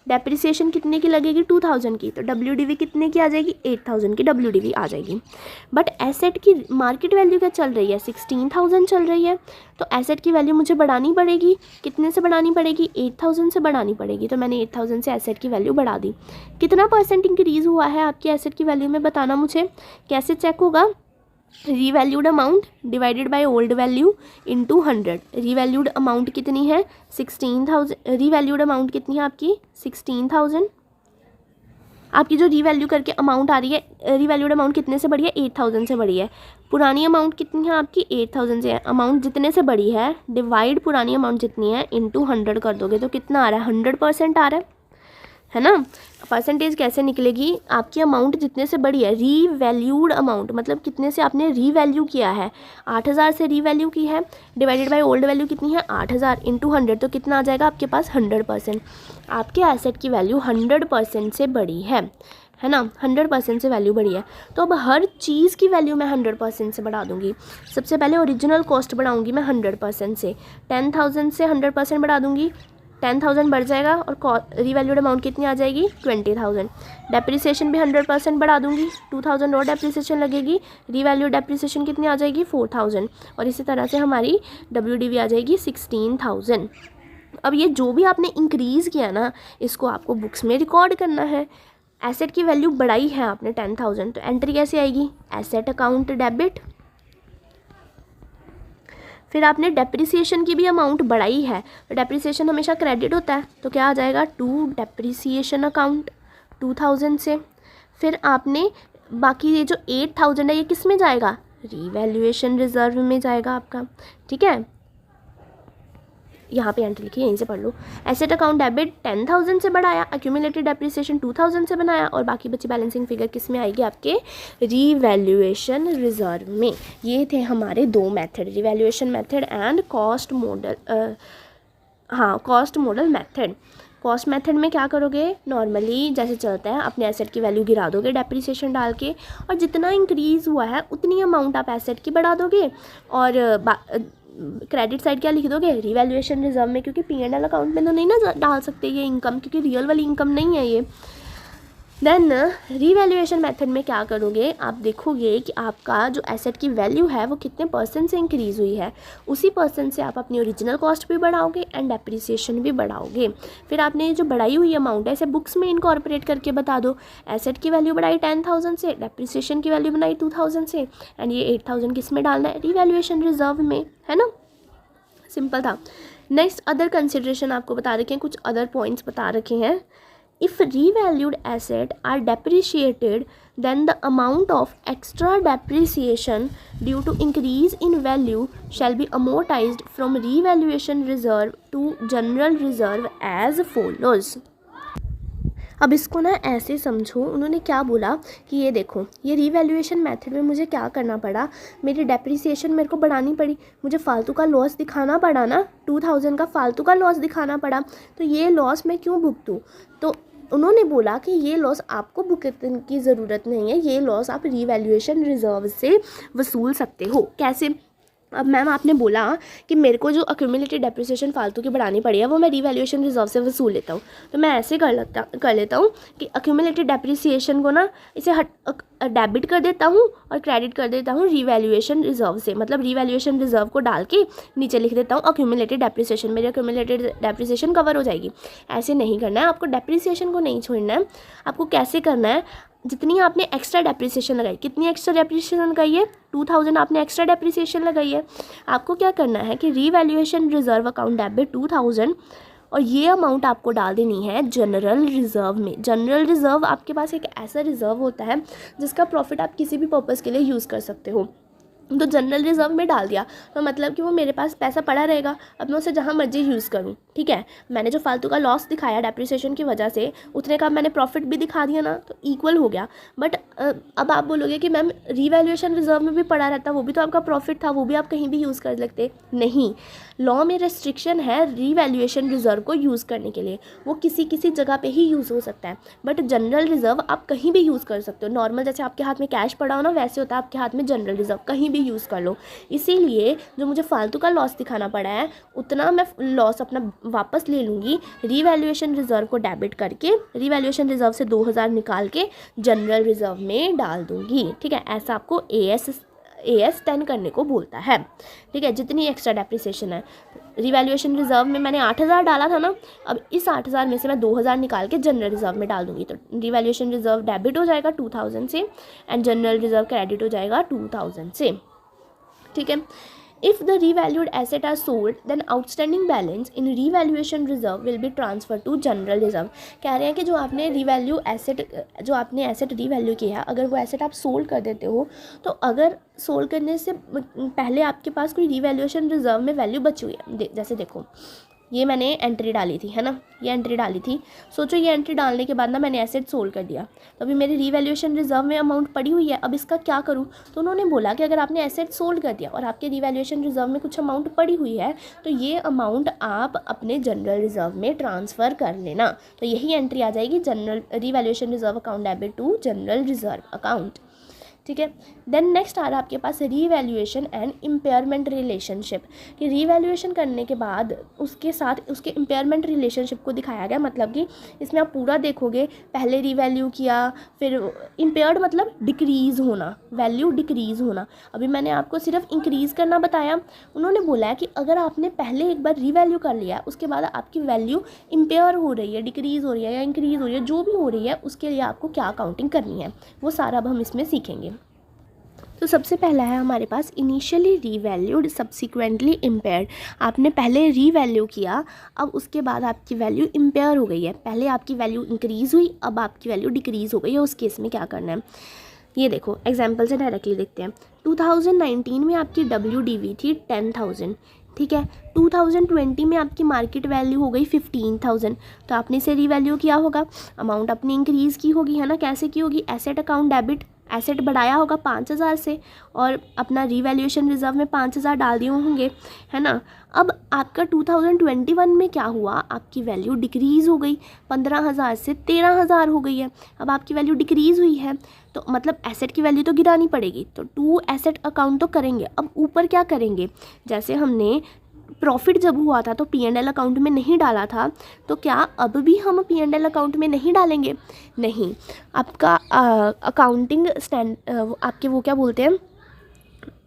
Speaker 1: डेप्रिसिएशन कितने की लगेगी? 2,000 की। तो WDV कितने की आ जाएगी? 8,000 की WDV आ जाएगी। बट एसेट की मार्केट वैल्यू क्या चल रही है? 16,000 चल रही है, तो एसेट की वैल्यू मुझे बढ़ानी पड़ेगी। कितने से बढ़ानी पड़ेगी? 8,000 से बढ़ानी पड़ेगी। तो मैंने 8,000 से एसेट की वैल्यू बढ़ा दी। कितना % इंक्रीज़ हुआ है आपकी एसेट की वैल्यू में, बताना मुझे। कैसे चेक होगा? Revalued amount divided by old value into 100। Revalued amount कितनी है? 16,000। रीवैल्यूड अमाउंट कितनी है आपकी? 16,000 आपकी जो रीवैल्यू करके अमाउंट आ रही है, रीवैल्यूड अमाउंट कितने से बढ़ी है, 8,000 से बढ़ी है। पुरानी अमाउंट कितनी है आपकी, 8,000 से है। अमाउंट जितने से बढ़ी है डिवाइड पुरानी अमाउंट जितनी है इंटू 100 कर दोगे तो कितना आ रहा है, 100% आ रहा है ना। परसेंटेज कैसे निकलेगी, आपकी अमाउंट जितने से बढ़ी है, रीवैल्यूड अमाउंट मतलब कितने से आपने रीवैल्यू किया है, 8,000 से रीवैल्यू की है, डिवाइडेड बाय ओल्ड वैल्यू कितनी है 8,000 इंटू 100 तो कितना आ जाएगा आपके पास 100%। आपके एसेट की वैल्यू 100% से बढ़ी है ना, 100% से वैल्यू बढ़ी है। तो अब हर चीज़ की वैल्यू मैं 100% से बढ़ा दूंगी। सबसे पहले ओरिजिनल कॉस्ट बढ़ाऊंगी मैं 100% से, 10,000 से 100% बढ़ा दूंगी, 10,000 बढ़ जाएगा और रीवैल्यूड अमाउंट कितनी आ जाएगी 20,000। डेप्रिसिएशन भी 100% बढ़ा दूंगी, 2,000 और डेप्रिसिएशन लगेगी, रीवैल्यूड डेप्रिसिएशन कितनी आ जाएगी 4,000 और इसी तरह से हमारी WDV आ जाएगी 16,000। अब ये जो भी आपने इंक्रीज़ किया ना इसको आपको बुक्स में रिकॉर्ड करना है। एसेट की वैल्यू बढ़ाई है आपने 10,000 तो एंट्री कैसे आएगी, एसेट अकाउंट डेबिट। फिर आपने डेप्रिसिएशन की भी अमाउंट बढ़ाई है तो डेप्रिसिएशन हमेशा क्रेडिट होता है तो क्या आ जाएगा टू डेप्रिसिएशन अकाउंट 2,000 से। फिर आपने बाकी ये जो 8,000 है ये किस में जाएगा, रीवैल्यूएशन रिजर्व में जाएगा आपका, ठीक है। यहाँ पे एंट्री लिखी यहीं से पढ़ लो। एसेट अकाउंट डेबिट 10,000 से बढ़ाया, एक्यूमुलेटेड डेप्रिसिएशन 2,000 से बनाया और बाकी बची बैलेंसिंग फिगर किस में आएगी आपके रीवैल्यूएशन रिजर्व में। ये थे हमारे दो method, revaluation method and cost model, cost model method. Cost method में क्या करोगे, नॉर्मली जैसे चलता है अपने एसेट की वैल्यू गिरा दोगे डेप्रिसिएशन डाल के और जितना इंक्रीज़ हुआ है उतनी अमाउंट आप एसेट की बढ़ा दोगे और क्रेडिट साइड क्या लिख दोगे, रीवैल्यूएशन रिजर्व में, क्योंकि P&L अकाउंट में तो नहीं ना डाल सकते ये इनकम, क्योंकि रियल वाली इनकम नहीं है ये। देन रीवैल्यूएशन मेथड में क्या करोगे, आप देखोगे कि आपका जो एसेट की वैल्यू है वो कितने % से इंक्रीज़ हुई है, उसी % से आप अपनी ओरिजिनल कॉस्ट भी बढ़ाओगे एंड डेप्रिसिएशन भी बढ़ाओगे। फिर आपने जो बढ़ाई हुई अमाउंट है इसे बुक्स में इनकॉर्पोरेट करके बता दो। एसेट की वैल्यू बढ़ाई 10,000 से, डेप्रिसिएशन की वैल्यू बनाई 2,000 से एंड ये 8,000 किस में डालना है, रीवैल्यूएशन रिजर्व में, है ना। सिंपल था। नेक्स्ट अदर कंसिडरेशन आपको बता रखे हैं, कुछ अदर पॉइंट्स बता रखे हैं। If revalued assets are depreciated, then the amount of extra depreciation due to increase in value shall be amortized from revaluation reserve to general reserve as follows. अब इसको ना ऐसे समझो, उन्होंने क्या बोला कि ये देखो ये रीवैल्यूएशन मेथड में मुझे क्या करना पड़ा, मेरी डेप्रिसिएशन मेरे को बढ़ानी पड़ी, मुझे फालतू का लॉस दिखाना पड़ा ना, 2,000 का फालतू का लॉस दिखाना पड़ा, तो ये लॉस मैं क्यों भुगतूँ। तो उन्होंने बोला कि ये लॉस आपको भुगतने की ज़रूरत नहीं है, ये लॉस आप रीवैल्यूएशन रिजर्व से वसूल सकते हो। कैसे, अब मैम आपने बोला कि मेरे को जो एक्यूमुलेटेड डेप्रिसिएशन फालतू की बढ़ानी पड़ी है वो मैं रीवैल्यूएशन रिजर्व से वसूल लेता हूँ, तो मैं ऐसे कर लेता हूँ कि एक्यूमुलेटेड डेप्रिसिएशन को ना इसे डेबिट कर देता हूँ और क्रेडिट कर देता हूँ रीवैल्यूएशन रिजर्व से, मतलब रीवैल्यूएशन रिजर्व को डाल के नीचे लिख देता हूँ एक्यूमुलेटेड डेप्रिसिएशन, मेरी एक्यूमुलेटेड डेप्रिसिएशन कवर हो जाएगी। ऐसे नहीं करना है आपको, डेप्रिसिएशन को नहीं छोड़ना है आपको। कैसे करना है, जितनी आपने एक्स्ट्रा डेप्रिसिएशन लगाई, कितनी एक्स्ट्रा डेप्रिसिएशन लगाई है 2,000 आपने एक्स्ट्रा डेप्रिसिएशन लगाई है, आपको क्या करना है कि रीवैल्यूएशन रिजर्व अकाउंट डेबिट 2,000 और ये अमाउंट आपको डाल देनी है जनरल रिजर्व में। जनरल रिजर्व आपके पास एक ऐसा रिजर्व होता है जिसका प्रॉफिट आप किसी भी पर्पज़ के लिए यूज़ कर सकते हो, तो जनरल रिजर्व में डाल दिया तो मतलब कि वो मेरे पास पैसा पड़ा रहेगा, अब मैं उसे जहाँ मर्जी यूज़ करूँ, ठीक है। मैंने जो फालतू का लॉस दिखाया डेप्रिसिएशन की वजह से उतने का मैंने प्रॉफिट भी दिखा दिया ना, तो इक्वल हो गया। बट अब आप बोलोगे कि मैम रीवैल्यूएशन रिजर्व में भी पड़ा रहता, वो भी तो आपका प्रॉफिट था, वो भी आप कहीं भी यूज़ कर सकते। नहीं, लॉ में रेस्ट्रिक्शन है रीवैल्यूएशन रिजर्व को यूज़ करने के लिए, वो किसी किसी जगह पे ही यूज़ हो सकता है, बट जनरल रिजर्व आप कहीं भी यूज़ कर सकते हो। नॉर्मल जैसे आपके हाथ में कैश पड़ा हो ना, वैसे होता है आपके हाथ में जनरल रिजर्व, कहीं भी यूज़ कर लो। इसीलिए जो मुझे फालतू का लॉस दिखाना पड़ा है उतना मैं लॉस अपना वापस ले लूँगी, रीवैल्यूएशन रिजर्व को डेबिट करके रीवैल्यूएशन रिजर्व से 2,000 निकाल के जनरल रिजर्व में डाल दूँगी, ठीक है। ऐसा आपको AS 10 करने को बोलता है, ठीक है। जितनी एक्स्ट्रा डेप्रिसिएशन है, रिवैल्यूएशन रिजर्व में मैंने 8,000 डाला था ना, अब इस 8,000 में से मैं 2,000 निकाल के जनरल रिजर्व में डाल दूंगी, तो रिवैल्यूएशन रिजर्व डेबिट हो जाएगा 2,000 से एंड जनरल रिजर्व क्रेडिट हो जाएगा 2,000 से, ठीक है। If the revalued asset are sold, then outstanding balance in revaluation reserve will be transferred to general reserve. कह रहे हैं कि जो आपने एसेट रीवैल्यू किया है, अगर वो एसेट आप सोल्ड कर देते हो, तो अगर सोल्ड करने से पहले आपके पास कोई रीवैल्यूएशन रिजर्व में वैल्यू बची हुई है, जैसे देखो ये मैंने एंट्री डाली थी, है ना, ये एंट्री डाली थी, सोचो ये एंट्री डालने के बाद ना मैंने एसेट सोल्ड कर दिया, तो अभी मेरी रीवैल्यूएशन रिजर्व में अमाउंट पड़ी हुई है, अब इसका क्या करूँ। तो उन्होंने बोला कि अगर आपने एसेट सोल्ड कर दिया और आपके रीवैल्यूएशन रिजर्व में कुछ अमाउंट पड़ी हुई है, तो ये अमाउंट आप अपने जनरल रिजर्व में ट्रांसफ़र कर लेना। तो यही एंट्री आ जाएगी, general revaluation reserve account debit to general reserve account. ठीक है। देन नेक्स्ट आ रहा है आपके पास रीवैल्यूएशन एंड इम्पेयरमेंट रिलेशनशिप, कि रीवैल्यूएशन करने के बाद उसके साथ उसके इम्पेयरमेंट रिलेशनशिप को दिखाया गया। मतलब कि इसमें आप पूरा देखोगे, पहले रीवैल्यू किया, फिर इम्पेयर्ड मतलब डिक्रीज़ होना, वैल्यू डिक्रीज़ होना। अभी मैंने आपको सिर्फ इंक्रीज़ करना बताया, उन्होंने बोला है कि अगर आपने पहले एक बार रीवैल्यू कर लिया, उसके बाद आपकी वैल्यू इम्पेयर हो रही है, डिक्रीज़ हो रही है या इंक्रीज़ हो रही है, जो भी हो रही है, उसके लिए आपको क्या काउंटिंग करनी है, वो सारा अब हम इसमें सीखेंगे। तो सबसे पहला है हमारे पास इनिशियली रीवैल्यूड सब्सिक्वेंटली इम्पेयर्ड। आपने पहले रीवैल्यू किया, अब उसके बाद आपकी वैल्यू इम्पेयर हो गई है। पहले आपकी वैल्यू इंक्रीज़ हुई, अब आपकी वैल्यू डिक्रीज़ हो गई है। उस केस में क्या करना है, ये देखो एग्जाम्पल से डायरेक्टली देखते हैं। 2019 में आपकी WDV थी 10,000, ठीक है। 2020 में आपकी मार्केट वैल्यू हो गई 15,000, तो आपने इसे रीवैल्यू किया होगा, अमाउंट अपनी इंक्रीज़ की होगी, है ना। कैसे की होगी, एसेट अकाउंट डेबिट, एसेट बढ़ाया होगा 5,000 से और अपना रीवैल्यूएशन रिजर्व में 5,000 डाल दिए होंगे, है ना। अब आपका 2021 में क्या हुआ, आपकी वैल्यू डिक्रीज़ हो गई, 15,000 से 13,000 हो गई है। अब आपकी वैल्यू डिक्रीज़ हुई है, तो मतलब एसेट की वैल्यू तो गिरानी पड़ेगी, तो टू एसेट अकाउंट तो करेंगे। अब ऊपर क्या करेंगे, जैसे हमने प्रॉफिट जब हुआ था तो P&L अकाउंट में नहीं डाला था, तो क्या अब भी हम P&L अकाउंट में नहीं डालेंगे, नहीं। आपका अकाउंटिंग आपके वो क्या बोलते हैं,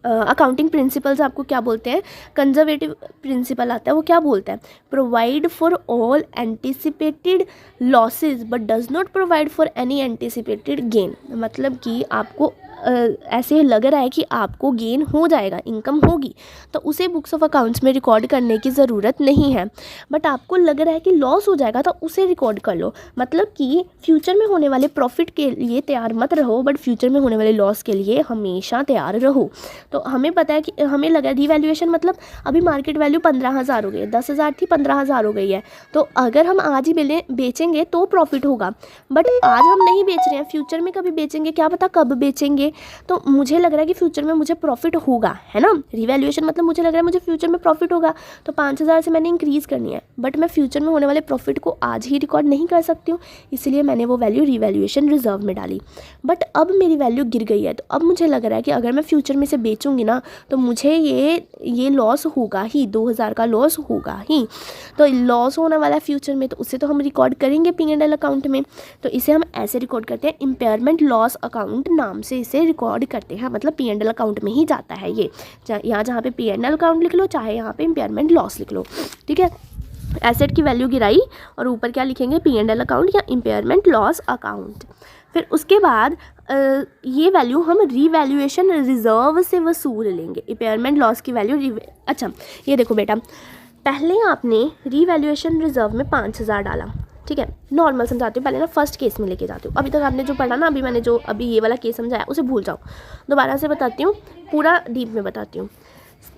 Speaker 1: अकाउंटिंग प्रिंसिपल्स आपको क्या बोलते हैं, कंजर्वेटिव प्रिंसिपल आता है, वो क्या बोलता है, provide for all anticipated losses but does not provide for any anticipated gain. मतलब कि आपको ऐसे लग रहा है कि आपको गेन हो जाएगा, इनकम होगी, तो उसे बुक्स ऑफ अकाउंट्स में रिकॉर्ड करने की ज़रूरत नहीं है। बट आपको लग रहा है कि लॉस हो जाएगा, तो उसे रिकॉर्ड कर लो। मतलब कि फ्यूचर में होने वाले प्रॉफिट के लिए तैयार मत रहो, बट फ्यूचर में होने वाले लॉस के लिए हमेशा तैयार रहो। तो हमें पता है कि हमें लगा रीवैल्यूएशन मतलब अभी मार्केट वैल्यू 15,000 हो गई है, 10,000 थी 15,000 हो गई है, तो अगर हम आज ही बेचेंगे तो प्रॉफिट होगा। बट आज हम नहीं बेच रहे हैं, फ्यूचर में कभी बेचेंगे, क्या पता कब बेचेंगे, तो मुझे लग रहा है कि फ्यूचर में मुझे प्रॉफिट होगा, है ना। रिवैल्यूएशन मतलब मुझे लग रहा है मुझे फ्यूचर में प्रॉफिट होगा, तो 5,000 से मैंने इंक्रीज़ करनी है, बट मैं फ्यूचर में होने वाले प्रॉफिट को आज ही रिकॉर्ड नहीं कर सकती हूँ, इसलिए मैंने वो वैल्यू रिवैल्यूएशन रिजर्व में डाली। बट अब मेरी वैल्यू गिर गई है, तो अब मुझे लग रहा है कि अगर मैं फ्यूचर में से बेचूंगी ना, तो मुझे ये लॉस होगा ही, 2,000 का लॉस होगा ही। तो लॉस होने वाला है फ्यूचर में, तो उसे तो हम रिकॉर्ड करेंगे P&L अकाउंट में। तो इसे हम ऐसे रिकॉर्ड करते हैं, इम्पेयरमेंट लॉस अकाउंट नाम से इसे रिकॉर्ड करते हैं। मतलब P&L अकाउंट में ही जाता है ये, यहाँ जहाँ पे P&L अकाउंट लिख लो, चाहे यहाँ पे इम्पेयरमेंट लॉस लिख लो, ठीक है। एसेट की वैल्यू गिराई और ऊपर क्या लिखेंगे, P&L अकाउंट या इम्पेयरमेंट लॉस अकाउंट। फिर उसके बाद ये वैल्यू हम रीवैल्यूएशन रिजर्व से वसूल लेंगे, इम्पेयरमेंट लॉस की वैल्यू। अच्छा ये देखो बेटा, पहले आपने रीवैल्यूएशन रिजर्व में 5,000 डाला, ठीक है। नॉर्मल समझाती हूँ, पहले ना फर्स्ट केस में लेके जाती हूँ। अभी तक आपने जो पढ़ा ना, अभी ये वाला केस समझाया उसे भूल जाओ, दोबारा से बताती हूँ, पूरा डीप में बताती हूँ।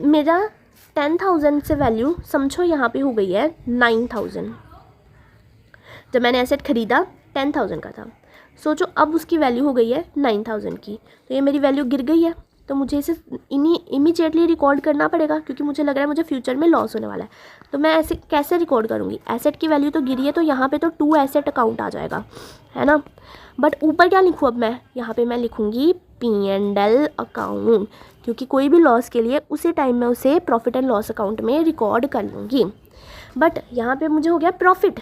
Speaker 1: मेरा 10,000 से वैल्यू समझो यहाँ पे हो गई है 9,000। जब मैंने एसेट ख़रीदा 10,000 का था, सोचो अब उसकी वैल्यू हो गई है 9,000 की, तो ये मेरी वैल्यू गिर गई है, तो मुझे इसे इमीडिएटली रिकॉर्ड करना पड़ेगा, क्योंकि मुझे लग रहा है मुझे फ्यूचर में लॉस होने वाला है। तो मैं ऐसे कैसे रिकॉर्ड करूँगी, एसेट की वैल्यू तो गिरी है, तो यहाँ पे तो टू एसेट अकाउंट आ जाएगा, है ना। बट ऊपर क्या लिखूँ अब मैं, यहाँ पे मैं लिखूँगी P&L अकाउंट, क्योंकि कोई भी लॉस के लिए उसी टाइम में उसे प्रॉफिट एंड लॉस अकाउंट में रिकॉर्ड कर लूँगी। बट यहाँ पे मुझे हो गया प्रॉफिट,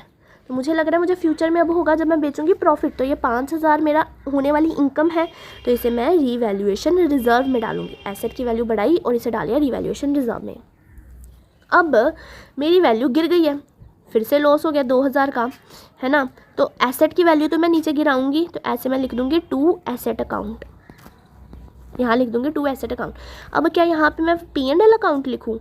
Speaker 1: तो मुझे लग रहा है मुझे फ्यूचर में अब होगा जब मैं बेचूंगी प्रॉफिट, तो ये 5,000 मेरा होने वाली इनकम है, तो इसे मैं रीवैल्यूएशन रिजर्व में डालूंगी। एसेट की वैल्यू बढ़ाई और इसे डालिए रीवैल्यूएशन रिजर्व में। अब मेरी वैल्यू गिर गई है, फिर से लॉस हो गया 2,000 का, है ना। तो एसेट की वैल्यू तो मैं नीचे गिराऊंगी, तो ऐसे मैं लिख दूंगी टू एसेट अकाउंट, यहाँ लिख दूँगी टू एसेट अकाउंट। अब क्या यहाँ पे मैं P&L अकाउंट लिखूँ?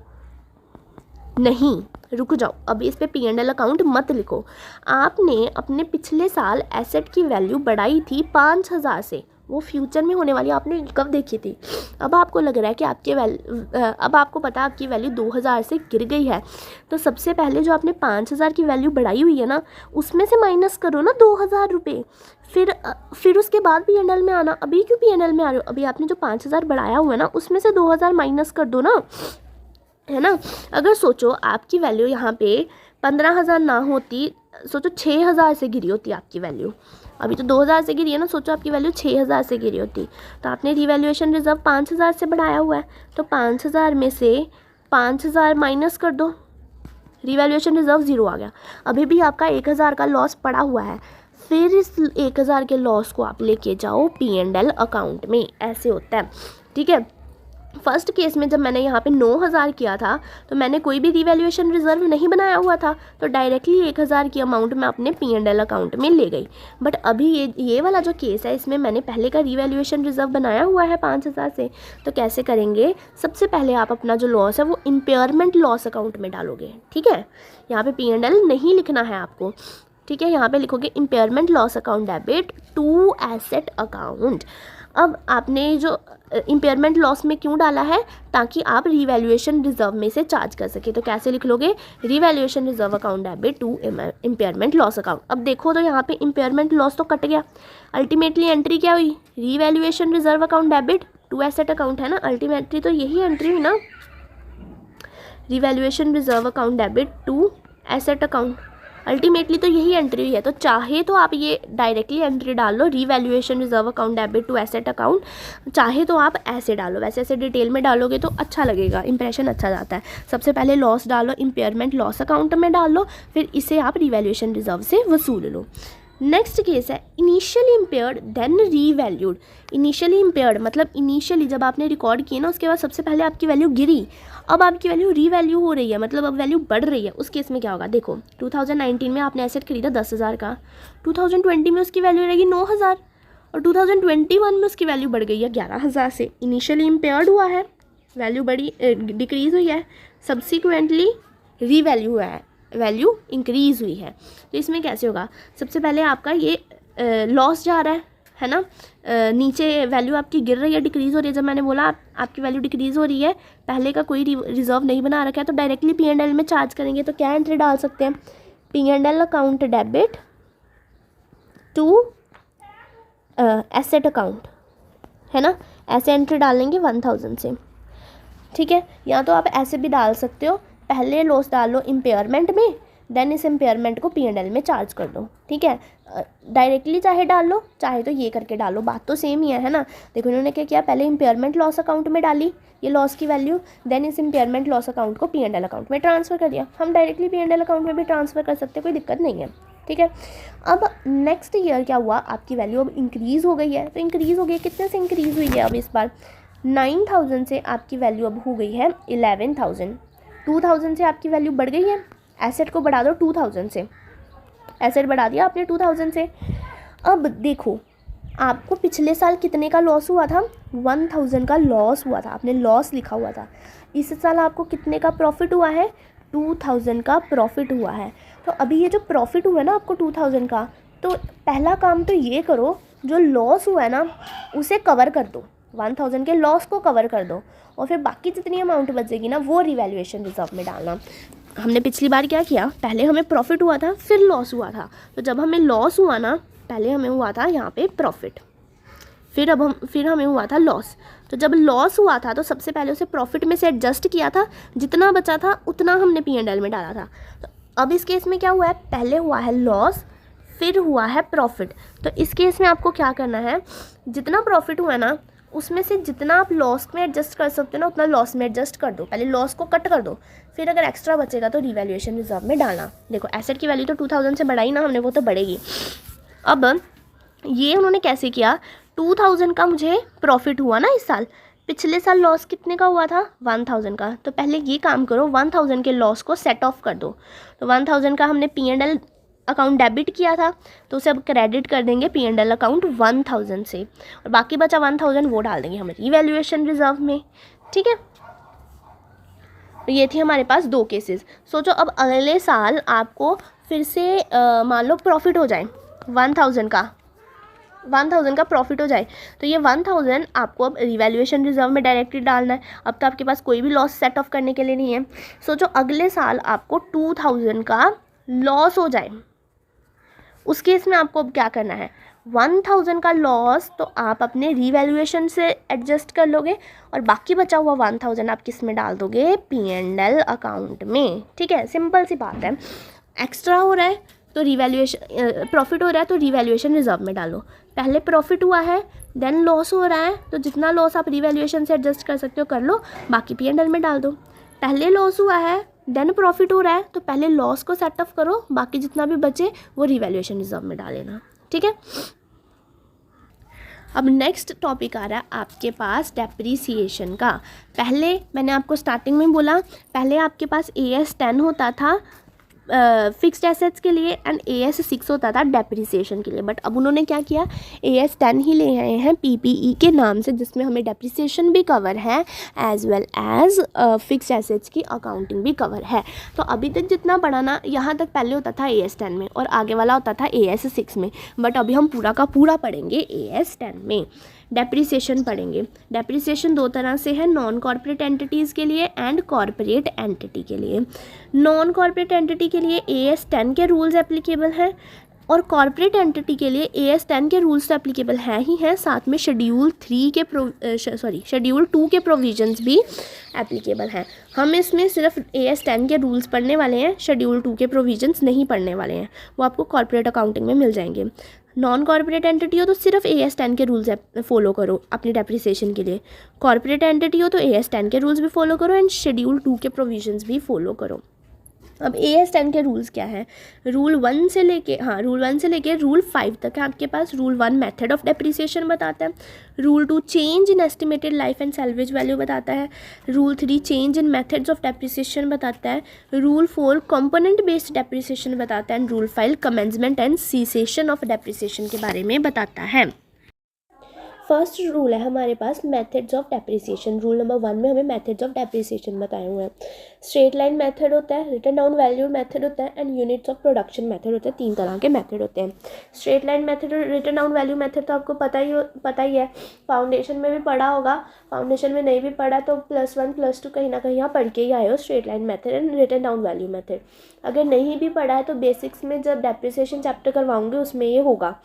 Speaker 1: नहीं, रुक जाओ, अभी इस पे P&L अकाउंट मत लिखो। आपने अपने पिछले साल एसेट की वैल्यू बढ़ाई थी 5,000 से, वो फ्यूचर में होने वाली आपने कब देखी थी। अब आपको लग रहा है कि अब आपको पता है आपकी वैल्यू 2,000 से गिर गई है, तो सबसे पहले जो आपने 5,000 की वैल्यू बढ़ाई हुई है ना, उसमें से माइनस करो ना 2,000 रुपये, फिर उसके बाद P&L में आना। अभी क्यों P&L में आ रहे हो? अभी आपने जो 5,000 बढ़ाया हुआ है ना, उसमें से 2,000 माइनस कर दो ना, है ना। अगर सोचो आपकी वैल्यू यहाँ पे 15,000 ना होती, सोचो 6,000 से गिरी होती आपकी वैल्यू, अभी तो 2,000 से गिरी है ना, सोचो आपकी वैल्यू 6,000 से गिरी होती, तो आपने रिवैल्यूएशन रिजर्व 5,000 से बढ़ाया हुआ है, तो 5,000 में से 5,000 माइनस कर दो, रिवैल्यूएशन रिजर्व 0 आ गया। अभी भी आपका 1,000 का लॉस पड़ा हुआ है, फिर इस 1,000 के लॉस को आप लेके जाओ P&L अकाउंट में, ऐसे होता है, ठीक है। फर्स्ट केस में जब मैंने यहाँ पे 9,000 किया था, तो मैंने कोई भी रिवैल्यूएशन रिजर्व नहीं बनाया हुआ था, तो डायरेक्टली 1,000 की अमाउंट मैं अपने P&L अकाउंट में ले गई। बट अभी ये वाला जो केस है, इसमें मैंने पहले का रिवैल्यूएशन रिजर्व बनाया हुआ है 5,000 से, तो कैसे करेंगे? सबसे पहले आप अपना जो लॉस है वो इम्पेयरमेंट लॉस अकाउंट में डालोगे, ठीक है। यहाँ पे P&L नहीं लिखना है आपको, ठीक है। यहाँ पे लिखोगे impairment loss account debit to asset account. अब आपने जो इम्पेयरमेंट लॉस में क्यों डाला है? ताकि आप रिवैल्यूएशन रिजर्व में से चार्ज कर सके। तो कैसे लिख लोगे? Revaluation reserve account debit to impairment loss account. अब देखो तो यहाँ पे इम्पेयरमेंट लॉस तो कट गया, अल्टीमेटली एंट्री क्या हुई? Revaluation reserve account debit to asset account, है ना। अल्टीमेटली तो यही एंट्री हुई ना, revaluation reserve account debit to asset account, ultimately तो यही एंट्री हुई है। तो चाहे तो आप ये डायरेक्टली एंट्री डाल लो, revaluation reserve account debit to asset account, चाहे तो आप ऐसे डालो। वैसे ऐसे डिटेल में डालोगे तो अच्छा लगेगा, इंप्रेशन अच्छा जाता है। सबसे पहले लॉस डालो, इम्पेयरमेंट लॉस अकाउंट में डाल लो, फिर इसे आप रिवैल्यूएशन रिजर्व से वसूल लो। नेक्स्ट केस है initially impaired then revalued. Initially impaired मतलब इनिशियली जब आपने रिकॉर्ड किए ना, उसके बाद सबसे पहले आपकी वैल्यू गिरी, अब आपकी वैल्यू रीवैल्यू हो रही है, मतलब अब वैल्यू बढ़ रही है। उस केस में क्या होगा? देखो 2019 में आपने एसेट खरीदा 10,000 का, 2020 में उसकी वैल्यू रहेगी 9,000, और 2021 में उसकी वैल्यू बढ़ गई है 11,000 से। इनिशियली इम्पेयर्ड हुआ है, वैल्यू बड़ी डिक्रीज़ हुई है, सब्सिक्वेंटली रीवैल्यू हुआ है, वैल्यू इंक्रीज़ हुई है। तो इसमें कैसे होगा? सबसे पहले आपका ये लॉस जा रहा है ना, नीचे वैल्यू आपकी गिर रही है, डिक्रीज़ हो रही है। जब मैंने बोला आपकी वैल्यू डिक्रीज़ हो रही है, पहले का कोई रिजर्व नहीं बना रखा है, तो डायरेक्टली P&L में चार्ज करेंगे। तो क्या एंट्री डाल सकते हैं? P&L account debit to asset account, है ना, ऐसे एंट्री डालेंगे 1,000 से, ठीक है। या तो आप ऐसे भी डाल सकते हो, पहले लॉस डालो इम्पेयरमेंट में, देन इस इम्पेयरमेंट को P&L में चार्ज कर दो, ठीक है। डायरेक्टली चाहे डाल लो, चाहे तो ये करके डालो, बात तो सेम ही है ना। देखो इन्होंने क्या किया, पहले इम्पेयरमेंट लॉस अकाउंट में डाली ये लॉस की वैल्यू, देन इस इम्पेयरमेंट लॉस अकाउंट को P&L अकाउंट में ट्रांसफ़र कर दिया। हम डायरेक्टली P&L अकाउंट में भी ट्रांसफ़र कर सकते हैं, कोई दिक्कत नहीं है, ठीक है। अब नेक्स्ट ईयर क्या हुआ, आपकी वैल्यू अब इंक्रीज़ हो गई है। तो इंक्रीज़ हो गई, कितने से इंक्रीज़ हुई है? अब इस बार 9,000 से आपकी वैल्यू अब हो गई है 11,000। 2,000 से आपकी वैल्यू बढ़ गई है, एसेट को बढ़ा दो 2,000 से, एसेट बढ़ा दिया आपने 2,000 से। अब देखो आपको पिछले साल कितने का लॉस हुआ था? 1,000 का लॉस हुआ था, आपने लॉस लिखा हुआ था। इस साल आपको कितने का प्रॉफिट हुआ है? 2,000 का प्रॉफिट हुआ है। तो अभी ये जो प्रॉफिट हुआ है ना आपको 2,000 का, तो पहला काम तो ये करो, जो लॉस हुआ है ना उसे कवर कर दो, 1,000 के लॉस को कवर कर दो, और फिर बाकी जितनी अमाउंट बचेगी ना वो रिवैल्यूएशन रिजर्व में डालना। हमने पिछली बार क्या किया, पहले हमें प्रॉफिट हुआ था फिर लॉस हुआ था। तो जब हमें लॉस हुआ ना, पहले हमें हुआ था यहाँ पे प्रॉफिट, फिर हमें हुआ था लॉस। तो जब लॉस हुआ था तो सबसे पहले उसे प्रॉफिट में से एडजस्ट किया था, जितना बचा था उतना हमने P&L में डाला था। तो अब इस केस में क्या हुआ है, पहले हुआ है लॉस फिर हुआ है प्रॉफिट। तो इस केस में आपको क्या करना है, जितना प्रॉफिट हुआ ना उसमें से जितना आप लॉस में एडजस्ट कर सकते हो ना उतना लॉस में एडजस्ट कर दो, पहले लॉस को कट कर दो, फिर अगर एक्स्ट्रा बचेगा तो रिवैल्यूएशन रिजर्व में डालना। देखो एसेट की वैल्यू तो 2,000 से बढ़ाई ना हमने, वो तो बढ़ेगी। अब ये उन्होंने कैसे किया, 2,000 का मुझे प्रॉफिट हुआ ना इस साल, पिछले साल लॉस कितने का हुआ था? 1,000 का। तो पहले ये काम करो, 1,000 के लॉस को सेट ऑफ कर दो। तो 1,000 का हमने P&L अकाउंट डेबिट किया था तो उसे अब क्रेडिट कर देंगे P&L अकाउंट 1000 से, और बाकी बचा 1000 वो डाल देंगे हम रिवैल्यूएशन रिजर्व में। ठीक है, तो ये थी हमारे पास दो केसेस। सोचो अब अगले साल आपको फिर से मान लो प्रॉफिट हो जाए 1000 का प्रॉफिट हो जाए, तो ये 1000 आपको अब रिवैल्यूएशन रिजर्व में डायरेक्टली डालना है। अब तो आपके पास कोई भी लॉस सेट ऑफ करने के लिए नहीं है। सोचो अगले साल आपको 2000 का लॉस हो जाए, उस केस में आपको अब क्या करना है, 1000 का लॉस तो आप अपने रिवैल्यूएशन से एडजस्ट कर लोगे, और बाकी बचा हुआ 1000 आप किस में डाल दोगे, P&L अकाउंट में। ठीक है, सिंपल सी बात है। एक्स्ट्रा हो रहा है तो रिवैल्यूएशन, प्रॉफिट हो रहा है तो रिवैल्यूएशन रिजर्व में डालो। पहले प्रॉफिट हुआ है देन लॉस हो रहा है, तो जितना लॉस आप रिवैल्यूएशन से एडजस्ट कर सकते हो कर लो, बाकी P&L में डाल दो। पहले लॉस हुआ है देन प्रॉफिट हो रहा है, तो पहले लॉस को सेट ऑफ करो, बाकी जितना भी बचे वो रिवैल्यूएशन रिजर्व में डाल लेना। ठीक है, अब नेक्स्ट टॉपिक आ रहा है आपके पास डेप्रीसिएशन का। पहले मैंने आपको स्टार्टिंग में बोला, पहले आपके पास AS 10 होता था फिक्स्ड एसेट्स के लिए एंड AS 6 होता था डेप्रीसिएशन के लिए, बट अब उन्होंने क्या किया, AS 10 ही ले आए हैं PPE के नाम से, जिसमें हमें डेप्रीसिएशन भी कवर है as well as fixed assets की अकाउंटिंग भी कवर है। तो अभी तक जितना पढ़ाना, यहाँ तक पहले होता था AS 10 में और आगे वाला होता था AS 6 में, बट अभी हम पूरा का पूरा पढ़ेंगे AS 10 में। डेप्रीसिएशन पढ़ेंगे। डेप्रीसिएशन दो तरह से है, नॉन कॉर्पोरेट एंटिटीज़ के लिए एंड कॉर्पोरेट एंटिटी के लिए। नॉन कॉर्पोरेट एंटिटी के लिए AS 10 के रूल्स एप्लीकेबल हैं, और कॉर्पोरेट एंटिटी के लिए AS 10 के रूल्स तो एप्लीकेबल हैं ही हैं, साथ में शेड्यूल 2 के प्रोविजंस भी एप्लीकेबल हैं। हम इसमें सिर्फ AS 10 के रूल्स पढ़ने वाले हैं, शेड्यूल 2 के प्रोविजंस नहीं पढ़ने वाले हैं, वो आपको कॉर्पोरेट अकाउंटिंग में मिल जाएंगे। नॉन कॉर्पोरेट एंटिटी हो तो सिर्फ AS 10 के रूल्स फॉलो करो अपनी डेप्रिसिएशन के लिए, कॉर्पोरेट एंटिटी हो तो AS 10 के रूल्स भी फॉलो करो एंड शेड्यूल 2 के प्रोविजंस भी फॉलो करो। अब AS 10 के रूल्स क्या है, रूल 1 से लेके रूल 5 तक है आपके पास। रूल 1 मेथड ऑफ डेप्रिसिएशन बताता है, rule 2 change in estimated life and salvage value बताता है, rule 3 change in methods of depreciation बताता है, रूल 4 कंपोनेंट बेस्ड डेप्रिसिएशन बताता है, and rule 5 commencement and cessation of depreciation के बारे में बताता है। फर्स्ट रूल है हमारे पास methods of depreciation. Rule number 1 में हमें मेथड्स ऑफ डेप्रिसिएशन बताए हुए हैं। स्ट्रेट लाइन मेथड होता है, रिटन डाउन वैल्यू मेथड होता है, and units of production method होता है। 3 तरह के मेथड होते हैं। स्ट्रेट लाइन मेथड और रिटन डाउन वैल्यू मेथड तो आपको पता ही है, फाउंडेशन में भी पढ़ा होगा, फाउंडेशन में नहीं भी पढ़ा तो +1 +2 कहीं ना कहीं आप पढ़ के ही आए हो straight line method and written down value method. अगर नहीं भी पढ़ा है तो बेसिक्स में जब डेप्रिसिएशन चैप्टर करवाऊंगे उसमें ये होगा।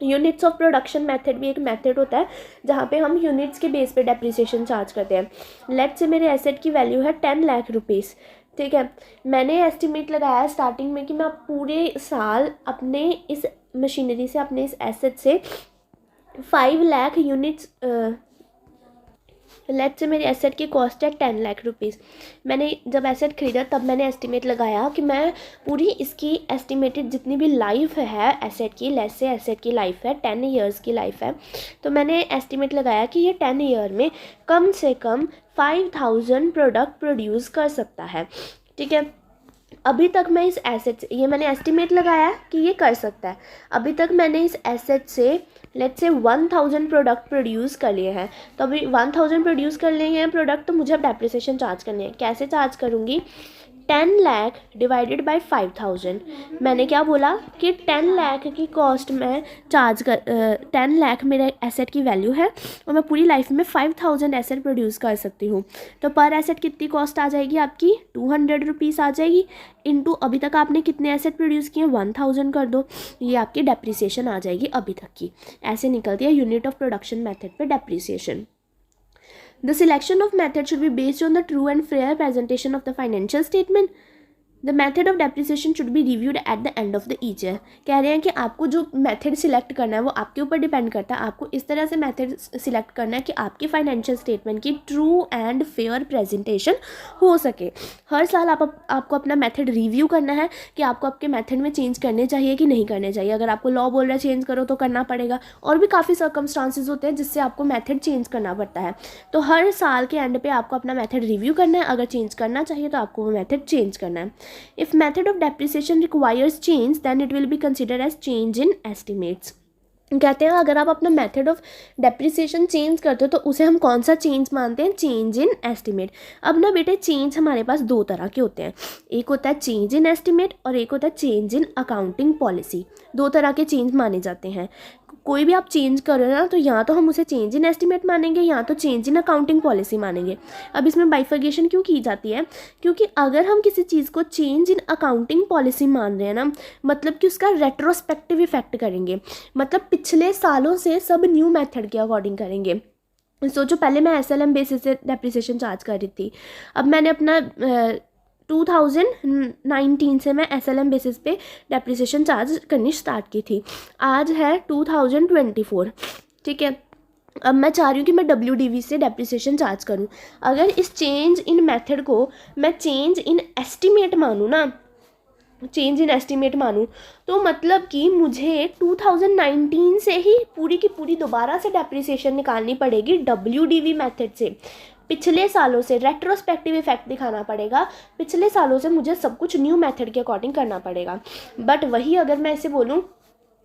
Speaker 1: यूनिट्स ऑफ प्रोडक्शन मेथड भी एक मेथड होता है जहाँ पे हम यूनिट्स के बेस पे डेप्रिसिएशन चार्ज करते हैं। लेट्स से मेरे एसेट की वैल्यू है 10 लाख रुपीज़, ठीक है। मैंने एस्टिमेट लगाया स्टार्टिंग में कि मैं पूरे साल अपने इस मशीनरी से, अपने इस एसेट से 5 लाख यूनिट्स, लेट्स से मेरी एसेट की कॉस्ट है 10 लाख रुपीज़। मैंने जब एसेट खरीदा तब मैंने एस्टिमेट लगाया कि मैं पूरी इसकी एस्टिमेटेड जितनी भी लाइफ है एसेट की, लेट्स से एसेट की लाइफ है 10 ईयर्स की लाइफ है, तो मैंने एस्टिमेट लगाया कि ये 10 ईयर में कम से कम 5000 प्रोडक्ट प्रोड्यूस कर सकता है, ठीक है। अभी तक मैं इस एसेट से, ये मैंने एस्टिमेट लगाया कि ये कर सकता है, अभी तक मैंने इस एसेट से लेट्स से 1000 प्रोडक्ट प्रोड्यूस कर लिए हैं। तो अभी 1000 प्रोड्यूस कर लिए हैं प्रोडक्ट, तो मुझे अब डेप्रिसिएशन चार्ज करनी है। कैसे चार्ज करूँगी, 10 लाख डिवाइडेड बाय 5000। मैंने क्या बोला कि 10 लाख की कॉस्ट में चार्ज कर 10 लाख मेरे एसेट की वैल्यू है और मैं पूरी लाइफ में 5000 एसेट प्रोड्यूस कर सकती हूँ। तो पर एसेट कितनी कॉस्ट आ जाएगी आपकी, 200 रुपीज़ आ जाएगी, इनटू अभी तक आपने कितने एसेट प्रोड्यूस किए 1000 कर दो, ये आपकी डेप्रिसिएशन आ जाएगी अभी तक की। ऐसे निकलती है यूनिट ऑफ प्रोडक्शन मेथड पे depreciation. The selection of method should be based on the true and fair presentation of the financial statement. The method of depreciation should be reviewed at the end of the each year. कह रहे हैं कि आपको जो method select करना है वो आपके ऊपर डिपेंड करता है। आपको इस तरह से मेथड सिलेक्ट करना है कि आपकी फाइनेंशियल स्टेटमेंट की ट्रू एंड फेयर प्रेजेंटेशन हो सके। हर साल आपको अपना मेथड रिव्यू करना है कि आपको आपके मेथड में चेंज करने चाहिए कि नहीं करने चाहिए। अगर आपको लॉ बोल रहा है चेंज करो तो करना पड़ेगा, और भी काफ़ी सर्कमस्टांसेस होते हैं जिससे आपको मेथड चेंज करना पड़ता है। तो हर साल के एंड पे आपको अपना मेथड रिव्यू करना है, अगर चेंज करना चाहिए तो आपको वो मेथड चेंज करना है। If method of depreciation requires change then it will be consider as change in estimates. कहते हैं अगर आप अपना मेथड ऑफ डेप्रिसिएशन चेंज करते हो तो उसे हम कौन सा चेंज मानते हैं, चेंज इन एस्टिमेट। अब ना बेटे चेंज हमारे पास दो तरह के होते हैं, एक होता है चेंज इन एस्टिमेट और एक होता है चेंज इन अकाउंटिंग पॉलिसी। दो तरह के चेंज माने जाते हैं। कोई भी आप चेंज कर रहे हो ना तो यहाँ तो हम उसे चेंज इन एस्टिमेट मानेंगे, यहाँ तो चेंज इन अकाउंटिंग पॉलिसी मानेंगे। अब इसमें बाइफर्गेशन क्यों की जाती है, क्योंकि अगर हम किसी चीज़ को चेंज इन अकाउंटिंग पॉलिसी मान रहे हैं ना, मतलब कि उसका रेट्रोस्पेक्टिव इफेक्ट करेंगे, मतलब पिछले सालों से सब न्यू मेथड के अकॉर्डिंग करेंगे। सोचो पहले मैं SLM बेसिस से डेप्रिसिएशन चार्ज कर रही थी, अब मैंने अपना 2019 से मैं SLM बेसिस पे डेप्रिसिएशन चार्ज करनी स्टार्ट की थी। आज है 2024, ठीक है। अब मैं चाह रही हूँ कि मैं WDV से डेप्रिसिएशन चार्ज करूँ। अगर इस चेंज इन मेथड को मैं चेंज इन एस्टिमेट मानूँ ना, चेंज इन एस्टिमेट मानूँ, तो मतलब कि मुझे 2019 से ही पूरी की पूरी दोबारा से डेप्रिसिएशन निकालनी पड़ेगी WDV मेथड से। पिछले सालों से रेट्रोस्पेक्टिव इफेक्ट दिखाना पड़ेगा, पिछले सालों से मुझे सब कुछ न्यू मेथड के अकॉर्डिंग करना पड़ेगा। बट वही अगर मैं इसे बोलूँ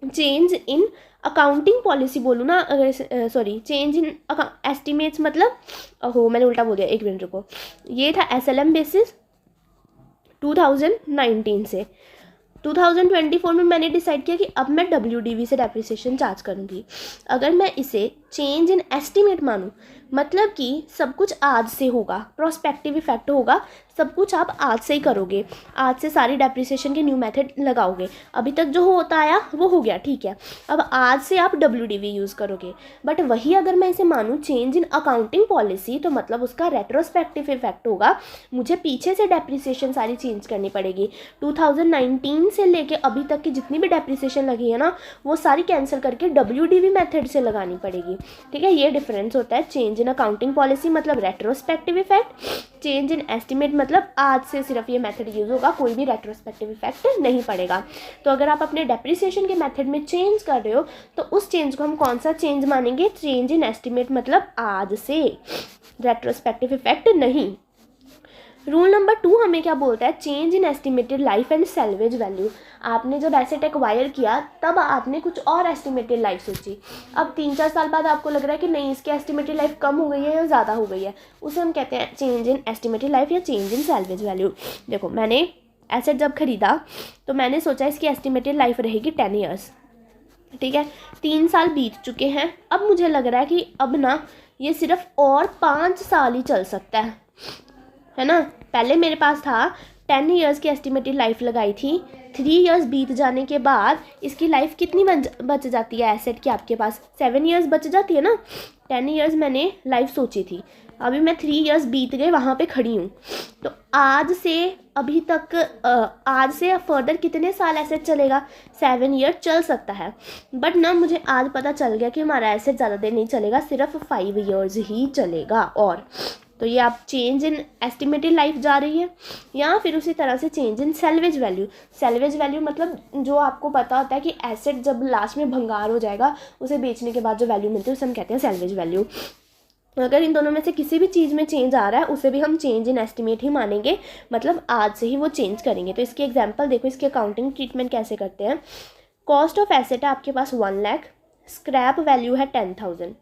Speaker 1: चेंज इन अकाउंटिंग पॉलिसी बोलूँ ना, अगर सॉरी चेंज इन एस्टिमेट्स, मतलब ओहो मैंने उल्टा बोल दिया, एक मिनट रुको। ये था SLM बेसिस 2019 से। 2024 में मैंने डिसाइड किया कि अब मैं WDV से डेप्रिसिएशन चार्ज करूँगी। अगर मैं इसे चेंज इन एस्टिमेट मानूँ, मतलब कि सब कुछ आज से होगा, प्रोस्पेक्टिव इफेक्ट होगा, सब कुछ आप आज से ही करोगे, आज से सारी डेप्रिसिएशन के न्यू मेथड लगाओगे। अभी तक जो होता आया वो हो गया, ठीक है। अब आज से आप WDV यूज़ करोगे। बट वही अगर मैं इसे मानूँ चेंज इन अकाउंटिंग पॉलिसी, तो मतलब उसका रेट्रोस्पेक्टिव इफेक्ट होगा, मुझे पीछे से डेप्रिसिएशन सारी चेंज करनी पड़ेगी। 2019 से लेके अभी तक की जितनी भी डेप्रिसिएशन लगी है ना, वो सारी कैंसिल करके WDV मेथड से लगानी पड़ेगी, ठीक है। ये डिफरेंस होता है। चेंज इन अकाउंटिंग पॉलिसी मतलब retrospective effect, change in estimate मतलब आज से सिर्फ ये मेथड यूज़ होगा, कोई भी रेट्रोस्पेक्टिव इफेक्ट नहीं पड़ेगा। तो अगर आप अपने डेप्रिसिएशन के मेथड में चेंज कर रहे हो तो उस चेंज को हम कौन सा चेंज मानेंगे, चेंज इन एस्टिमेट, मतलब आज से, रेट्रोस्पेक्टिव इफेक्ट नहीं। रूल नंबर 2 हमें क्या बोलता है, change in estimated life and salvage value. आपने जब एसेट एक्वायर किया तब आपने कुछ और एस्टिमेटेड लाइफ सोची, अब 3-4 साल बाद आपको लग रहा है कि नहीं इसकी एस्टिमेटेड लाइफ कम हो गई है या ज़्यादा हो गई है, उसे हम कहते हैं चेंज इन एस्टिमेटेड लाइफ या चेंज इन सैल्वेज वैल्यू। देखो मैंने एसेट जब खरीदा तो मैंने सोचा इसकी एस्टिमेटेड लाइफ रहेगी 10 ईयर्स, ठीक है। 3 साल बीत चुके हैं, अब मुझे लग रहा है कि अब ना ये सिर्फ और 5 साल ही चल सकता है ना। पहले मेरे पास था 10 ईयर्स की एस्टिमेटेड लाइफ लगाई थी, 3 ईयर्स बीत जाने के बाद इसकी लाइफ कितनी बच जाती है एसेट की, आपके पास 7 ईयर्स बच जाती है ना। 10 ईयर्स मैंने लाइफ सोची थी, अभी मैं 3 ईयर्स बीत गए वहाँ पे खड़ी हूँ, तो आज से अभी तक आज से फर्दर कितने साल एसेट चलेगा, 7 ईयर चल सकता है। बट ना मुझे आज पता चल गया कि हमारा एसेट ज़्यादा देर नहीं चलेगा, सिर्फ 5 ईयर्स ही चलेगा। और तो ये आप चेंज इन एस्टिमेटेड लाइफ जा रही है, या फिर उसी तरह से change in salvage value. Salvage value मतलब जो आपको पता होता है कि एसेट जब लास्ट में भंगार हो जाएगा, उसे बेचने के बाद जो वैल्यू मिलती है उसे हम कहते हैं सैल्वेज वैल्यू। अगर इन दोनों में से किसी भी चीज़ में चेंज आ रहा है उसे भी हम चेंज इन एस्टिमेट ही मानेंगे, मतलब आज से ही वो चेंज करेंगे। तो इसकी एग्जांपल देखो, इसकी अकाउंटिंग ट्रीटमेंट कैसे करते हैं। कॉस्ट ऑफ एसेट है आपके पास 1 लाख, स्क्रैप वैल्यू है 10,000,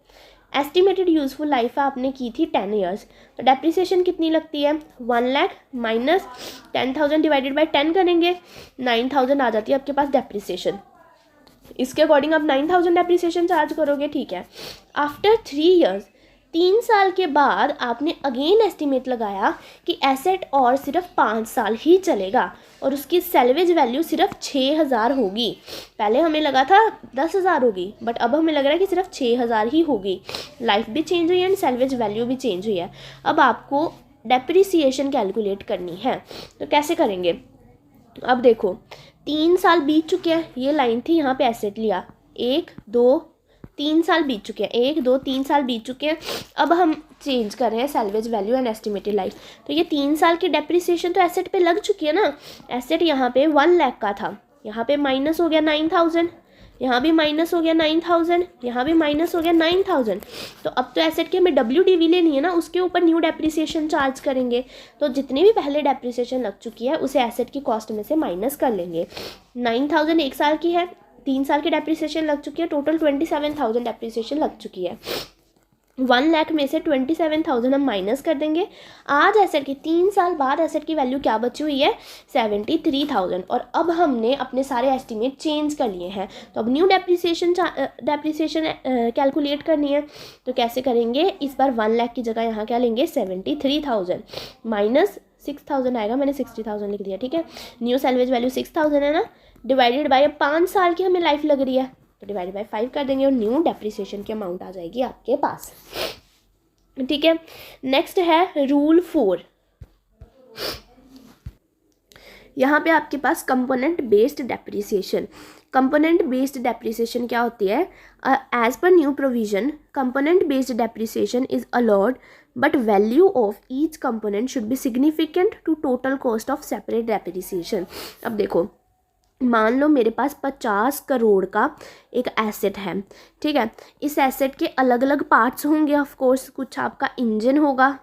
Speaker 1: एस्टिमेटेड यूजफुल लाइफ आपने की थी 10 ईयर्स, तो डेप्रिसिएशन कितनी लगती है, 1 लाख माइनस 10,000 डिवाइडेड बाई 10 करेंगे, 9,000 आ जाती है आपके पास डेप्रिसिएशन। इसके अकॉर्डिंग आप 9,000 डेप्रिसिएशन चार्ज करोगे, ठीक है। आफ्टर 3 ईयर्स, 3 साल के बाद आपने अगेन एस्टिमेट लगाया कि एसेट और सिर्फ 5 साल ही चलेगा और उसकी सैल्वेज वैल्यू सिर्फ 6,000 होगी। पहले हमें लगा था 10,000 होगी, बट अब हमें लग रहा है कि सिर्फ 6,000 ही होगी। लाइफ भी चेंज हुई है एंड सैल्वेज वैल्यू भी चेंज हुई है। अब आपको डेप्रिसिएशन कैलकुलेट करनी है, तो कैसे करेंगे। अब देखो 3 साल बीत चुके हैं, ये लाइन थी, यहाँ पे एसेट लिया, 1 2 3 साल बीत चुके हैं, 1 2 3 साल बीत चुके हैं। अब हम चेंज कर रहे हैं salvage value and estimated life, तो ये 3 साल की डेप्रिसिएशन तो एसेट पे लग चुकी है ना। एसेट यहाँ पे 1 लाख का था, यहाँ पे माइनस हो गया 9,000, यहाँ भी माइनस हो गया 9000, यहाँ भी माइनस हो गया 9000। तो अब तो एसेट की हमें WDV लेनी है ना, उसके ऊपर न्यू डेप्रिसिएशन चार्ज करेंगे। तो जितनी भी पहले डेप्रिसिएशन लग चुकी है उसे एसेट की कॉस्ट में से माइनस कर लेंगे। 9000 1 साल की है, 3 साल की डेप्रिसिएशन लग चुकी है, टोटल 27000 डेप्रिसिएशन लग चुकी है। 1 लाख में से 27000 हम माइनस कर देंगे। आज एसेट की 3 साल बाद एसेट की वैल्यू क्या बची हुई है, 73000। और अब हमने अपने सारे एस्टिमेट चेंज कर लिए हैं, तो अब न्यू डेप्रिसिएशन कैलकुलेट करनी है। तो कैसे करेंगे, इस बार 1 लाख की जगह यहाँ क्या लेंगे, 73000 माइनस 6000 आएगा, मैंने 60000 लिख दिया, ठीक है। न्यू सैलवेज वैल्यू 6000 है ना, डिवाइडेड बाय 5 साल की हमें लाइफ लग रही है, तो डिवाइड बाय 5 कर देंगे और न्यू डेप्रिसिएशन की अमाउंट आ जाएगी आपके पास, ठीक है। नेक्स्ट है रूल 4। यहाँ पे आपके पास component based depreciation. Component based depreciation क्या होती है, as per new provision component based depreciation is allowed but value of each component should be significant to total cost of separate depreciation. अब देखो, मान लो मेरे पास 50 करोड़ का एक एसेट है, ठीक है। इस एसेट के अलग अलग पार्ट्स होंगे, ऑफ कोर्स कुछ आपका इंजन होगा,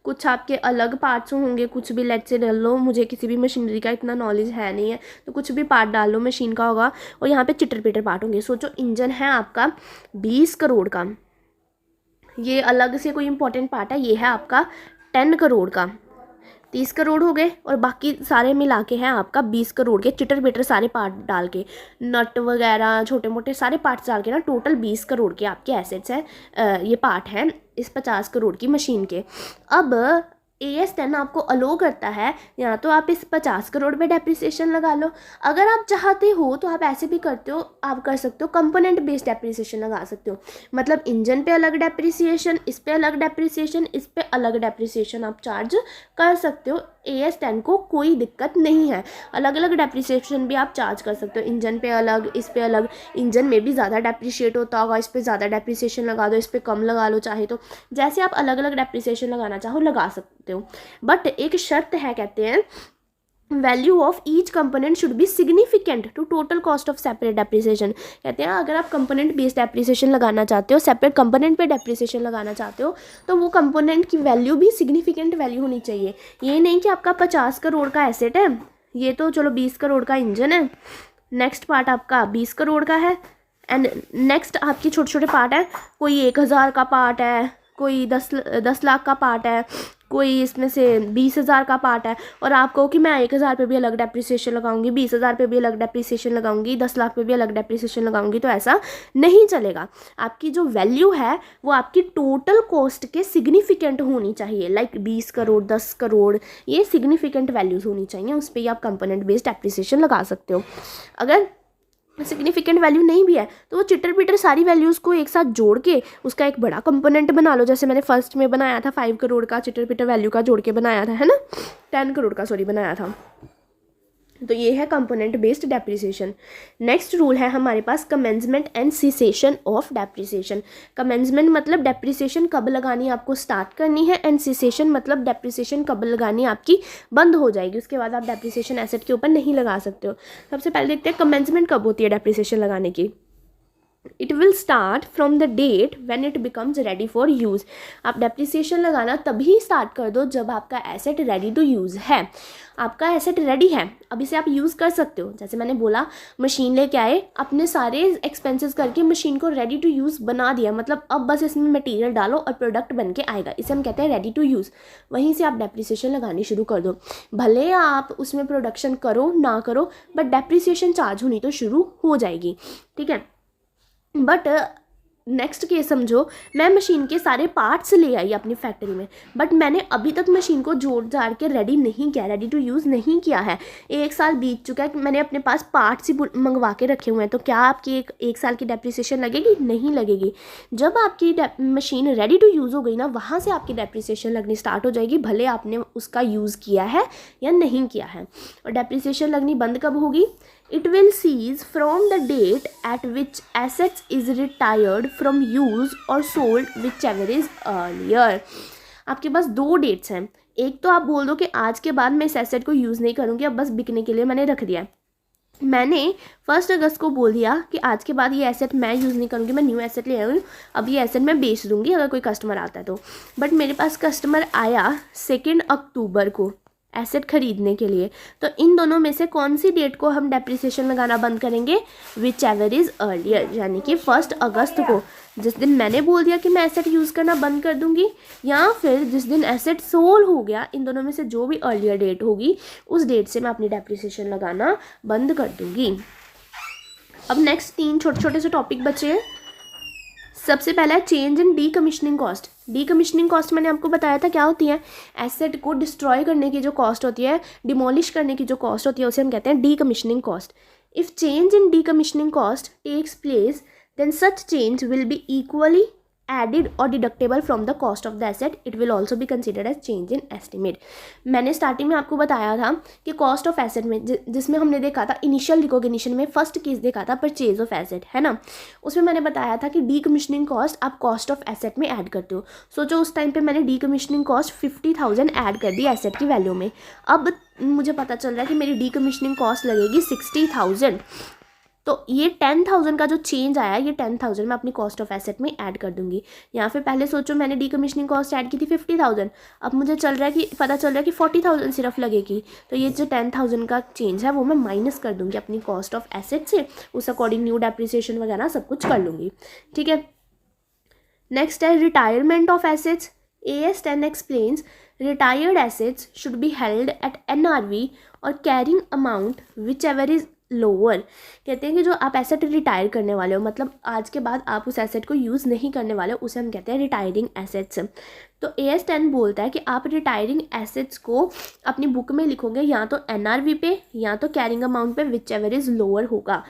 Speaker 1: कुछ आपके अलग पार्ट्स होंगे, कुछ भी लेट्स से डाल लो, मुझे किसी भी मशीनरी का इतना नॉलेज है नहीं है, तो कुछ भी पार्ट डाल लो मशीन का होगा, और यहाँ पे चिटर पिटर पार्ट होंगे। सोचो इंजन है आपका 20 करोड़ का, ये अलग से कोई इंपॉर्टेंट पार्ट है, ये है आपका 10 करोड़ का, 30 करोड़ हो गए, और बाकी सारे मिला के हैं आपका 20 करोड़ के, चिटर पिटर सारे पार्ट डाल के, नट वगैरह छोटे मोटे सारे पार्ट्स डाल के ना, टोटल 20 करोड़ के आपके एसेट्स हैं, ये पार्ट हैं इस 50 करोड़ की मशीन के। अब AS10 आपको अलो करता है, या तो आप इस 50 करोड़ पे डेप्रिसिएशन लगा लो, अगर आप चाहते हो तो आप ऐसे भी करते हो, आप कर सकते हो कंपोनेंट बेस्ड डेप्रिसिएशन लगा सकते हो। मतलब इंजन पे अलग डेप्रिसिएशन, इस पे अलग डेप्रिसिएशन, इस पे अलग डेप्रिसिएशन आप चार्ज कर सकते हो। AS10 को कोई दिक्कत नहीं है, अलग अलग डेप्रिसिएशन भी आप चार्ज कर सकते हो, इंजन पे अलग, इस पे अलग। इंजन में भी ज़्यादा डेप्रिशिएट होता होगा, इस पे ज़्यादा डेप्रिसिएशन लगा दो, इस पे कम लगा लो, चाहे तो जैसे आप अलग अलग डेप्रिसिएशन लगाना चाहो लगा सकते हो। बट एक शर्त है, कहते हैं value of each component should be significant to total cost of separate depreciation. कहते हैं अगर आप कंपोनेंट बेस्ड डेप्रिसिएशन लगाना चाहते हो, सेपरेट कंपोनेंट पे डेप्रिसिएशन लगाना चाहते हो, तो वो कंपोनेंट की वैल्यू भी सिग्निफिकेंट वैल्यू होनी चाहिए। ये नहीं कि आपका 50 करोड़ का एसेट है, ये तो चलो 20 करोड़ का इंजन है, नेक्स्ट पार्ट आपका 20 करोड़ का है, एंड नेक्स्ट आपकी छोटे छोटे पार्ट है, कोई 1000 का पार्ट है, कोई 10 लाख का पार्ट है, कोई इसमें से 20,000 का पार्ट है, और आप कहो कि मैं 1000 पे भी अलग डेप्रिसिएशन लगाऊंगी, 20,000 पे भी अलग डेप्रिसिएशन लगाऊंगी, 10 लाख पे भी अलग डेप्रिसिएशन लगाऊंगी, तो ऐसा नहीं चलेगा। आपकी जो वैल्यू है वो आपकी टोटल कॉस्ट के सिग्निफिकेंट होनी चाहिए, लाइक 20 करोड़ 10 करोड़, ये सिग्निफिकेंट वैल्यूज होनी चाहिए, उस पर ही आप कंपोनेंट बेस्ड डेप्रिसिएशन लगा सकते हो। अगर सिग्निफिकेंट वैल्यू नहीं भी है तो वो चिटर पिटर सारी वैल्यूज़ को एक साथ जोड़ के उसका एक बड़ा कंपोनेंट बना लो, जैसे मैंने फर्स्ट में बनाया था 5 करोड़ का चिटर पिटर वैल्यू का जोड़ के बनाया था, है ना, 10 करोड़ का सॉरी बनाया था। तो ये है component based depreciation. Next rule है हमारे पास commencement and cessation of depreciation. Commencement मतलब डेप्रिसिएशन कब लगानी आपको स्टार्ट करनी है, एंड सीसेशन मतलब डेप्रिसिएशन कब लगानी आपकी बंद हो जाएगी, उसके बाद आप डेप्रिसिएशन एसेट के ऊपर नहीं लगा सकते हो। सबसे पहले देखते हैं कमेंसमेंट कब होती है डेप्रिसिएशन लगाने की। It will start from the date when it becomes ready for use. आप डेप्रिसिएशन लगाना तभी स्टार्ट कर दो जब आपका एसेट रेडी टू यूज़ है। आपका एसेट रेडी है, अब इसे आप यूज़ कर सकते हो। जैसे मैंने बोला, मशीन लेके आए, अपने सारे एक्सपेंसेस करके मशीन को रेडी टू यूज़ बना दिया, मतलब अब बस इसमें मटेरियल डालो और प्रोडक्ट बन के आएगा, इसे हम कहते हैं रेडी टू यूज़। वहीं से आप डेप्रिसिएशन लगानी शुरू कर दो, भले आप उसमें प्रोडक्शन करो ना करो, बट डेप्रिसिएशन चार्ज होनी तो शुरू हो जाएगी, ठीक है। बट नेक्स्ट केस समझो, मैं मशीन के सारे पार्ट्स ले आई अपनी फैक्ट्री में, बट मैंने अभी तक मशीन को जोड़ जाड़ के रेडी नहीं किया, रेडी टू यूज़ नहीं किया है। 1 साल बीत चुका है, मैंने अपने पास पार्ट्स ही मंगवा के रखे हुए हैं, तो क्या आपकी एक साल की डेप्रिसिएशन लगेगी? नहीं लगेगी। जब आपकी मशीन रेडी टू यूज़ हो गई ना, वहाँ से आपकी डेप्रिसिएशन लगनी स्टार्ट हो जाएगी, भले आपने उसका यूज़ किया है या नहीं किया है। और डेप्रिसिएशन लगनी बंद कब होगी? It will cease from the date at which assets is retired from use or sold, whichever is earlier। आपके पास 2 डेट्स हैं, एक तो आप बोल दो कि आज के बाद मैं इस एसेट को यूज़ नहीं करूँगी, अब बस बिकने के लिए मैंने रख दिया है, मैंने 1 अगस्त को बोल दिया कि आज के बाद ये एसेट मैं यूज़ नहीं करूँगी, मैं न्यू एसेट ले आई हूँ, अब ये एसेट मैं बेच दूँगी अगर कोई कस्टमर आता है तो। बट मेरे पास कस्टमर आया 2 अक्टूबर को एसेट खरीदने के लिए, तो इन दोनों में से कौन सी डेट को हम डेप्रिसिएशन लगाना बंद करेंगे? विच एवर इज़ अर्लियर, यानी कि 1 अगस्त को, जिस दिन मैंने बोल दिया कि मैं एसेट यूज़ करना बंद कर दूंगी, या फिर जिस दिन एसेट सोल हो गया, इन दोनों में से जो भी अर्लियर डेट होगी उस डेट से मैं अपनी डेप्रिसिएशन लगाना बंद कर दूंगी। अब नेक्स्ट 3 छोटे छोटे से टॉपिक बचे हैं। सबसे पहला है change in decommissioning cost. Decommissioning cost मैंने आपको बताया था क्या होती है? एसेट को डिस्ट्रॉय करने की जो कॉस्ट होती है, डिमोलिश करने की जो कॉस्ट होती है, उसे हम कहते हैं decommissioning cost. If change in decommissioning cost takes place then such change will be equally added or deductible from the cost of the asset. It will also be considered as change in estimate. मैंने starting में आपको बताया था कि cost of asset में जिसमें हमने देखा था इनिशियल रिकॉग्निशन में फर्स्ट केस देखा था परचेज ऑफ एसेट, है ना, उसमें मैंने बताया था कि डीकमीशनिंग कॉस्ट आप कॉस्ट ऑफ एसेट में ऐड करते हो। सोचो उस टाइम पे मैंने डीकमीशनिंग कॉस्ट 50,000 ऐड कर दी एसेट की वैल्यू में। अब मुझे पता चल रहा है कि मेरी डीकमीशनिंग कॉस्ट लगेगी 60,000, तो ये 10,000 का जो चेंज आया, ये 10,000 मैं अपनी कॉस्ट ऑफ एसेट में ऐड कर दूंगी। यहाँ पे पहले सोचो मैंने डीकमीशनिंग कॉस्ट ऐड की थी 50,000, अब मुझे पता चल रहा है कि 40,000 सिर्फ लगेगी, तो ये जो 10,000 का चेंज है वो मैं माइनस कर दूंगी अपनी कॉस्ट ऑफ एसेट से, उस अकॉर्डिंग न्यू डेप्रिसिएशन वगैरह सब कुछ कर लूँगी। ठीक है, नेक्स्ट है retirement of assets. AS 10 explains retired assets should be held at NRV और carrying amount whichever is lower. कहते हैं कि जो आप एसेट रिटायर करने वाले हो, मतलब आज के बाद आप उस एसेट को यूज़ नहीं करने वाले हो, उसे हम कहते हैं रिटायरिंग एसेट्स। तो AS 10 बोलता है कि आप रिटायरिंग एसेट्स को अपनी बुक में लिखोगे या तो NRV पे या तो कैरिंग अमाउंट पे, विच एवर इज़ लोअर होगा।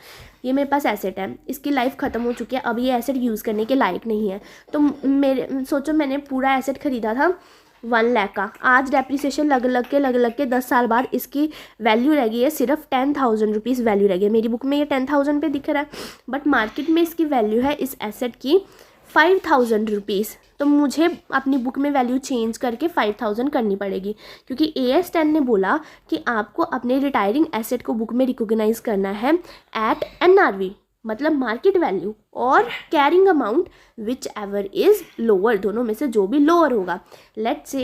Speaker 1: ये मेरे पास एसेट है, इसकी लाइफ ख़त्म हो चुकी है, अब ये एसेट यूज़ करने के लायक नहीं है, तो सोचो मैंने पूरा एसेट ख़रीदा था 1 लाख का, आज डेप्रिसिएशन लग के 10 साल बाद इसकी वैल्यू रह गई है सिर्फ 10,000 रुपीज़ वैल्यू रह गई है। मेरी बुक में ये 10,000 पे दिख रहा है, बट मार्केट में इसकी वैल्यू है इस एसेट की 5,000 रुपीज़, तो मुझे अपनी बुक में वैल्यू चेंज करके 5,000 करनी पड़ेगी, क्योंकि AS 10 ने बोला कि आपको अपने रिटायरिंग एसेट को बुक में रिकॉग्नाइज करना है एट NRV, मतलब मार्केट वैल्यू, और carrying amount which ever is lower, दोनों में से जो भी लोअर होगा। लेट्स से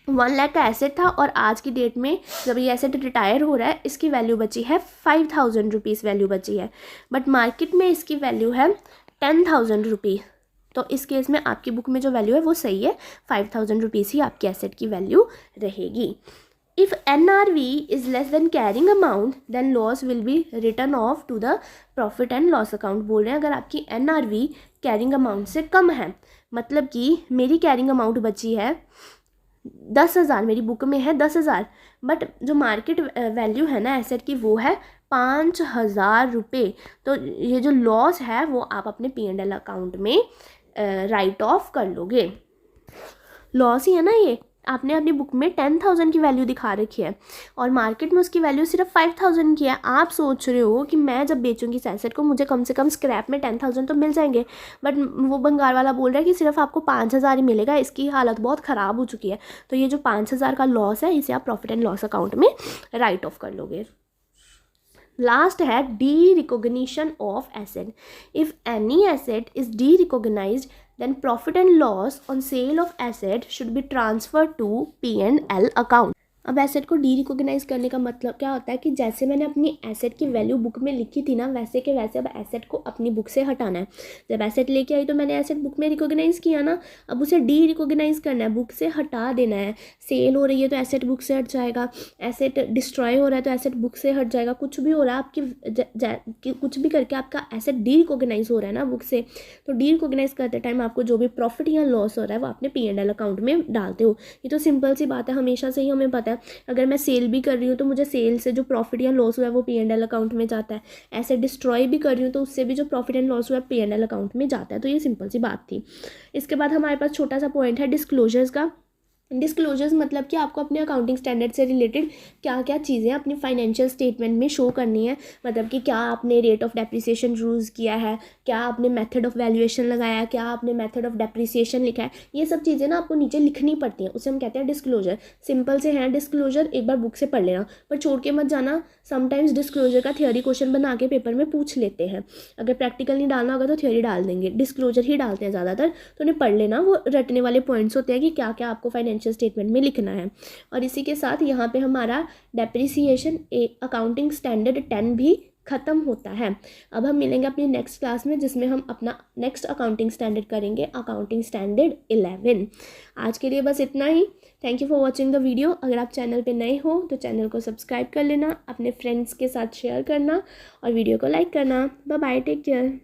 Speaker 1: 1 लाख का एसेट था और आज की डेट में जब ये एसेट रिटायर हो रहा है इसकी वैल्यू बची है 5,000 रुपीज़ वैल्यू बची है, बट मार्केट में इसकी वैल्यू है 10,000 रुपीज़। तो इस केस में आपकी बुक में जो वैल्यू है वो सही है, 5,000 रुपीज़ ही आपकी एसेट की वैल्यू रहेगी। If NRV is less than carrying amount, then loss will be written off to the profit and loss account। बोल रहे हैं अगर आपकी NRV कैरिंग अमाउंट से कम है, मतलब कि मेरी कैरिंग अमाउंट बची है 10,000, मेरी बुक में है 10,000, बट जो मार्केट वैल्यू है ना एसेट की वो है 5,000 रुपये, तो ये जो लॉस है वो आप अपने P&L अकाउंट में राइट ऑफ कर लोगे। लॉस ही है ना ये, आपने अपनी बुक में 10,000 की वैल्यू दिखा रखी है और मार्केट में उसकी वैल्यू सिर्फ 5,000 की है। आप सोच रहे हो कि मैं जब बेचूंगी इस एसेट को मुझे कम से कम स्क्रैप में 10,000 तो मिल जाएंगे, बट वो बंगाल वाला बोल रहा है कि सिर्फ आपको 5,000 ही मिलेगा, इसकी हालत बहुत ख़राब हो चुकी है, तो ये जो 5,000 का लॉस है इसे आप प्रॉफिट एंड लॉस अकाउंट में राइट ऑफ कर लोगे। लास्ट है derecognition of asset. If any asset is derecognised then profit and loss on sale of asset should be transferred to P&L account। अब asset को D recognise करने का मतलब क्या होता है कि जैसे मैंने अपनी एसेट की वैल्यू बुक में लिखी थी ना, वैसे के वैसे अब एसेट को अपनी बुक से हटाना है। जब एसेट लेके आई तो मैंने एसेट बुक में रिकॉग्नाइज किया ना, अब उसे डी रिकॉग्नाइज करना है, बुक से हटा देना है। सेल हो रही है तो एसेट बुक से हट जाएगा, एसेट डिस्ट्रॉय हो रहा है तो एसेट बुक से हट जाएगा, कुछ भी हो रहा है आपकी कुछ भी करके आपका एसेट डी रिकॉग्नाइज हो रहा है ना बुक से, तो डी रिकॉग्नाइज करते टाइम आपको जो भी प्रॉफिट या लॉस हो रहा है वो अपने P&L अकाउंट में डालते हो। ये तो सिंपल सी बात है, हमेशा से ही हमें पता है। अगर मैं सेल भी कर रही हूँ तो मुझे सेल से जो प्रॉफिट या लॉस हुआ है वो P&L अकाउंट में जाता है, ऐसे डिस्ट्रॉय भी कर रही हूँ तो उससे भी जो प्रॉफिट एंड लॉस हुआ है P&L अकाउंट में जाता है। तो ये सिंपल सी बात थी। इसके बाद हमारे पास छोटा सा पॉइंट है डिस्क्लोजर्स का। डिस्क्लोजर्स मतलब कि आपको अपने अकाउंटिंग स्टैंडर्ड से रिलेटेड क्या क्या चीज़ें अपनी फाइनेंशियल स्टेटमेंट में शो करनी है, मतलब कि क्या आपने रेट ऑफ डेप्रिसिएशन यूज़ किया है, क्या आपने मेथड ऑफ वैल्यूएशन लगाया है, क्या आपने मेथड ऑफ डेप्रिसिएशन लिखा है, ये सब चीज़ें ना आपको नीचे लिखनी पड़ती हैं, उसे हम कहते हैं डिस्क्लोजर। सिंपल से हैं डिस्क्लोजर, एक बार बुक से पढ़ लेना पर छोड़ के मत जाना। समटाइम्स डिस्क्लोजर का थियोरी क्वेश्चन बना के पेपर में पूछ लेते हैं, अगर प्रैक्टिकल नहीं डालना होगा तो थियोरी डाल देंगे, डिस्क्लोजर ही डालते हैं ज़्यादातर, तो उन्हें पढ़ लेना, वो रटने वाले पॉइंट्स होते हैं कि क्या क्या आपको फाइनेंशियल स्टेटमेंट में लिखना है। और इसी के साथ यहाँ पे हमारा डेप्रिसिएशन अकाउंटिंग स्टैंडर्ड 10 भी ख़त्म होता है। अब हम मिलेंगे अपनी नेक्स्ट क्लास में जिसमें हम अपना नेक्स्ट अकाउंटिंग स्टैंडर्ड करेंगे, अकाउंटिंग स्टैंडर्ड 11। आज के लिए बस इतना ही। Thank you for watching the video. अगर आप चैनल पे नए हो तो चैनल को सब्सक्राइब कर लेना, अपने फ्रेंड्स के साथ शेयर करना और वीडियो को लाइक करना। Bye bye, take care.